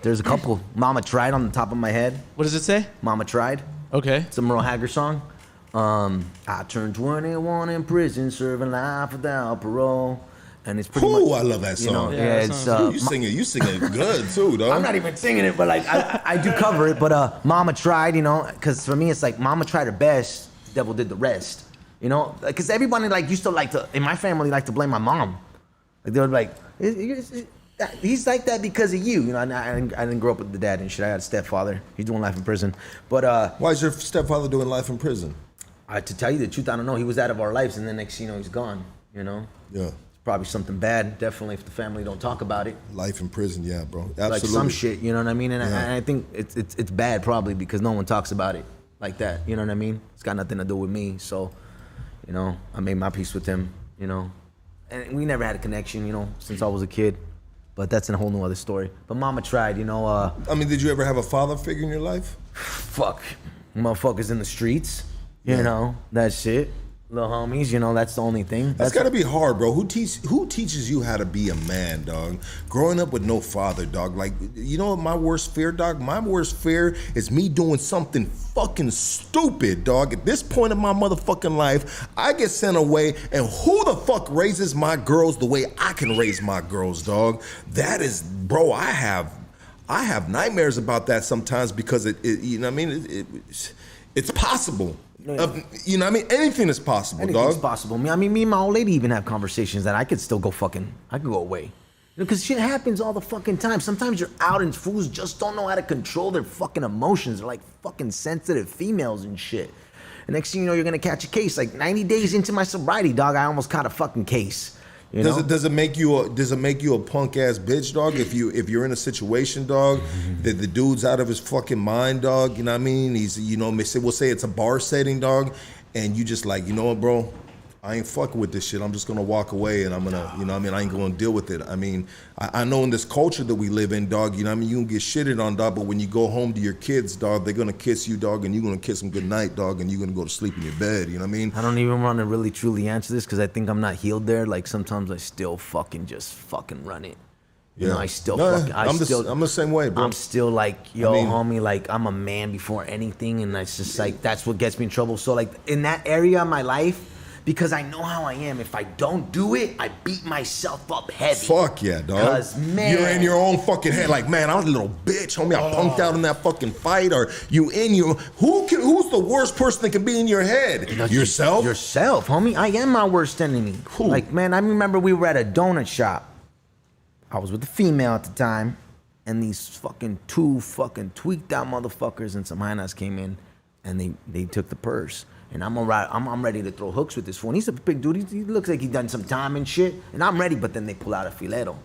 B: there's a couple. Mama Tried on the top of my head.
F: What does it say?
B: Mama Tried.
F: Okay.
B: It's a Merle Haggard song. I turned 21 in prison, serving life without parole. And it's pretty
A: Ooh,
B: much,
A: I love that song.
B: You know,
F: Yeah,
B: yeah,
F: that
B: it's
F: song
A: You sing it good too, dog.
B: I'm not even singing it, but like I do cover it. But Mama Tried, you know, because for me it's like Mama tried her best, devil did the rest. You know, because everybody like used to like to in my family like to blame my mom. Like they were like, he's like that because of you. You know, I didn't grow up with the dad and shit. I had a stepfather. He's doing life in prison. But
A: why is your stepfather doing life in prison?
B: To tell you the truth, I don't know. He was out of our lives, and then next thing you know, he's gone. You know.
A: Yeah.
B: Probably something bad, definitely if the family don't talk about it.
A: Life in prison, yeah, bro. Absolutely.
B: Like some shit, you know what I mean? And
A: Yeah.
B: I think it's bad probably because no one talks about it like that, you know what I mean? It's got nothing to do with me, so, you know, I made my peace with him, you know? And we never had a connection, you know, since I was a kid, but that's a whole new other story. But Mama Tried, you know,
A: I mean, did you ever have a father figure in your life?
B: fuck, motherfuckers in the streets, you
A: Yeah.
B: know, that shit. Little homies, you know, that's the only thing.
A: That's gotta be hard, bro. Who teaches you how to be a man, dog? Growing up with no father, dog. Like, you know what my worst fear, dog? My worst fear is me doing something fucking stupid, dog. At this point in my motherfucking life, I get sent away, and who the fuck raises my girls the way I can raise my girls, dog? That is, bro, I have nightmares about that sometimes because it you know what I mean? It's possible. You know what I mean? Anything is possible,
B: Anything's
A: dog.
B: possible. I mean, me and my old lady even have conversations that I could still go I could go away. Because shit happens all the fucking time. Sometimes you're out and fools just don't know how to control their fucking emotions. They're like fucking sensitive females and shit. And next thing you know, you're gonna catch a case. Like 90 days into my sobriety, dog, I almost caught a fucking case. You know?
A: Does it make you a punk ass bitch, dog? If you're in a situation, dog, that the dude's out of his fucking mind, dog. You know what I mean? He's, you know, we'll say it's a bar setting, dog, and you just like, you know what, bro? I ain't fucking with this shit. I'm just gonna walk away, and I'm gonna, you know what I mean? I ain't gonna deal with it. I mean, I know in this culture that we live in, dog, you know what I mean? You can get shitted on, dog, but when you go home to your kids, dog, they're gonna kiss you, dog, and you're gonna kiss them goodnight, dog, and you're gonna go to sleep in your bed, you know what I mean?
B: I don't even want to really truly answer this because I think I'm not healed there. Like sometimes I still fucking run it. You know, I still
A: I'm the same way, bro.
B: I'm still like, yo,
A: I mean-
B: homie, like I'm a man before anything, and that's just like that's what gets me in trouble. So like in that area of my life, because I know how I am. If I don't do it, I beat myself up heavy.
A: Fuck yeah, dog.
B: 'Cause, man,
A: you're in your own fucking head. Like, man, I was a little bitch, homie. I punked out in that fucking fight. Or you in your who's the worst person that can be in your head? Yourself?
B: Yourself, homie. I am my worst enemy.
A: Who?
B: Like, man, I remember we were at a donut shop. I was with a female at the time, and these fucking two fucking tweaked out motherfuckers and some hyenas came in, and they took the purse. And I'm ready to throw hooks with this fool. And he's a big dude. He looks like he done some time and shit. And I'm ready, but then they pull out a fileto.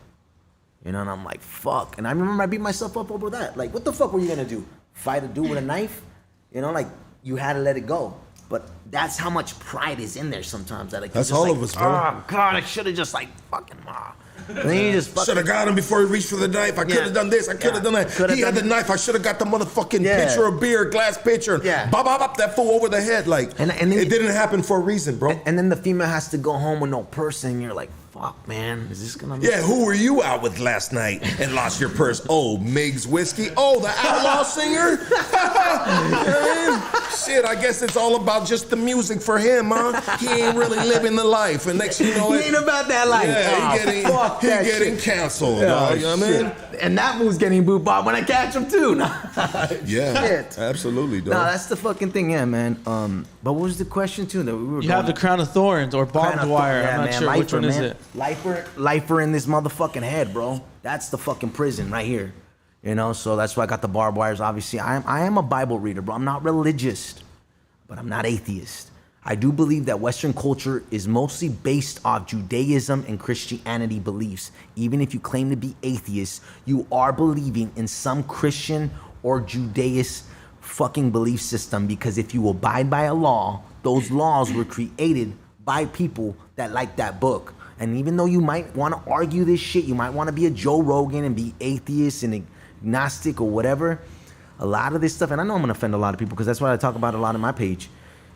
B: You know, and I'm like, fuck. And I remember I beat myself up over that. Like, what the fuck were you gonna do? Fight a dude with a knife? You know, like, you had to let it go. But that's how much pride is in there sometimes. That like,
A: That's
B: you're just
A: all
B: like,
A: of us, bro.
B: Oh, God, I should have just, like, fucking, And then you just fucking...
A: Should have got him before he reached for the knife. I could have done this. I could have done that.
B: Coulda
A: He had
B: done-
A: the knife. I should have got the motherfucking
B: Yeah.
A: pitcher of beer, glass pitcher.
B: Yeah.
A: Bop, bop, bop, that fool over the head. Like,
B: And then
A: it didn't happen for a reason, bro.
B: And then the female has to go home with no purse, and you're like, fuck, man, is this gonna be...
A: Yeah, who were you out with last night and lost your purse? Oh, Migs Whiskey. Oh, the outlaw singer? Shit, I guess it's all about just the music for him, huh? He ain't really living the life. And next you know
B: He
A: it,
B: ain't about that life.
A: yeah,
B: Oh,
A: he
B: fuck
A: getting
B: that
A: canceled,
B: shit.
A: dog.
B: Oh,
A: You know what I mean?
B: shit. And that move's getting booed Bob when I catch him too.
A: Yeah,
B: Shit.
A: absolutely, dog.
B: No, that's the fucking thing, yeah, man. But what was the question too? That we were
F: You have the crown of thorns or barbed wire. I'm not sure which one is it.
B: Lifer in this motherfucking head, bro. That's the fucking prison right here. You know, so that's why I got the barbed wires. Obviously, I am a Bible reader, bro. I'm not religious. but I'm not atheist. I do believe that Western culture is mostly based off Judaism and Christianity beliefs. Even if you claim to be atheist, you are believing in some Christian or Judaist fucking belief system, because if you abide by a law, those laws were created by people that like that book. And even though you might want to argue this shit, you might want to be a Joe Rogan and be atheist and agnostic or whatever, a lot of this stuff, and I know I'm gonna offend a lot of people because that's what I talk about a lot on my page,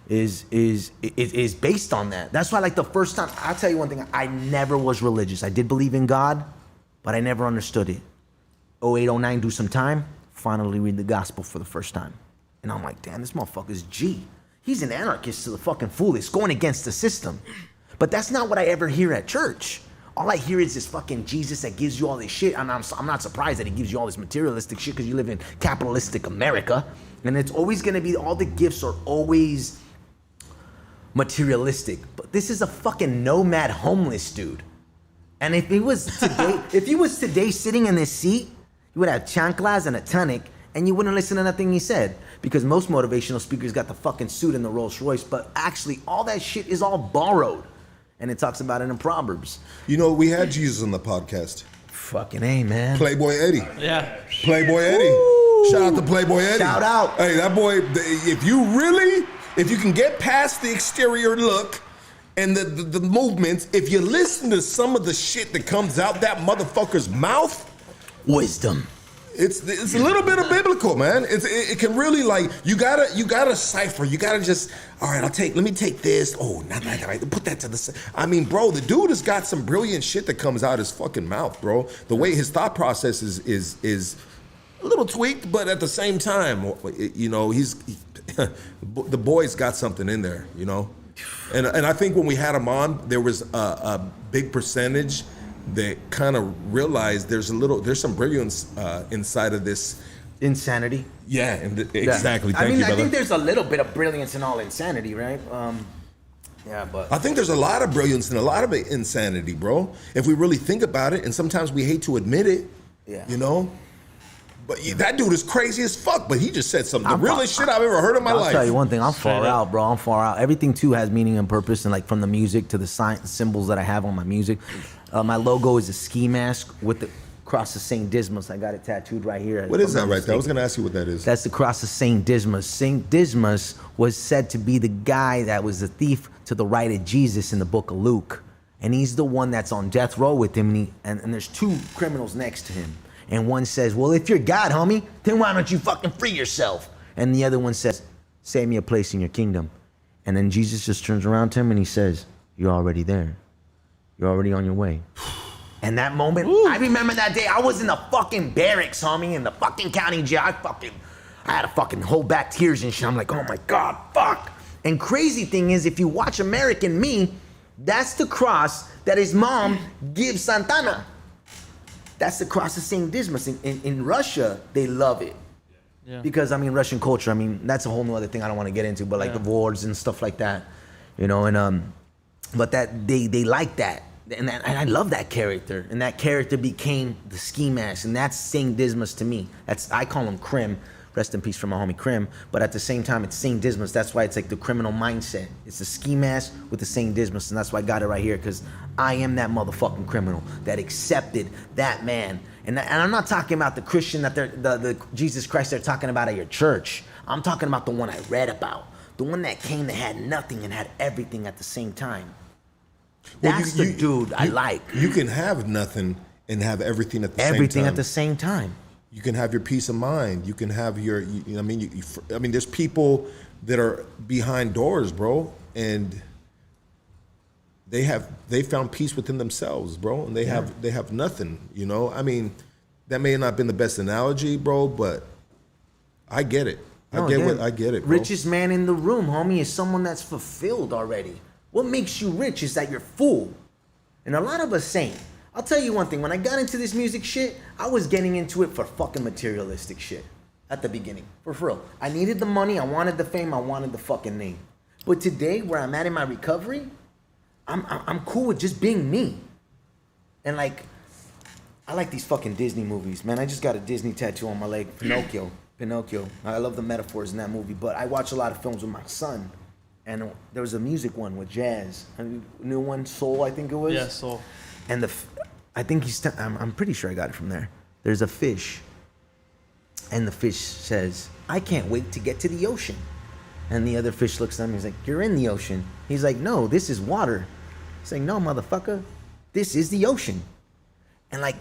B: is based on that. That's why, like, the first time, I'll tell you one thing, I never was religious. I did believe in God, but I never understood it. 08, 09, do some time, finally read the gospel for the first time. And I'm like, damn, this motherfucker's G. He's an anarchist to the fucking fullest, going against the system. But that's not what I ever hear at church. All I hear is this fucking Jesus that gives you all this shit. And I'm not surprised that he gives you all this materialistic shit because you live in capitalistic America. And it's always gonna be, all the gifts are always materialistic. But this is a fucking nomad homeless dude. And if he was today, sitting in this seat, you would have chanclas and a tonic, and you wouldn't listen to nothing he said. Because most motivational speakers got the fucking suit and the Rolls Royce, but actually all that shit is all borrowed. And it talks about it in Proverbs.
A: You know, we had Jesus on the podcast.
B: Fucking A, man.
A: Playboy Eddie.
F: Yeah.
A: Playboy Eddie.
B: Woo!
A: Shout out to Playboy Eddie.
B: Shout out.
A: Hey, that boy, if you can get past the exterior look and the movements, if you listen to some of the shit that comes out that motherfucker's mouth,
B: Wisdom.
A: it's a little bit of biblical, man. It can really, like, you gotta cipher. You gotta just, all right, let me take this. Oh, not that, right? Put that to the side. I mean, bro, the dude has got some brilliant shit that comes out his fucking mouth, bro. The way his thought process is a little tweaked, but at the same time, you know, the boy's got something in there, you know. And I think when we had him on, there was a big percentage that kind of realized there's some brilliance inside of this
B: Insanity.
A: Yeah, exactly.
B: Yeah.
A: Thank you,
B: I
A: brother.
B: think there's a little bit of brilliance in all insanity, right? Yeah, but
A: I think there's a lot of brilliance and a lot of insanity, bro. If we really think about it, and sometimes we hate to admit it, you know. But that dude is crazy as fuck. But he just said something the realest shit I've ever heard in my life.
B: I'll tell you one thing. I'm far out, bro. I'm far out. Everything too has meaning and purpose, and like from the music to the symbols that I have on my music. My logo is a ski mask with the cross of Saint Dismas. I got it tattooed right here.
A: What is that right there? I was gonna ask you what that is.
B: That's the cross of Saint Dismas. Saint Dismas was said to be the guy that was the thief to the right of Jesus in the book of Luke, and he's the one that's on death row with him. And there's two criminals next to him. And one says, well, if you're God, homie, then why don't you fucking free yourself? And the other one says, save me a place in your kingdom. And then Jesus just turns around to him and he says, you're already there. You're already on your way. And that moment, I remember that day. I was in the fucking barracks, homie, in the fucking county jail. I had to fucking hold back tears and shit. I'm like, oh my God, fuck. And crazy thing is, if you watch American Me, that's the cross that his mom gives Santana. That's the cross of Saint Dismas. In Russia, they love it. Yeah. Because, I mean, Russian culture, I mean, that's a whole other thing I don't want to get into, but like the wars and stuff like that, you know, and, but that, they like that. And I love that character. And that character became the ski mask. And that's Saint Dismas to me. I call him Crim. Rest in peace for my homie Crim. But at the same time, it's Saint Dismas. That's why it's like the criminal mindset. It's the ski mask with the Saint Dismas. And that's why I got it right here. Because I am that motherfucking criminal that accepted that man. And I'm not talking about the Christian that the Jesus Christ they're talking about at your church. I'm talking about the one I read about. The one that came that had nothing and had everything at the same time. That's the dude I like. You
A: can have nothing and have everything at the same time.
B: Everything at the same time.
A: You can have your peace of mind. You can have your, I mean, there's people that are behind doors, bro, and they found peace within themselves, bro, and they have nothing, you know. I mean, that may not have been the best analogy, bro, but I get it. I get it, bro.
B: Richest man in the room, homie, is someone that's fulfilled already. What makes you rich is that you're full, and a lot of us ain't. I'll tell you one thing, when I got into this music shit, I was getting into it for fucking materialistic shit at the beginning, for real. I needed the money, I wanted the fame, I wanted the fucking name. But today, where I'm at in my recovery, I'm cool with just being me. And like, I like these fucking Disney movies, man. I just got a Disney tattoo on my leg, Pinocchio. Pinocchio. I love the metaphors in that movie, but I watch a lot of films with my son, and there was a music one with jazz. A new one, Soul, I think it was.
F: Yeah, Soul.
B: And I think I'm pretty sure I got it from there. There's a fish, and the fish says, "I can't wait to get to the ocean." And the other fish looks at him, he's like, "You're in the ocean." He's like, "No, this is water." He's like, "No, motherfucker, this is the ocean." And like,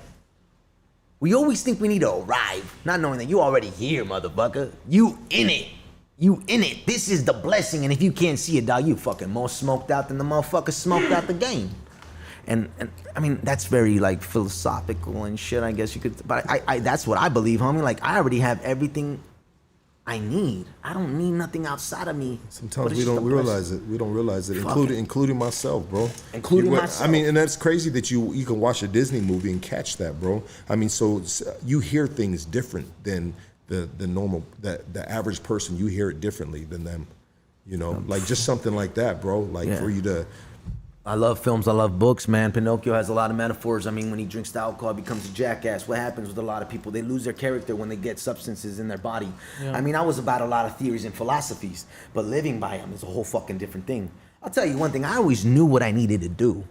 B: we always think we need to arrive, not knowing that you already here, motherfucker. You in it. You in it. This is the blessing. And if you can't see it, dog, you fucking more smoked out than the motherfucker smoked out the game. And I mean, that's very like philosophical and shit, I guess you could, but I that's what I believe, homie. Like, I already have everything I need. I don't need nothing outside of me.
A: Sometimes we don't realize it. We don't realize it, including myself, bro.
B: Including myself.
A: I mean, and that's crazy that you can watch a Disney movie and catch that, bro. I mean, so you hear things different than the normal, the average person. You hear it differently than them, you know, like just something like that, bro. Like for you to.
B: I love films. I love books, man. Pinocchio has a lot of metaphors. I mean, when he drinks the alcohol, he becomes a jackass. What happens with a lot of people? They lose their character when they get substances in their body. Yeah. I mean, I was about a lot of theories and philosophies, but living by them is a whole fucking different thing. I'll tell you one thing. I always knew what I needed to do,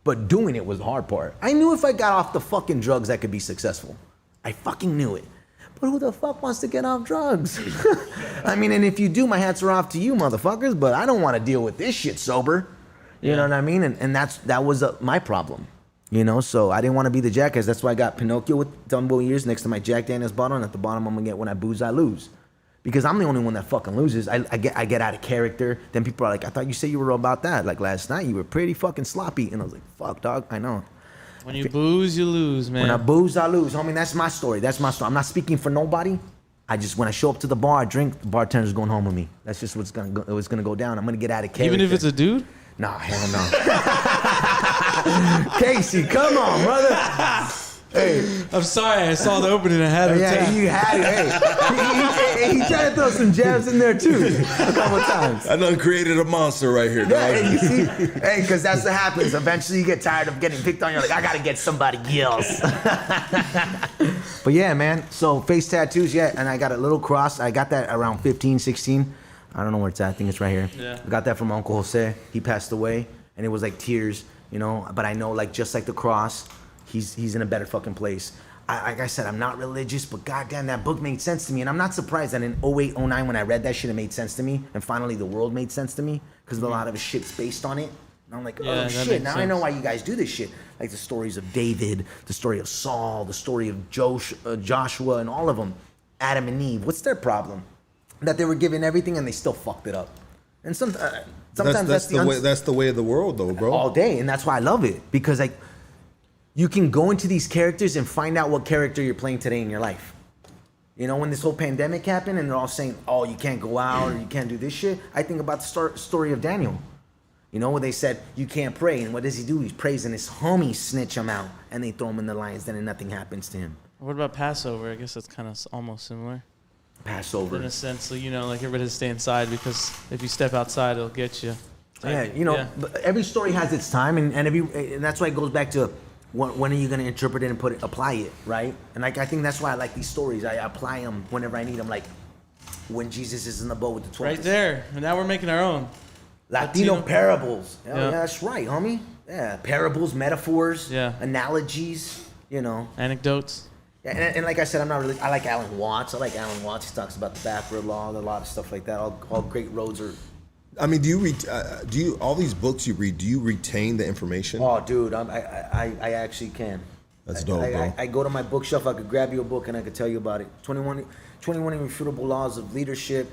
B: but doing it was the hard part. I knew if I got off the fucking drugs, I could be successful. I fucking knew it. But who the fuck wants to get off drugs? I mean, and if you do, my hats are off to you, motherfuckers, but I don't want to deal with this shit sober. You know what I mean? And that was my problem, you know? So I didn't want to be the jackass. That's why I got Pinocchio with Dumbo ears next to my Jack Daniels bottle, and at the bottom I'm going to get, when I booze, I lose. Because I'm the only one that fucking loses. I get out of character. Then people are like, "I thought you said you were about that. Like last night, you were pretty fucking sloppy." And I was like, "Fuck, dog, I know."
F: When you booze, you lose, man.
B: When I booze, I lose. Homie, that's my story. That's my story. I'm not speaking for nobody. When I show up to the bar, I drink, the bartender's going home with me. That's just what's going to go down. I'm going to get out of character.
F: Even if it's a dude?
B: Nah, hell no. Casey, come on, brother. Hey,
F: I'm sorry, I saw the opening. I had to
B: yeah, you had it. Hey, he tried to throw some jabs in there too, a couple times.
A: I done created a monster right here.
B: Yeah, hey, you see, hey, because that's what happens. Eventually, you get tired of getting picked on. You're like, I gotta get somebody else. But yeah, man. So face tattoos, yeah, and I got a little cross. I got that around 15, 16. I don't know where it's at. I think it's right here.
F: Yeah.
B: I got that from Uncle Jose. He passed away, and it was like tears, you know. But I know, like, just like the cross, he's in a better fucking place. Like I said, I'm not religious, but goddamn, that book made sense to me. And I'm not surprised that in 08, 09, when I read that shit, it made sense to me. And finally, the world made sense to me, because a lot of the shit's based on it. And I'm like, oh shit, now I know why you guys do this shit. Like the stories of David, the story of Saul, the story of Joshua, and all of them. Adam and Eve, what's their problem? That they were given everything and they still fucked it up. And sometimes that's
A: the way of the world, though, bro.
B: All day, and that's why I love it, because like you can go into these characters and find out what character you're playing today in your life. You know, when this whole pandemic happened and they're all saying, "Oh, you can't go out or you can't do this shit," I think about the story of Daniel. You know, when they said you can't pray, and what does he do? He prays, and his homies snitch him out, and they throw him in the lions. Then nothing happens to him.
F: What about Passover? I guess that's kind of almost similar.
B: Passover.
F: In a sense, so, you know, like everybody has to stay inside, because if you step outside, it'll get you.
B: Yeah, you know, but every story has its time, and that's why it goes back to when are you going to interpret it and apply it, right? And like I think that's why I like these stories. I apply them whenever I need them, like when Jesus is in the boat with the 12.
F: Right there, and now we're making our own.
B: Latino parables. Yeah, that's right, homie. Yeah, parables, metaphors, analogies, you know.
F: Anecdotes.
B: Yeah, and like I said, I'm not really. I like Alan Watts. He talks about the backward law, a lot of stuff like that. All great roads are.
A: I mean, do you all these books you read? Do you retain the information?
B: Oh, dude, I actually can.
A: That's dope, bro.
B: I go to my bookshelf. I could grab you a book and I could tell you about it. 21 Irrefutable Laws of Leadership.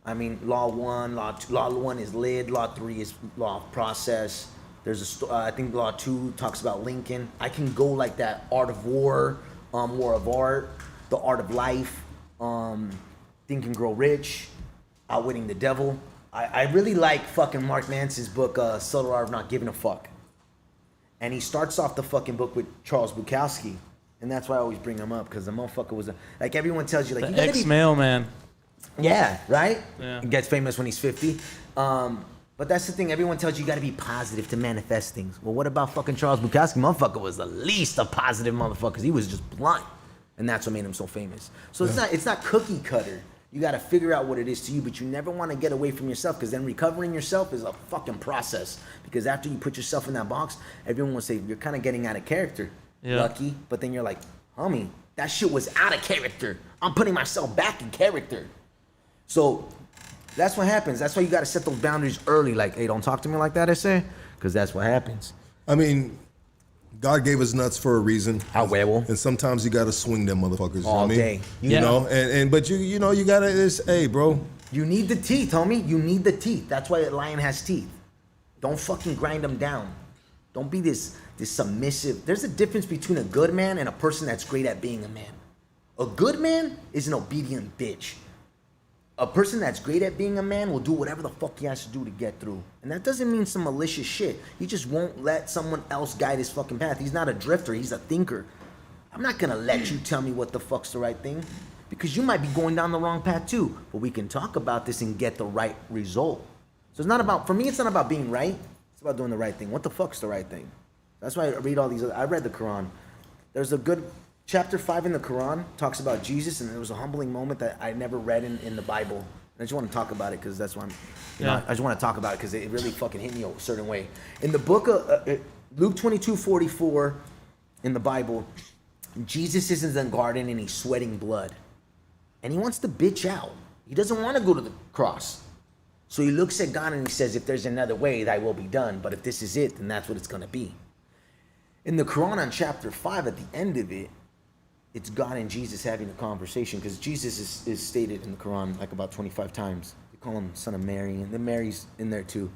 B: I mean, Law 1, Law 1 is lid. Law 3 is law of process. There's I think Law 2 talks about Lincoln. I can go like that. Art of War. War of Art, The Art of Life, Think and Grow Rich, Outwitting the Devil. I really like fucking Mark Manson's book, Subtle Art of Not Giving a Fuck. And he starts off the fucking book with Charles Bukowski. And that's why I always bring him up, because the motherfucker was like everyone tells you, like,
F: the ex-mailman.
B: Yeah, right?
F: Yeah.
B: He gets famous when he's 50. But that's the thing, everyone tells you got to be positive to manifest things. Well, what about fucking Charles Bukowski? Motherfucker was the least of positive motherfuckers. He was just blunt. and that's what made him so famous. So it's not cookie cutter. You got to figure out what it is to you, but you never want to get away from yourself, because then recovering yourself is a fucking process. Because after you put yourself in that box, everyone will say you're kind of getting out of character, Lucky. But then you're like, homie, that shit was out of character. I'm putting myself back in character. So that's what happens. That's why you got to set those boundaries early. Like, hey, don't talk to me like that, I say, because that's what happens.
A: I mean, God gave us nuts for a reason.
B: How huevo.
A: And sometimes you gotta swing them motherfuckers. You know
B: All
A: what I
B: day.
A: mean? You know, but you know, you gotta, hey, bro.
B: You need the teeth, homie. You need the teeth. That's why a lion has teeth. Don't fucking grind them down. Don't be this submissive. There's a difference between a good man and a person that's great at being a man. A good man is an obedient bitch. A person that's great at being a man will do whatever the fuck he has to do to get through. And that doesn't mean some malicious shit. He just won't let someone else guide his fucking path. He's not a drifter. He's a thinker. I'm not gonna let you tell me what the fuck's the right thing, because you might be going down the wrong path too. But we can talk about this and get the right result. So it's not about, for me, it's not about being right. It's about doing the right thing. What the fuck's the right thing? That's why I read all these. I read the Quran. There's a good chapter 5 in the Quran talks about Jesus, and there was a humbling moment that I never read in the Bible. And I just want to talk about it because that's why I just want to talk about it because it really fucking hit me a certain way. In the book of Luke 22:44 in the Bible, Jesus is in the garden and he's sweating blood, and he wants to bitch out. He doesn't want to go to the cross, so he looks at God and he says, "If there's another way, thy will be done. But if this is it, then that's what it's gonna be." In the Quran, on chapter 5, at the end of it, it's God and Jesus having a conversation, because Jesus is stated in the Quran like about 25 times. They call him son of Mary, and then Mary's in there too.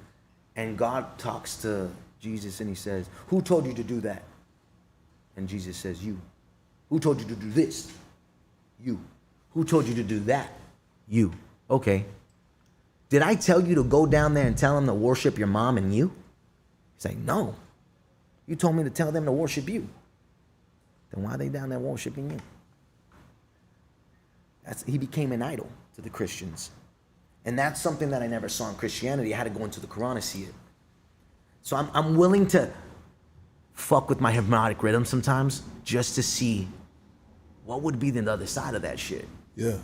B: And God talks to Jesus and he says, "Who told you to do that?" And Jesus says, "You." "Who told you to do this?" "You." "Who told you to do that?" "You." "Okay. Did I tell you to go down there and tell them to worship your mom and you?" He's like, "No. You told me to tell them to worship you." Then why are they down there worshiping you? He became an idol to the Christians. And that's something that I never saw in Christianity. I had to go into the Quran to see it. So I'm willing to fuck with my hypnotic rhythm sometimes just to see what would be the other side of that shit.
A: Yeah.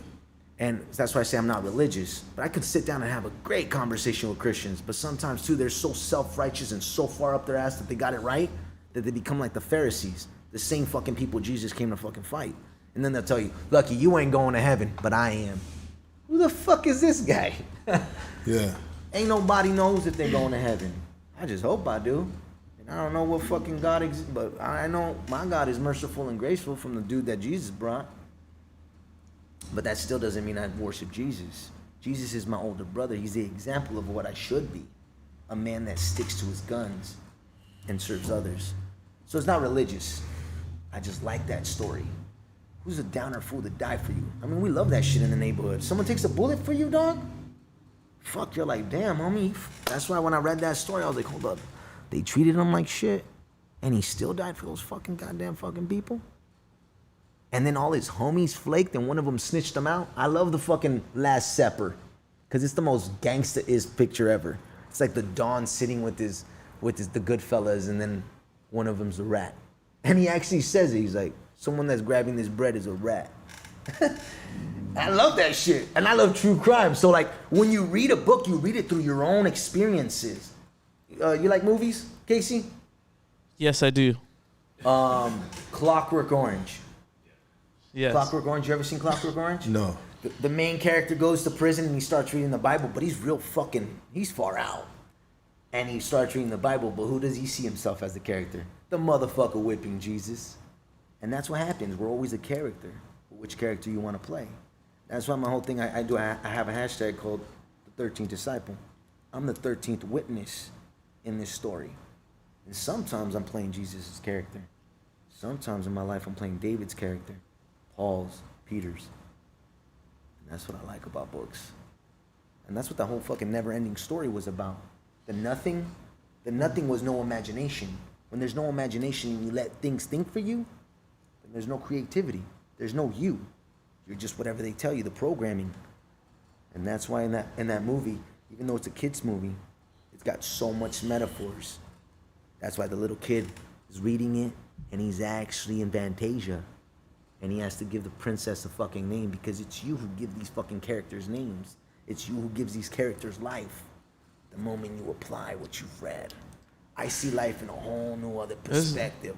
B: And that's why I say I'm not religious. But I could sit down and have a great conversation with Christians. But sometimes, too, they're so self-righteous and so far up their ass that they got it right that they become like the Pharisees. The same fucking people Jesus came to fucking fight. And then they'll tell you, "Lucky, you ain't going to heaven, but I am." Who the fuck is this guy?
A: Yeah.
B: Ain't nobody knows if they're going to heaven. I just hope I do. And I don't know what fucking God exists, but I know my God is merciful and graceful from the dude that Jesus brought. But that still doesn't mean I worship Jesus. Jesus is my older brother. He's the example of what I should be. A man that sticks to his guns and serves others. So it's not religious. I just like that story. Who's a downer fool to die for you? I mean, we love that shit in the neighborhood. Someone takes a bullet for you, dog? Fuck, you're like, damn, homie. That's why when I read that story, I was like, hold up. They treated him like shit, and he still died for those fucking goddamn fucking people? And then all his homies flaked, and one of them snitched him out? I love the fucking Last Supper, because it's the most gangsta-ist picture ever. It's like the Don sitting with the Goodfellas, and then one of them's a rat. And he actually says it. He's like, "Someone that's grabbing this bread is a rat." I love that shit. And I love true crime. So, like, when you read a book, you read it through your own experiences. You like movies, Casey?
F: Yes, I do.
B: Clockwork Orange.
F: Yes.
B: Clockwork Orange. You ever seen Clockwork Orange?
A: No.
B: The main character goes to prison and he starts reading the Bible, but he's far out. And he starts reading the Bible, but who does he see himself as the character? The motherfucker whipping Jesus. And that's what happens. We're always a character. Which character you want to play. That's why my whole thing I have a hashtag called the 13th Disciple. I'm the 13th witness in this story. And sometimes I'm playing Jesus' character. Sometimes in my life I'm playing David's character. Paul's, Peter's. And that's what I like about books. And that's what the whole fucking never-ending story was about. The nothing was no imagination. When there's no imagination and you let things think for you, then there's no creativity. There's no you. You're just whatever they tell you, the programming. And that's why in that movie, even though it's a kid's movie, it's got so much metaphors. That's why the little kid is reading it and he's actually in Fantasia. and he has to give the princess a fucking name because it's you who give these fucking characters names. It's you who gives these characters life. The moment you apply what you've read, I see life in a whole new other perspective.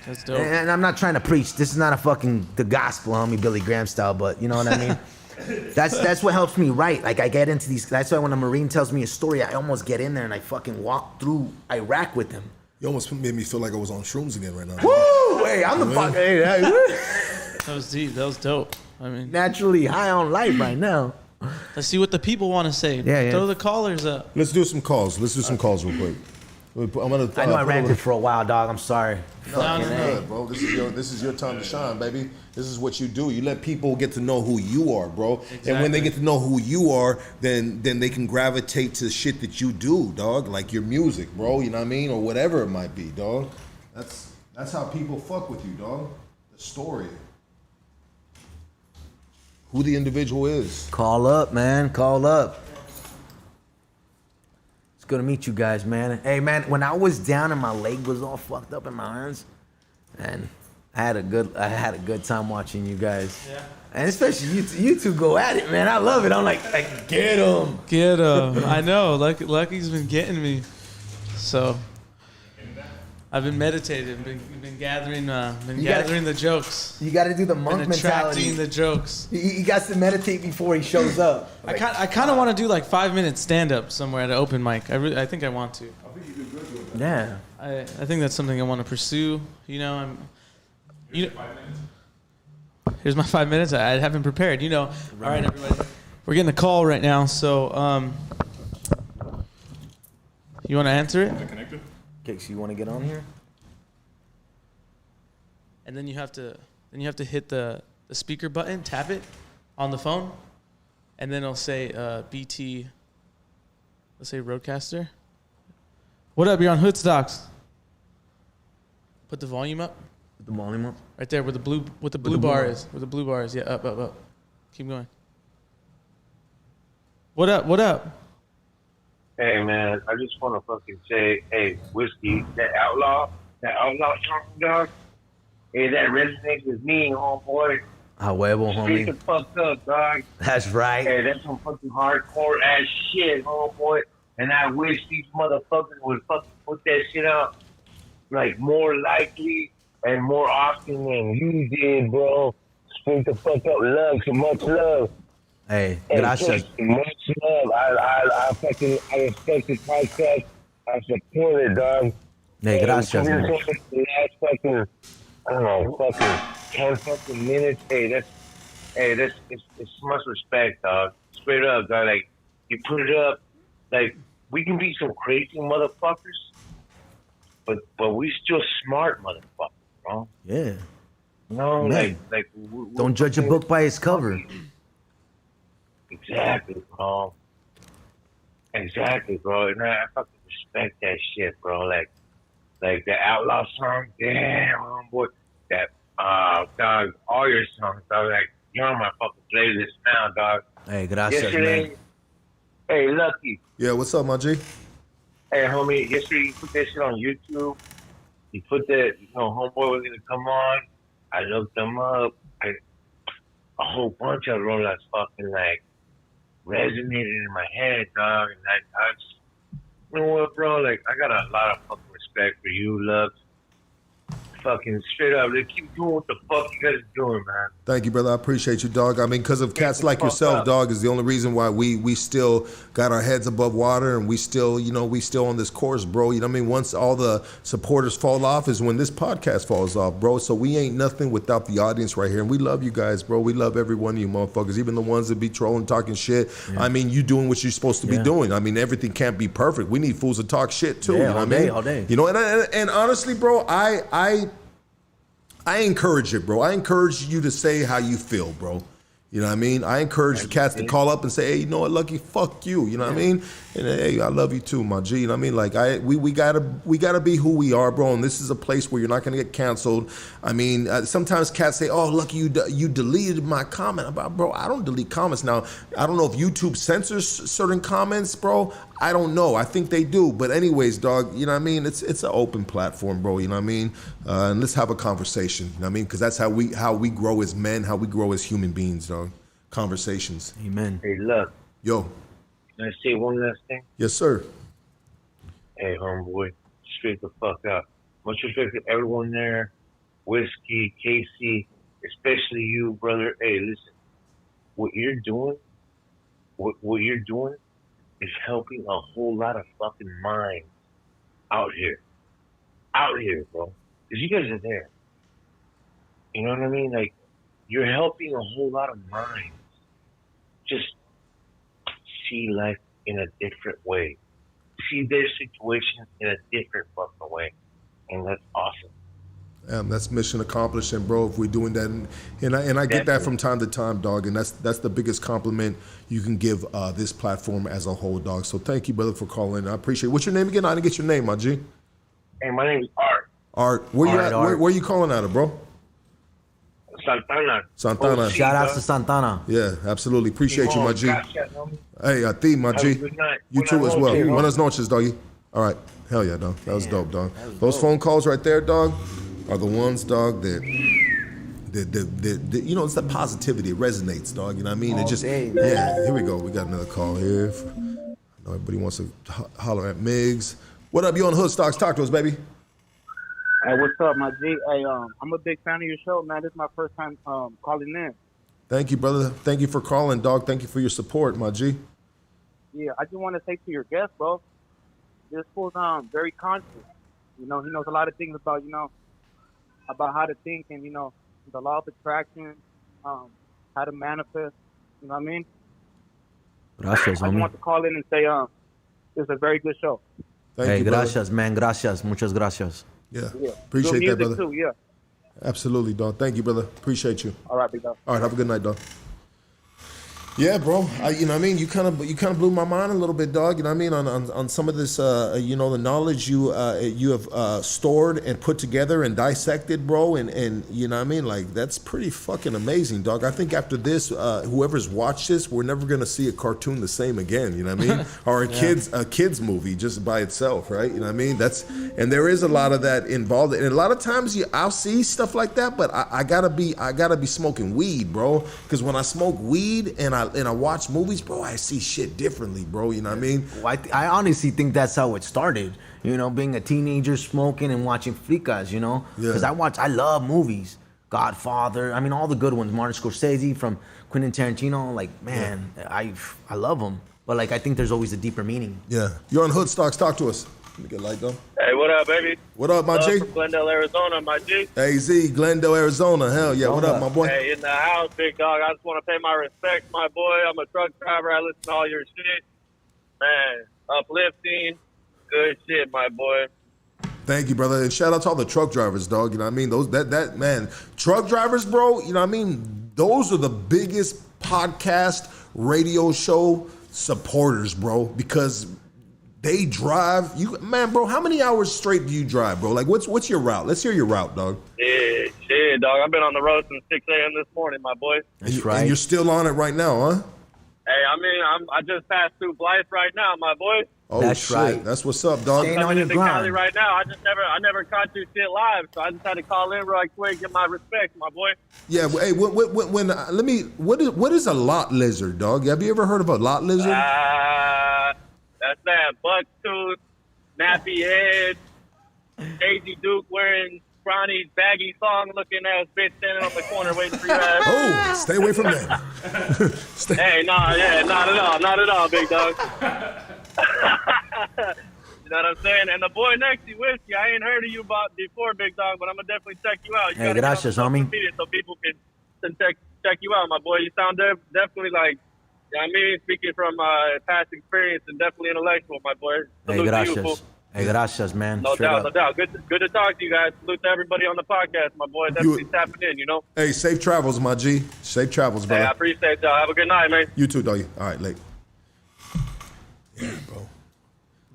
F: That's dope.
B: And I'm not trying to preach. This is not a fucking the gospel, homie, Billy Graham style, but you know what I mean? That's what helps me write. Like I get into these. That's why when a Marine tells me a story, I almost get in there and I fucking walk through Iraq with him.
A: You almost made me feel like I was on shrooms again right now.
B: Woo! Hey, I'm the fuck. Hey,
F: That was deep. That was dope. I mean,
B: naturally high on life right now.
F: let's see what the people want to say.
B: Yeah.
F: Throw the callers up.
A: Let's do some calls. Let's do some calls real quick. I'm gonna.
B: I know I ranted for a while, dog. I'm sorry.
F: No.
A: Good, bro. This is your time to shine, baby. This is what you do. You let people get to know who you are, bro.
F: Exactly.
A: And when they get to know who you are, then they can gravitate to shit that you do, dog. Like your music, bro. You know what I mean, or whatever it might be, dog. That's how people fuck with you, dog. The story. Who the individual is.
B: Call up, man. Call up. It's good to meet you guys, man. Hey, man, when I was down and my leg was all fucked up in my hands, and I had a good time watching you guys.
F: Yeah.
B: And especially you two go at it, man. I love it. I'm like get him.
F: Get him. I know. Lucky's been getting me. So I've been meditating. Been gathering. Gathering the jokes.
B: You got to do the monk
F: Been
B: mentality.
F: attracting the jokes.
B: He got to meditate before he shows up.
F: I kind of want to do like 5-minute stand up somewhere at an open mic. I think I want to.
B: Yeah.
F: I think that's something I want to pursue. You know, here's my 5 minutes. I haven't prepared. You know. All right, everybody. We're getting a call right now. So, you want to answer it?
B: Okay, so you want to get on here?
F: And then you have to hit the speaker button, tap it on the phone, and then it'll say BT. Let's say Roadcaster. What up? You're on Hoodstocks. Put the volume up.
B: Put the volume up.
F: Right there, where the blue bar is. Where the blue bar is. Yeah, up. Keep going. What up?
G: Hey man, I just want to fucking say, hey, Whiskey, that outlaw song, dog. Hey, that resonates with me, homeboy.
B: A huevo,
G: Straight the
B: homie.
G: fuck up, dog.
B: That's right.
G: Hey, that's some fucking hardcore ass shit, homeboy. And I wish these motherfuckers would fucking put that shit out, like, more likely and more often than you did, bro. Straight the fuck up, love, so much love.
B: Hey,
G: Hey,
B: gracias.
G: much love. I respect the podcast. I support it, dog.
B: Hey, gracias, man.
G: The last fucking, I don't know, fucking 10 fucking minutes. It's so much respect, dog. Straight up, dog. Like, you put it up, like, we can be some crazy motherfuckers, but we still smart motherfuckers, bro.
B: Yeah.
G: No,
B: Man.
G: like
B: Don't judge a book by its cover.
G: Exactly, bro. Exactly, bro. And I fucking respect that shit, bro. Like the Outlaw song, damn, homeboy. That, dog, all your songs, dog. Like, you're on my fucking playlist now, dog.
B: Hey, gracias,
G: Yesterday,
B: man.
G: hey, Lucky.
A: Yeah, what's up, my G?
G: Hey, homie, yesterday you put that shit on YouTube. You put that, homeboy was gonna come on. I looked them up. A whole bunch of rollers fucking, like, resonated in my head, dog. And I just, you know what, bro? Like, I got a lot of fucking respect for you, Lux. Fucking straight up, like, keep doing what the fuck you guys are doing, man.
A: Thank you, brother. I appreciate you, dog. I mean, because of cats like
G: fuck
A: yourself,
G: up.
A: dog, is the only reason why we still got our heads above water and we still on this course, bro. You know what I mean? Once all the supporters fall off is when this podcast falls off, bro. So we ain't nothing without the audience right here. And we love you guys, bro. We love every one of you motherfuckers, even the ones that be trolling, talking shit. Yeah. I mean, you doing what you're supposed to be doing. I mean, everything can't be perfect. We need fools to talk shit, too.
B: Yeah,
A: you know what I mean?
B: all day.
A: You know, and honestly, bro, I encourage it, bro. I encourage you to say how you feel, bro. You know what I mean? I encourage the cats to call up and say, hey, you know what, Lucky, fuck you. You know what I mean? And hey, I love you too, my G. You know what I mean? Like we gotta be who we are, bro. And this is a place where you're not gonna get canceled. I mean, sometimes cats say, oh, Lucky, you deleted my comment. Bro, I don't delete comments now. I don't know if YouTube censors certain comments, bro. I don't know. I think they do. But anyways, dog, you know what I mean? It's an open platform, bro. You know what I mean? And let's have a conversation. You know what I mean? Because that's how we grow as men, how we grow as human beings, dog. Conversations.
B: Amen.
G: Hey, look.
A: Yo.
G: Can I say one last thing?
A: Yes, sir.
G: Hey, homeboy, straight the fuck up. Much respect to everyone there. Whiskey, Casey, especially you, brother. Hey, listen. What you're doing is helping a whole lot of fucking minds out here. Out here, bro. Because you guys are there. You know what I mean? Like, you're helping a whole lot of minds just see life in a different way. See their situations in a different fucking way. And that's awesome.
A: That's mission accomplished, and bro, if we're doing that, and I get that from time to time, dog, and that's the biggest compliment you can give this platform as a whole, dog. So thank you, brother, for calling. I appreciate it. What's your name again? I didn't get your name, my G.
G: Hey, my name is Art.
A: Art, where you at?
B: Art.
A: Where you calling out of, bro?
G: Santana.
B: Shout out to Santana.
A: Yeah, absolutely. Appreciate you, my G.
G: Gracias, homie.
A: Hey, a ti, my
G: Have
A: G.
G: a good night.
A: You too as well.
G: Buenas noches,
A: Buenas noches, doggy. All right. Hell yeah, dog. That was dope, dog. Those phone calls right there, dog, are the ones, dog, that you know, it's the positivity. It resonates, dog. You know what I mean? It just, yeah. Here we go. We got another call here. I know everybody wants to holler at Migs. What up? You on Hood Stocks? Talk to us, baby.
H: Hey, what's up, my G? Hey, I'm a big fan of your show, man. This is my first time calling in.
A: Thank you, brother. Thank you for calling, dog. Thank you for your support, my G.
H: Yeah, I just want to say to your guest, bro, this fool's very conscious. You know, he knows a lot of things about, about how to think and, the law of attraction, how to manifest. You know what I mean?
B: Gracias,
H: I just
B: homie.
H: want to call in and say it's a very good show.
A: Thank you, brother.
B: Gracias, man. Gracias. Muchas gracias.
A: Yeah.
H: Yeah.
A: Appreciate
H: Good
A: that,
H: music
A: brother.
H: too, yeah.
A: Absolutely, dog. Thank you, brother. Appreciate you.
H: All right, big dog.
A: All right, have a good night, dog. Yeah, bro. You know what I mean? You kind of blew my mind a little bit, dog. You know what I mean? On some of this, the knowledge you have stored and put together and dissected, bro. And you know what I mean? Like, that's pretty fucking amazing, dog. I think after this, whoever's watched this, we're never gonna see a cartoon the same again. You know what I mean? Or a kids movie just by itself, right? You know what I mean? And there is a lot of that involved. And a lot of times I'll see stuff like that, but I gotta be smoking weed, bro. Because when I smoke weed and I watch movies, bro, I see shit differently, bro. You know what I mean?
B: Well, I honestly think that's how it started. Being a teenager, smoking and watching fricas, Because
A: Yeah.
B: I love movies. Godfather, I mean, all the good ones. Martin Scorsese, from Quentin Tarantino. Like, man, I love them. But, like, I think there's always a deeper meaning.
A: Yeah. You're on Hood Stocks. Talk to us. Let me get light though.
I: Hey, what up, baby?
A: What up, my G?
I: From Glendale, Arizona, my G.
A: Hey, Z, Glendale, Arizona. Hell yeah. What up, my boy?
I: Hey, in the house, big dog. I just want to pay my respects, my boy. I'm a truck driver. I listen to all your shit. Man, uplifting. Good shit, my boy.
A: Thank you, brother. And shout out to all the truck drivers, dog. You know what I mean? That man, truck drivers, bro, you know what I mean? Those are the biggest podcast, radio show supporters, bro, because they drive. Man, bro, how many hours straight do you drive, bro? Like, what's your route? Let's hear your route, dog.
I: Yeah, shit, dog. I've been on the road since 6 a.m. this morning, my boy.
B: That's
A: And
B: right.
A: you're still on it right now, huh?
I: Hey, I mean, I just passed through Blythe right now, my boy.
A: Oh,
B: That's
A: shit.
B: right.
A: That's what's up, dog.
B: Staying on
I: Coming
B: your
I: into Cali
B: grind.
I: right now. I never caught your shit live, so I just had to call in right quick, get my respect, my boy.
A: Yeah, well, hey, what is a lot lizard, dog? Have you ever heard of a lot lizard?
I: That's that buck tooth, nappy head, Daisy Duke wearing scrawny, baggy thong looking ass bitch standing on the corner waiting for your ass.
A: Oh, stay away from that.
I: Hey, not at all, big dog. You know what I'm saying? And the boy next to you, Whiskey, I ain't heard of you before, big dog, but I'm gonna definitely check you out. You
B: Hey,
I: gotta get on
B: gracias,
I: social
B: homie.
I: media so people can check you out, my boy. You sound definitely like, you know what I mean, speaking from past experience and definitely intellectual, my boy.
B: Hey,
I: Salute to you,
B: gracias.
I: fool.
B: Hey, gracias, man.
I: No
B: Straight
I: doubt,
B: up.
I: no doubt. Good to talk to you guys. Salute to everybody on the podcast, my boy. Definitely tapping in,
A: Hey, safe travels, my G. Safe travels,
I: Hey,
A: brother.
I: I appreciate y'all. Have a good night, man.
A: You too, doggy. All right, late. Yeah, bro.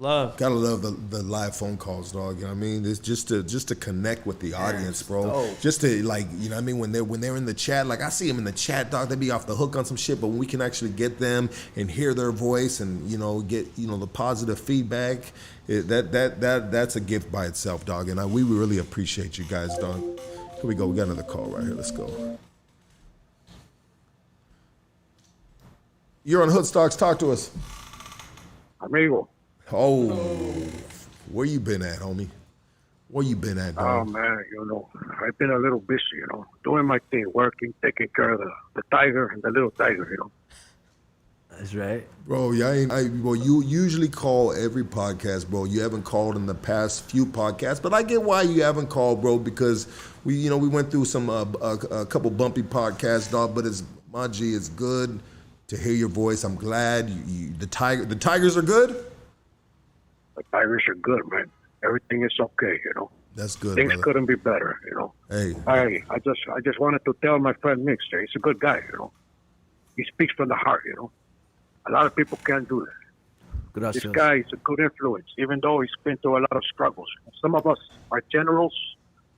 A: Gotta love the live phone calls, dog. You know what I mean? It's just to connect with the audience, bro.
B: dope.
A: Just to, like, you know what I mean? When they're in the chat, like, I see them in the chat, dog. They be off the hook on some shit, but when we can actually get them and hear their voice and, you know, get, you know, the positive feedback, that's a gift by itself, dog. And we really appreciate you guys, dog. Here we go. We got another call right here. Let's go. You're on Hoodstocks. Talk to us.
J: Amigo.
A: Oh, where you been at, homie? Where you been at,
J: Oh,
A: dog?
J: man, you know, I've been a little busy, you know, doing my thing, working, taking care of the tiger and the little tiger, you know.
B: That's right.
A: Bro, well, you usually call every podcast, bro. You haven't called in the past few podcasts, but I get why you haven't called, bro, because we went through some a couple bumpy podcasts, dog. But my G, it's good to hear your voice. I'm glad the Tigers are good.
J: The tigers are good, man. Everything is okay, you know.
A: That's good.
J: Things
A: brother.
J: couldn't be better, you know.
A: Hey,
J: I just wanted to tell my friend Migs, he's a good guy, you know. He speaks from the heart, you know. A lot of people can't do that.
B: Gracias.
J: This guy is a good influence, even though he's been through a lot of struggles. Some of us are generals.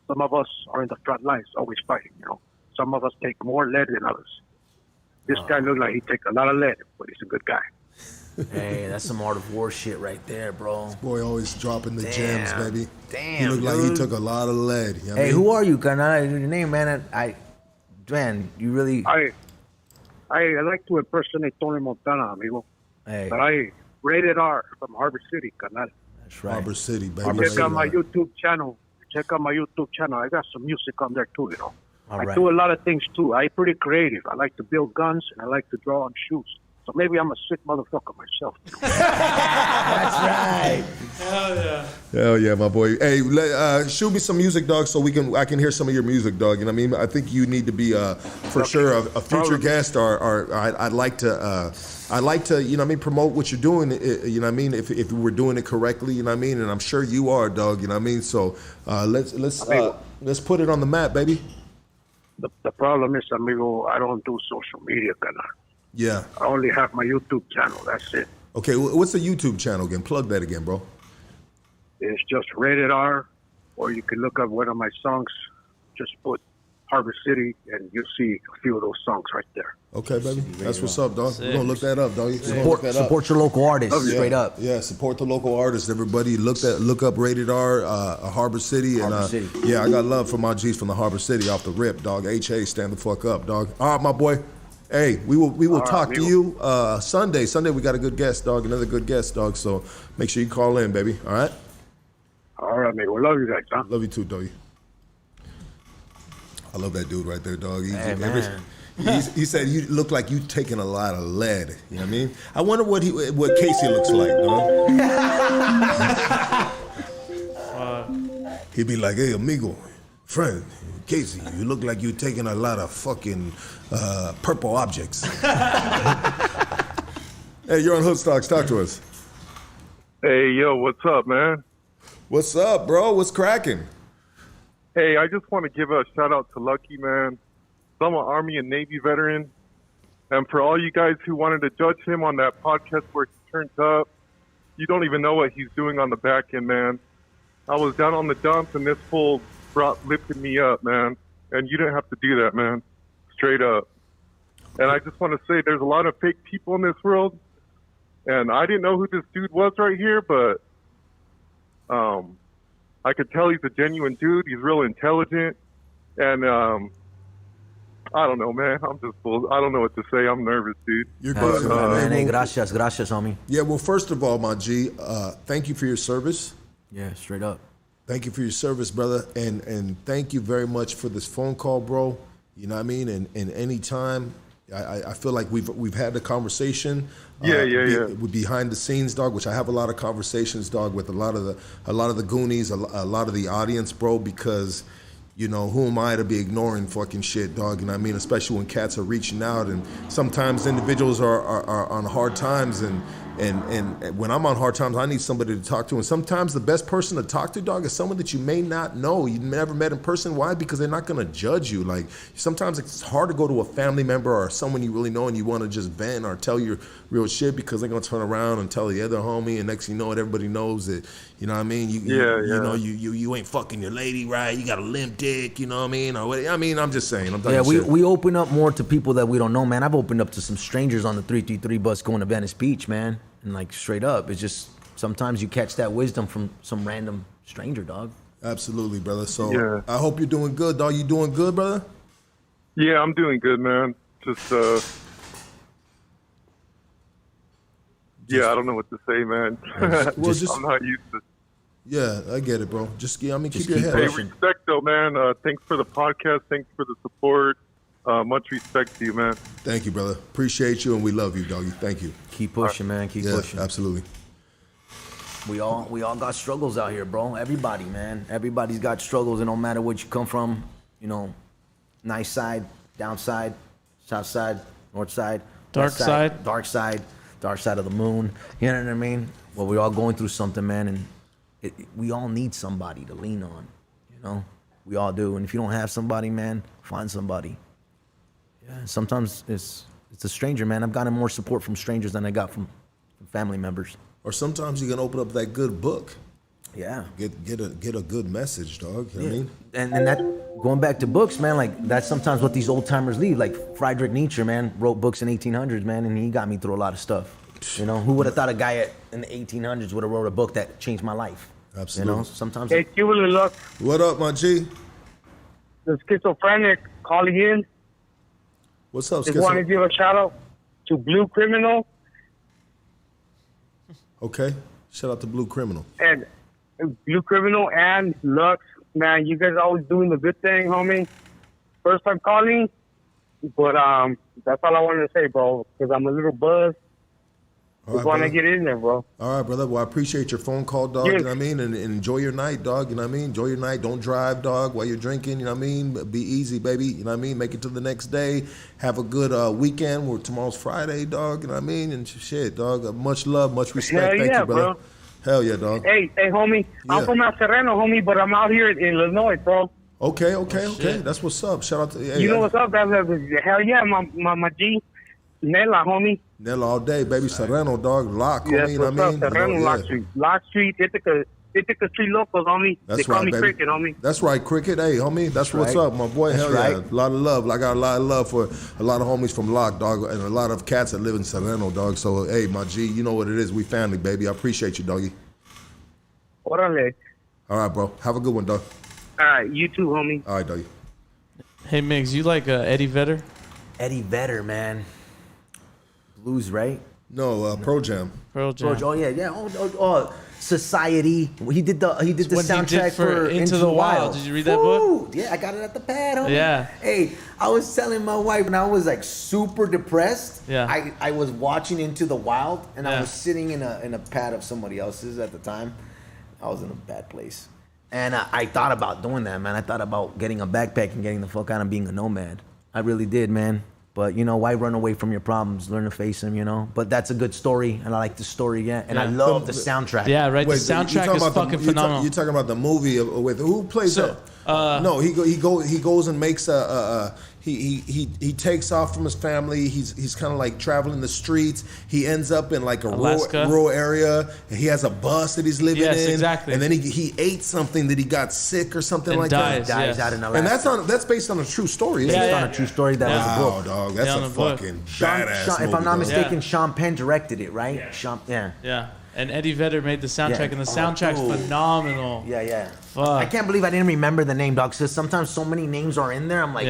J: Some of us are in the front lines, always fighting, you know. Some of us take more lead than others. This guy looks like he takes a lot of lead, but he's a good guy.
B: Hey, that's some Art of War shit right there, bro.
A: boy, always dropping the gems, baby.
B: Damn,
A: He looked like he
B: dude.
A: took a lot of lead. You know what I
B: Hey,
A: mean?
B: who are you, carnal? Your name, man. Man, you really.
J: I like to impersonate Tony Montana, amigo.
B: Hey,
J: But I rated R from Harbor City, carnal.
B: that's right.
A: Harbor City, baby.
B: Harbor
J: Check
B: City.
J: out my YouTube channel. I got some music on there too, you know.
B: All
J: I
B: right.
J: do a lot of things too. I'm pretty creative. I like to build guns and I like to draw on shoes. So maybe I'm a sick motherfucker myself.
B: That's right.
A: Hell yeah, my boy. Hey, shoot me some music, dog, so I can hear some of your music, dog. You know what I mean? I think you need to be for sure a future guest, or I'd like to you know what I mean, promote what you're doing. You know what I mean? If we're doing it correctly, you know what I mean? And I'm sure you are, dog. You know what I mean? So let's put it on the map, baby.
J: The problem is, amigo, I don't do social media, carnal.
A: Yeah.
J: I only have my YouTube channel. That's it.
A: Okay. What's the YouTube channel again? Plug that again, bro.
J: It's just rated R, or you can look up one of my songs. Just put Harbor City, and you'll see a few of those songs right there.
A: Okay, baby. That's what's up, dog. We're gonna look that up, dog. We're gonna look that up.
B: Support your local artists,
A: Yeah.
B: straight up.
A: Yeah, support the local artists. Everybody, look up Rated R, Harbor City,
B: Harbor City.
A: Yeah, I got love for my G's from the Harbor City off the rip, dog. HA, stand the fuck up, dog. All right, my boy. Hey, we will talk to you Sunday. Sunday we got a good guest, dog. Another good guest, dog. So make sure you call in, baby. All right.
J: All right, amigo. Love you guys, huh?
A: Love you too, doggy. I love that dude right there, dog.
B: Hey, man.
A: He said you look like you taking a lot of lead. You know what I mean? I wonder what Casey looks like, dog. He'd be like, "Hey, amigo, friend, Casey, you look like you're taking a lot of fucking purple objects." Hey, you're on Hoodstocks. Talk to us.
K: Hey, yo, what's up, man?
A: What's up, bro? What's cracking?
K: Hey, I just want to give a shout out to Lucky, man. So I'm an Army and Navy veteran. And for all you guys who wanted to judge him on that podcast where he turns up, you don't even know what he's doing on the back end, man. I was down on the dumps and this fool lifted me up, man. And you didn't have to do that, man. Straight up. And I just want to say there's a lot of fake people in this world. And I didn't know who this dude was right here, but I could tell he's a genuine dude. He's real intelligent. And I don't know, man. I'm just I don't know what to say. I'm nervous, dude.
A: You're
B: Hey,
A: good,
B: man. Hey, gracias, homie.
A: Yeah, well, first of all, my G, thank you for your service.
B: Yeah, straight up.
A: Thank you for your service, brother, and thank you very much for this phone call, bro. You know what I mean? And any time, I feel like we've had the conversation. With behind the scenes, dog. Which I have a lot of conversations, dog, with a lot of the Goonies, a lot of the audience, bro. Because you know, who am I to be ignoring fucking shit, dog? You know what I mean? Especially when cats are reaching out, and sometimes individuals are on hard times, and And when I'm on hard times, I need somebody to talk to. And sometimes the best person to talk to, dog, is someone that you may not know. You never met in person. Why? Because they're not going to judge you. Like, sometimes it's hard to go to a family member or someone you really know and you want to just vent or tell your real shit because they're going to turn around and tell the other homie, and next thing you know it, everybody knows that, you know what I mean? You know, you ain't fucking your lady right. You got a limp dick, you know what I mean? Or what, I mean, I'm just saying. I'm talking shit.
B: We open up more to people that we don't know, man. I've opened up to some strangers on the 333 bus going to Venice Beach, man. And like straight up, it's just sometimes you catch that wisdom from some random stranger, dog.
A: Absolutely, brother. So I hope you're doing good, dog. You doing good, brother?
K: Yeah, I'm doing good, man. Just I don't know what to say, man. I'm not used to.
A: Yeah, I get it, bro. Just keep your head
K: Hey,
A: up.
K: respect though, man. Thanks for the podcast. Thanks for the support. Much respect to you, man.
A: Thank you, brother. Appreciate you, and we love you, doggy. Thank you.
B: Keep pushing, man. Keep pushing.
A: Absolutely.
B: We all got struggles out here, bro. Everybody, man. Everybody's got struggles. It don't matter where you come from. You know, nice side, downside, south side, north side,
F: dark side,
B: dark side of the moon. You know what I mean? Well, we're all going through something, man, and we all need somebody to lean on. You know, we all do. And if you don't have somebody, man, find somebody. Yeah. Sometimes it's a stranger, man. I've gotten more support from strangers than I got from family members.
A: Or sometimes you can open up that good book.
B: Yeah.
A: Get a good message, dog. You know what I mean?
B: And that, going back to books, man, like that's sometimes what these old timers leave. Like Friedrich Nietzsche, man, wrote books in 1800s, man, and he got me through a lot of stuff. You know, who would have thought a guy in the 1800s would have wrote a book that changed my life?
A: Absolutely.
B: You know, sometimes.
H: Hey, Cuban, look.
A: What up, my G?
H: The schizophrenic calling in.
A: What's up,
H: Just want to give a shout out to Blue Criminal.
A: Okay. Shout out to Blue Criminal.
H: And Blue Criminal and Lux. Man, you guys always doing the good thing, homie. First time calling. But that's all I wanted to say, bro. Because I'm a little buzzed. Just want to get in there, bro.
A: All right, brother. Well, I appreciate your phone call, dog. You know what I mean? And enjoy your night, dog. You know what I mean? Enjoy your night. Don't drive, dog, while you're drinking. You know what I mean? Be easy, baby. You know what I mean? Make it to the next day. Have a good weekend. Tomorrow's Friday, dog. You know what I mean? And shit, dog. Much love, much respect. Thank you, brother. Bro. Hell yeah, dog.
H: Hey, homie. Yeah. I'm from El Sereno, homie, but I'm out here in Illinois, bro.
A: Okay. That's what's up. Shout out to
H: you know what's up? Hell yeah, my G. Nella, homie.
A: Nella all day, baby. Sereno, dog. Lock, homie. You know what I mean?
H: Sereno, Lock Street. Lock Street, Ithaca Street Locals, homie.
A: That's
H: they call
A: right,
H: me
A: baby.
H: Cricket, homie.
A: That's right, Cricket. Hey, homie. That's what's up, my boy. Hell yeah. A lot of love. I got a lot of love for a lot of homies from Lock, dog, and a lot of cats that live in Sereno, dog. So, hey, my G, you know what it is. We family, baby. I appreciate you, doggy.
H: Orale.
A: All right, bro. Have a good one, dog.
H: All right, you too, homie.
A: All right, doggy.
F: Hey, Migs, you like Eddie Vedder?
B: Eddie Vedder, man. Blues, right?
A: No, Pro Jam.
F: Pearl Jam.
B: Oh yeah. Oh, Society. He did the soundtrack for Into the Wild.
F: Did you read that book?
B: Yeah, I got it at the pad, homie.
F: Yeah.
B: Hey, I was telling my wife when I was like super depressed.
F: Yeah.
B: I was watching Into the Wild, and I was sitting in a pad of somebody else's at the time. I was in a bad place, and I thought about doing that, man. I thought about getting a backpack and getting the fuck out and being a nomad. I really did, man. But, you know, why run away from your problems? Learn to face them, you know? But that's a good story, and I like the story, and I love the soundtrack.
F: Yeah, right. The soundtrack is fucking phenomenal.
A: You're talking about the movie with who plays that? No, he goes and makes he takes off from his family. He's kind of like traveling the streets. He ends up in like a rural area. And he has a bus that he's living in.
F: Yes, exactly.
A: And then he ate something that he got sick or something like that.
B: Dies out in Alaska.
A: And that's based on a true story. Isn't
B: Based
A: it?
B: on a true story. That was a book.
A: Dog, that's a fucking badass movie.
B: If I'm not mistaken, Sean Penn directed it, right?
F: Yeah. And Eddie Vedder made the soundtrack, and the soundtrack's phenomenal.
B: Yeah.
F: Fuck.
B: I can't believe I didn't remember the name, dog. Because sometimes so many names are in there. I'm like,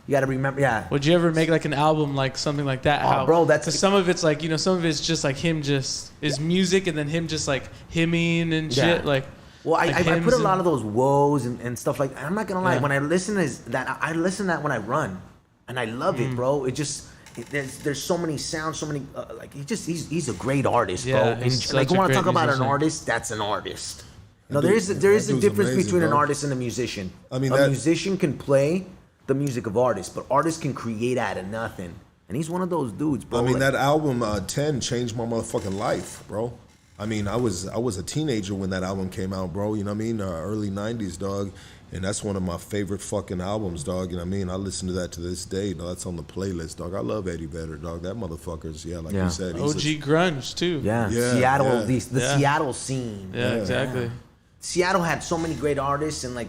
B: you got to remember. Yeah.
F: Would you ever make like an album like something like that?
B: Bro,
F: because some of it's like, you know, some of it's just like him just is music, and then him just like hemming and shit. Like,
B: well, I put a lot of those woes and stuff like. I'm not gonna lie. When I listen to that, I listen to that when I run, and I love it, bro. It just. There's so many sounds, so many like he's a great artist, bro. And like you want to talk about an artist, that's an artist. No, there is a difference between an artist and a musician. I mean, a musician can play the music of artists, but artists can create out of nothing. And he's one of those dudes, bro.
A: I mean,
B: like,
A: that album 10 changed my motherfucking life, bro. I mean, I was a teenager when that album came out, bro. You know what I mean? Early 90s, dog. And that's one of my favorite fucking albums, dog. You know what I mean? I listen to that to this day, dog. That's on the playlist, dog. I love Eddie Vedder, dog. That motherfucker's, like you said.
F: OG grunge, too.
B: Yeah.
A: Yeah,
B: Seattle,
A: yeah.
B: the Seattle scene.
F: Yeah, exactly.
B: Seattle had so many great artists, and like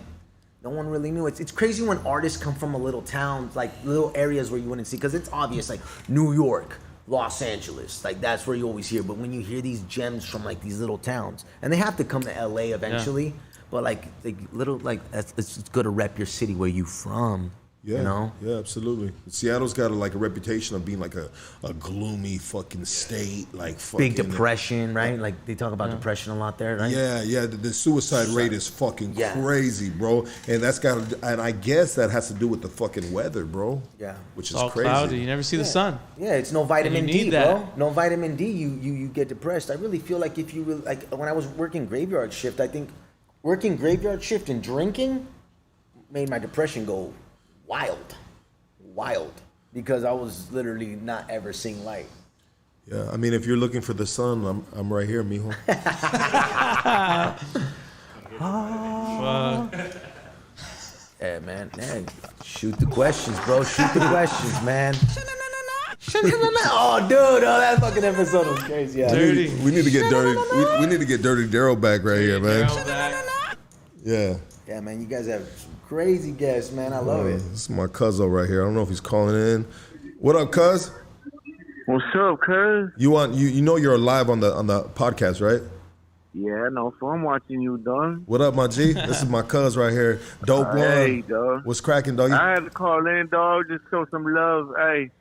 B: no one really knew. It's crazy when artists come from a little town, like little areas where you wouldn't see, because it's obvious, like New York, Los Angeles, like that's where you always hear. But when you hear these gems from like these little towns, and they have to come to LA eventually, but like little, like it's good to rep your city where you from.
A: Yeah,
B: you know?
A: Yeah, absolutely. Seattle's got a reputation of being like a gloomy fucking state, like fucking
B: Big depression, right? Like they talk about depression a lot there, right?
A: Yeah. The suicide rate is fucking crazy, bro. And and I guess that has to do with the fucking weather, bro.
B: Yeah,
A: which
F: It's
A: is
F: all
A: crazy.
F: cloudy. You never see the sun.
B: Yeah, it's no vitamin
F: need
B: D,
F: that.
B: bro. No vitamin D, you get depressed. I really feel like if you really, like when I was working graveyard shift, I think working graveyard shift and drinking made my depression go wild, because I was literally not ever seeing light.
A: Yeah, I mean, if you're looking for the sun, I'm right here, mijo.
B: Yeah, man. Hey, shoot the questions, bro. Shoot the questions, man. Oh, dude, that fucking episode was crazy. Yeah.
F: Dirty.
A: We need to get dirty. We need to get Dirty Daryl back right here, man. Yeah.
B: Yeah, man. You guys have some crazy guests, man. I love it.
A: This is my cuzzo right here. I don't know if he's calling in. What up, cuz?
L: What's up, cuz?
A: You know you're live on the podcast, right?
L: Yeah, no, so I'm watching you, dog.
A: What up, my G? This is my cuz right here. Dope one.
L: Hey, dog.
A: What's cracking, dog?
L: I had to call in, dog. Just show some love. Hey.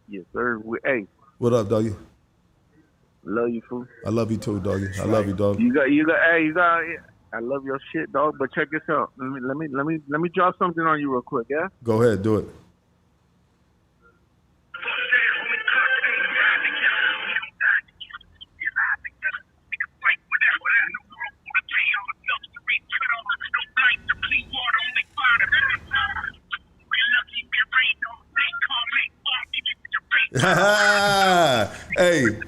L: Yes, sir. Hey.
A: What up, doggy?
L: Love you, fool.
A: I love you too, doggy. I love you, dog.
L: You got. I love your shit, dog. But check this out. Let me drop something on you real quick, yeah?
A: Go ahead, do it.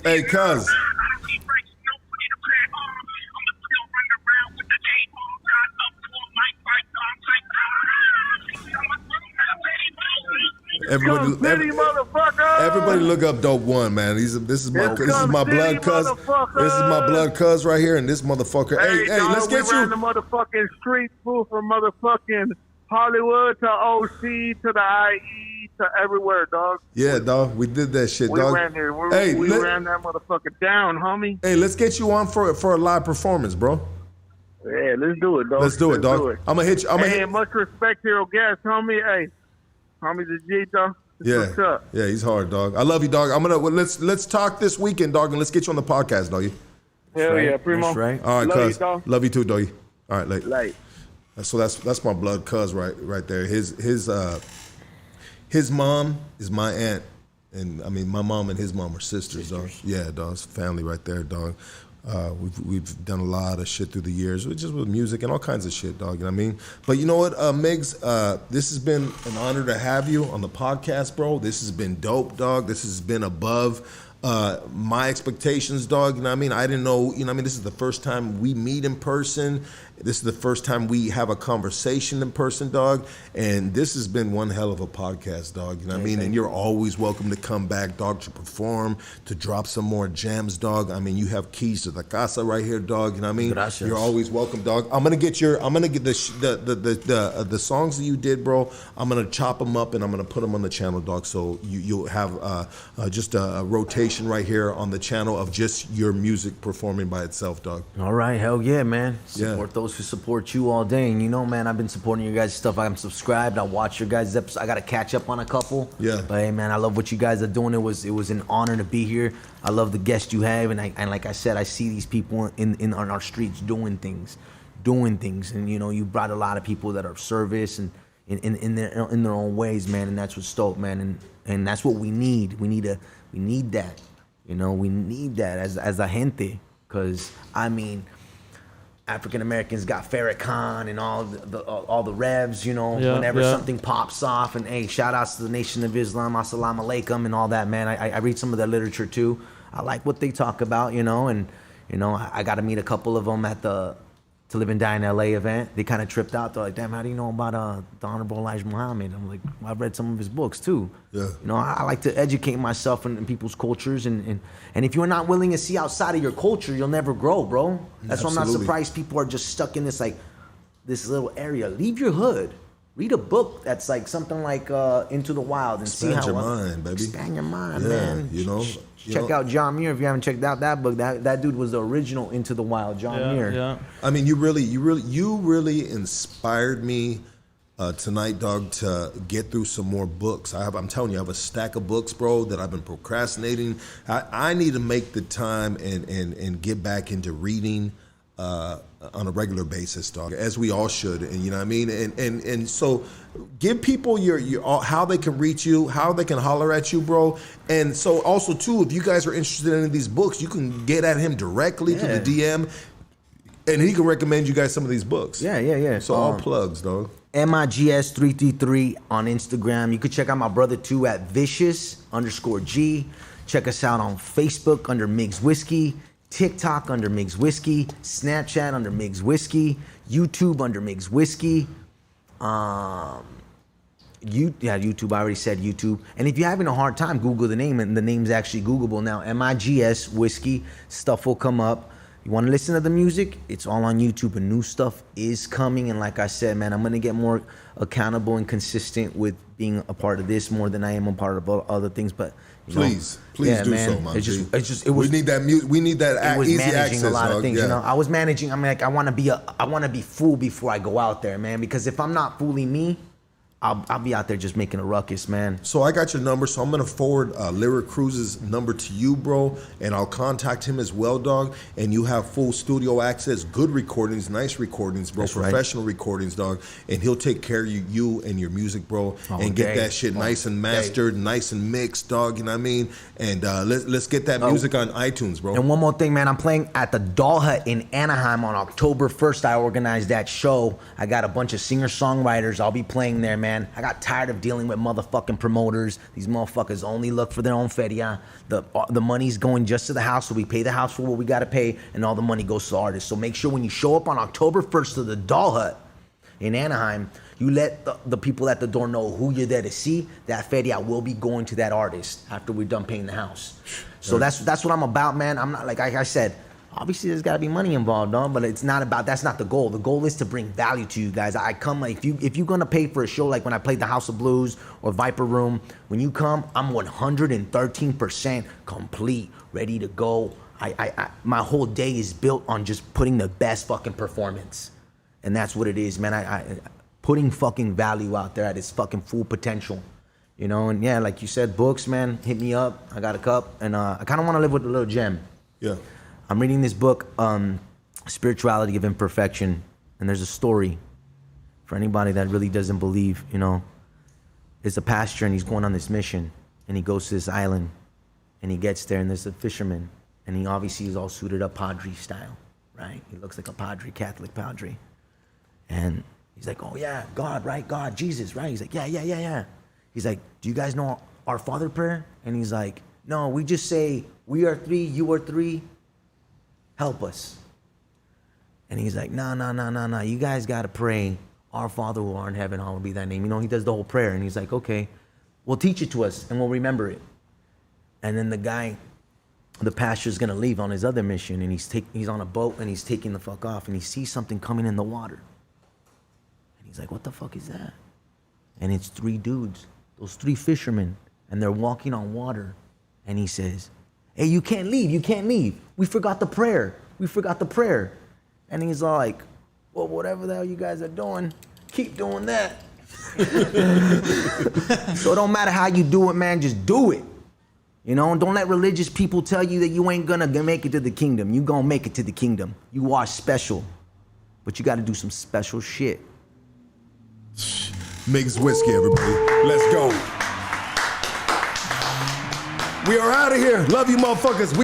A: Hey, cuz. Everybody look up Dope One, man. This is my blood cuz. This is my blood cuz right here, and this motherfucker. Hey,
L: dog,
A: let's get
L: we ran
A: you.
L: the motherfucking street, fool, from motherfucking Hollywood to OC to the IE to everywhere, dog.
A: Yeah, dog. We did that shit,
L: We
A: dog.
L: ran here. We ran that motherfucker down, homie.
A: Hey, let's get you on for a live performance, bro.
L: Yeah, let's do it, dog.
A: Let's do it, dog. I'm gonna hit you.
L: Hey, much respect to your guest, homie. Hey, homie the G, dog. What's up?
A: Yeah, he's hard, dog. I love you, dog. Let's talk this weekend, dog, and let's get you on the podcast, doggy.
L: Hell yeah, primo.
B: That's right.
A: All right,
L: Love
A: cuz.
L: you, dog.
A: Love you too, doggy. All right, late.
L: Like,
A: So that's my blood cuz right there. His mom is my aunt, and I mean my mom and his mom are sisters, dog. Yeah, dog. It's family right there, dog. We've done a lot of shit through the years, just with music and all kinds of shit, dog. You know what I mean? But you know what, Migs? This has been an honor to have you on the podcast, bro. This has been dope, dog. This has been above my expectations, dog. You know what I mean? I didn't know, you know what I mean? This is the first time we meet in person. This is the first time we have a conversation in person, dog. And this has been one hell of a podcast, dog. You know what I mean? And you're always welcome to come back, dog, to perform, to drop some more gems, dog. I mean, you have keys to the casa right here, dog. You know what I mean?
B: Gracias.
A: You're always welcome, dog. I'm gonna get the songs that you did, bro. I'm gonna chop them up and I'm gonna put them on the channel, dog. So you'll have just a rotation right here on the channel of just your music performing by itself, dog.
B: All right, hell yeah, man.
A: Yeah.
B: Support those who support you all day. And you know, man, I've been supporting your guys' stuff. I'm subscribed. I watch your guys' episodes. I got to catch up on a couple.
A: Yeah.
B: But hey, man, I love what you guys are doing. It was an honor to be here. I love the guests you have. And like I said, I see these people on our streets doing things. And, you know, you brought a lot of people that are of service and in their own ways, man. And that's what's dope, man. And that's what we need. We need that. You know, we need that as a gente. Because, I mean, African Americans got Farrakhan and all the revs, you know,
F: Yeah,
B: whenever
F: yeah.
B: something pops off. And hey, shout outs to the Nation of Islam, assalamu alaikum, and all that, man. I read some of their literature too. I like what they talk about, you know, and you know, I got to meet a couple of them at the To Live and Die in LA event. They kind of tripped out. They're like, damn, how do you know about the Honorable Elijah Muhammad? I'm like, well, I've read some of his books too.
A: Yeah.
B: You know, I like to educate myself in people's cultures, and if you're not willing to see outside of your culture, you'll never grow, bro. That's why I'm not
A: Absolutely.
B: surprised people are just stuck in this this little area. Leave your hood. Read a book that's like something like Into the Wild and see
A: Expand
B: how
A: your mind, baby.
B: expand your mind,
A: Yeah,
B: man.
A: you know.
B: Check out John Muir if you haven't checked out that book. That dude was the original Into the Wild, John Muir.
F: Yeah.
A: I mean, you really inspired me tonight, dog, to get through some more books. I'm telling you, I have a stack of books, bro, that I've been procrastinating. I need to make the time and get back into reading on a regular basis, dog, as we all should. And you know what I mean? And so give people your how they can reach you, how they can holler at you, bro. And so also too, if you guys are interested in any of these books, you can get at him directly through the DM, and he can recommend you guys some of these books.
B: Yeah.
A: So all plugs, dog.
B: MIGS333 on Instagram. You could check out my brother too at vicious_G. Check us out on Facebook under Migs Whiskey, TikTok under Migs Whiskey, Snapchat under Migs Whiskey, YouTube under Migs Whiskey. YouTube. I already said YouTube. And if you're having a hard time, Google the name, and the name's actually Googleable now. MIGS Whiskey. Stuff will come up. You want to listen to the music? It's all on YouTube, and new stuff is coming. And like I said, man, I'm gonna get more accountable and consistent with being a part of this more than I am a part of other things. But you know,
A: Please do so, man.
B: It was.
A: We need that music. We need that
B: It was
A: easy
B: managing
A: access,
B: a lot
A: dog.
B: of things.
A: Yeah.
B: You know, I was managing. I'm like, I want to be full before I go out there, man. Because if I'm not fooling me, I'll be out there just making a ruckus, man.
A: So I got your number, so I'm gonna forward Lyric Cruz's number to you, bro, and I'll contact him as well, dog. And you have full studio access, good recordings, nice recordings, bro,
B: That's right.
A: professional recordings, dog. And he'll take care of you and your music, bro, and get that shit nice and mastered, nice and mixed, dog. You know what I mean? And let's get that music on iTunes, bro.
B: And one more thing, man. I'm playing at the Doll Hut in Anaheim on October 1st. I organized that show. I got a bunch of singer-songwriters. I'll be playing there, man. I got tired of dealing with motherfucking promoters. These motherfuckers only look for their own feria. The money's going just to the house, so we pay the house for what we got to pay, and all the money goes to artists. So make sure when you show up on October 1st to the Doll Hut in Anaheim, you let the people at the door know who you're there to see. That feria will be going to that artist after we're done paying the house. So that's what I'm about, man. I'm not like I said. Obviously, there's got to be money involved, dog, but it's not about. That's not the goal. The goal is to bring value to you guys. I come like if you're gonna pay for a show like when I played the House of Blues or Viper Room. When you come, I'm 113% complete, ready to go. My whole day is built on just putting the best fucking performance, and that's what it is, man. I putting fucking value out there at its fucking full potential. You know, and yeah, like you said, books, man, hit me up. I got a cup, and I kind of want to live with a little gem.
A: Yeah.
B: I'm reading this book, Spirituality of Imperfection, and there's a story for anybody that really doesn't believe, you know. It's a pastor, and he's going on this mission, and he goes to this island, and he gets there, and there's a fisherman, and he obviously is all suited up Padre style, right? He looks like a Padre, Catholic Padre. And he's like, oh yeah, God, right? God, Jesus, right? He's like, yeah. He's like, do you guys know our Father prayer? And he's like, no, we just say, we are three, you are three. Help us. And he's like, no. You guys got to pray, our Father who art in heaven, hallowed be thy name. You know, he does the whole prayer. And he's like, okay, well, teach it to us and we'll remember it. And then the pastor's going to leave on his other mission. And he's on a boat and he's taking the fuck off. And he sees something coming in the water. And he's like, what the fuck is that? And it's three dudes, those three fishermen. And they're walking on water. And he says, hey, you can't leave. We forgot the prayer. And he's like, well, whatever the hell you guys are doing, keep doing that. So it don't matter how you do it, man, just do it. You know, and don't let religious people tell you that you ain't gonna make it to the kingdom. You gonna make it to the kingdom. You are special, but you gotta do some special shit.
A: Migs Whiskey, everybody. Let's go. We are out of here. Love you, motherfuckers.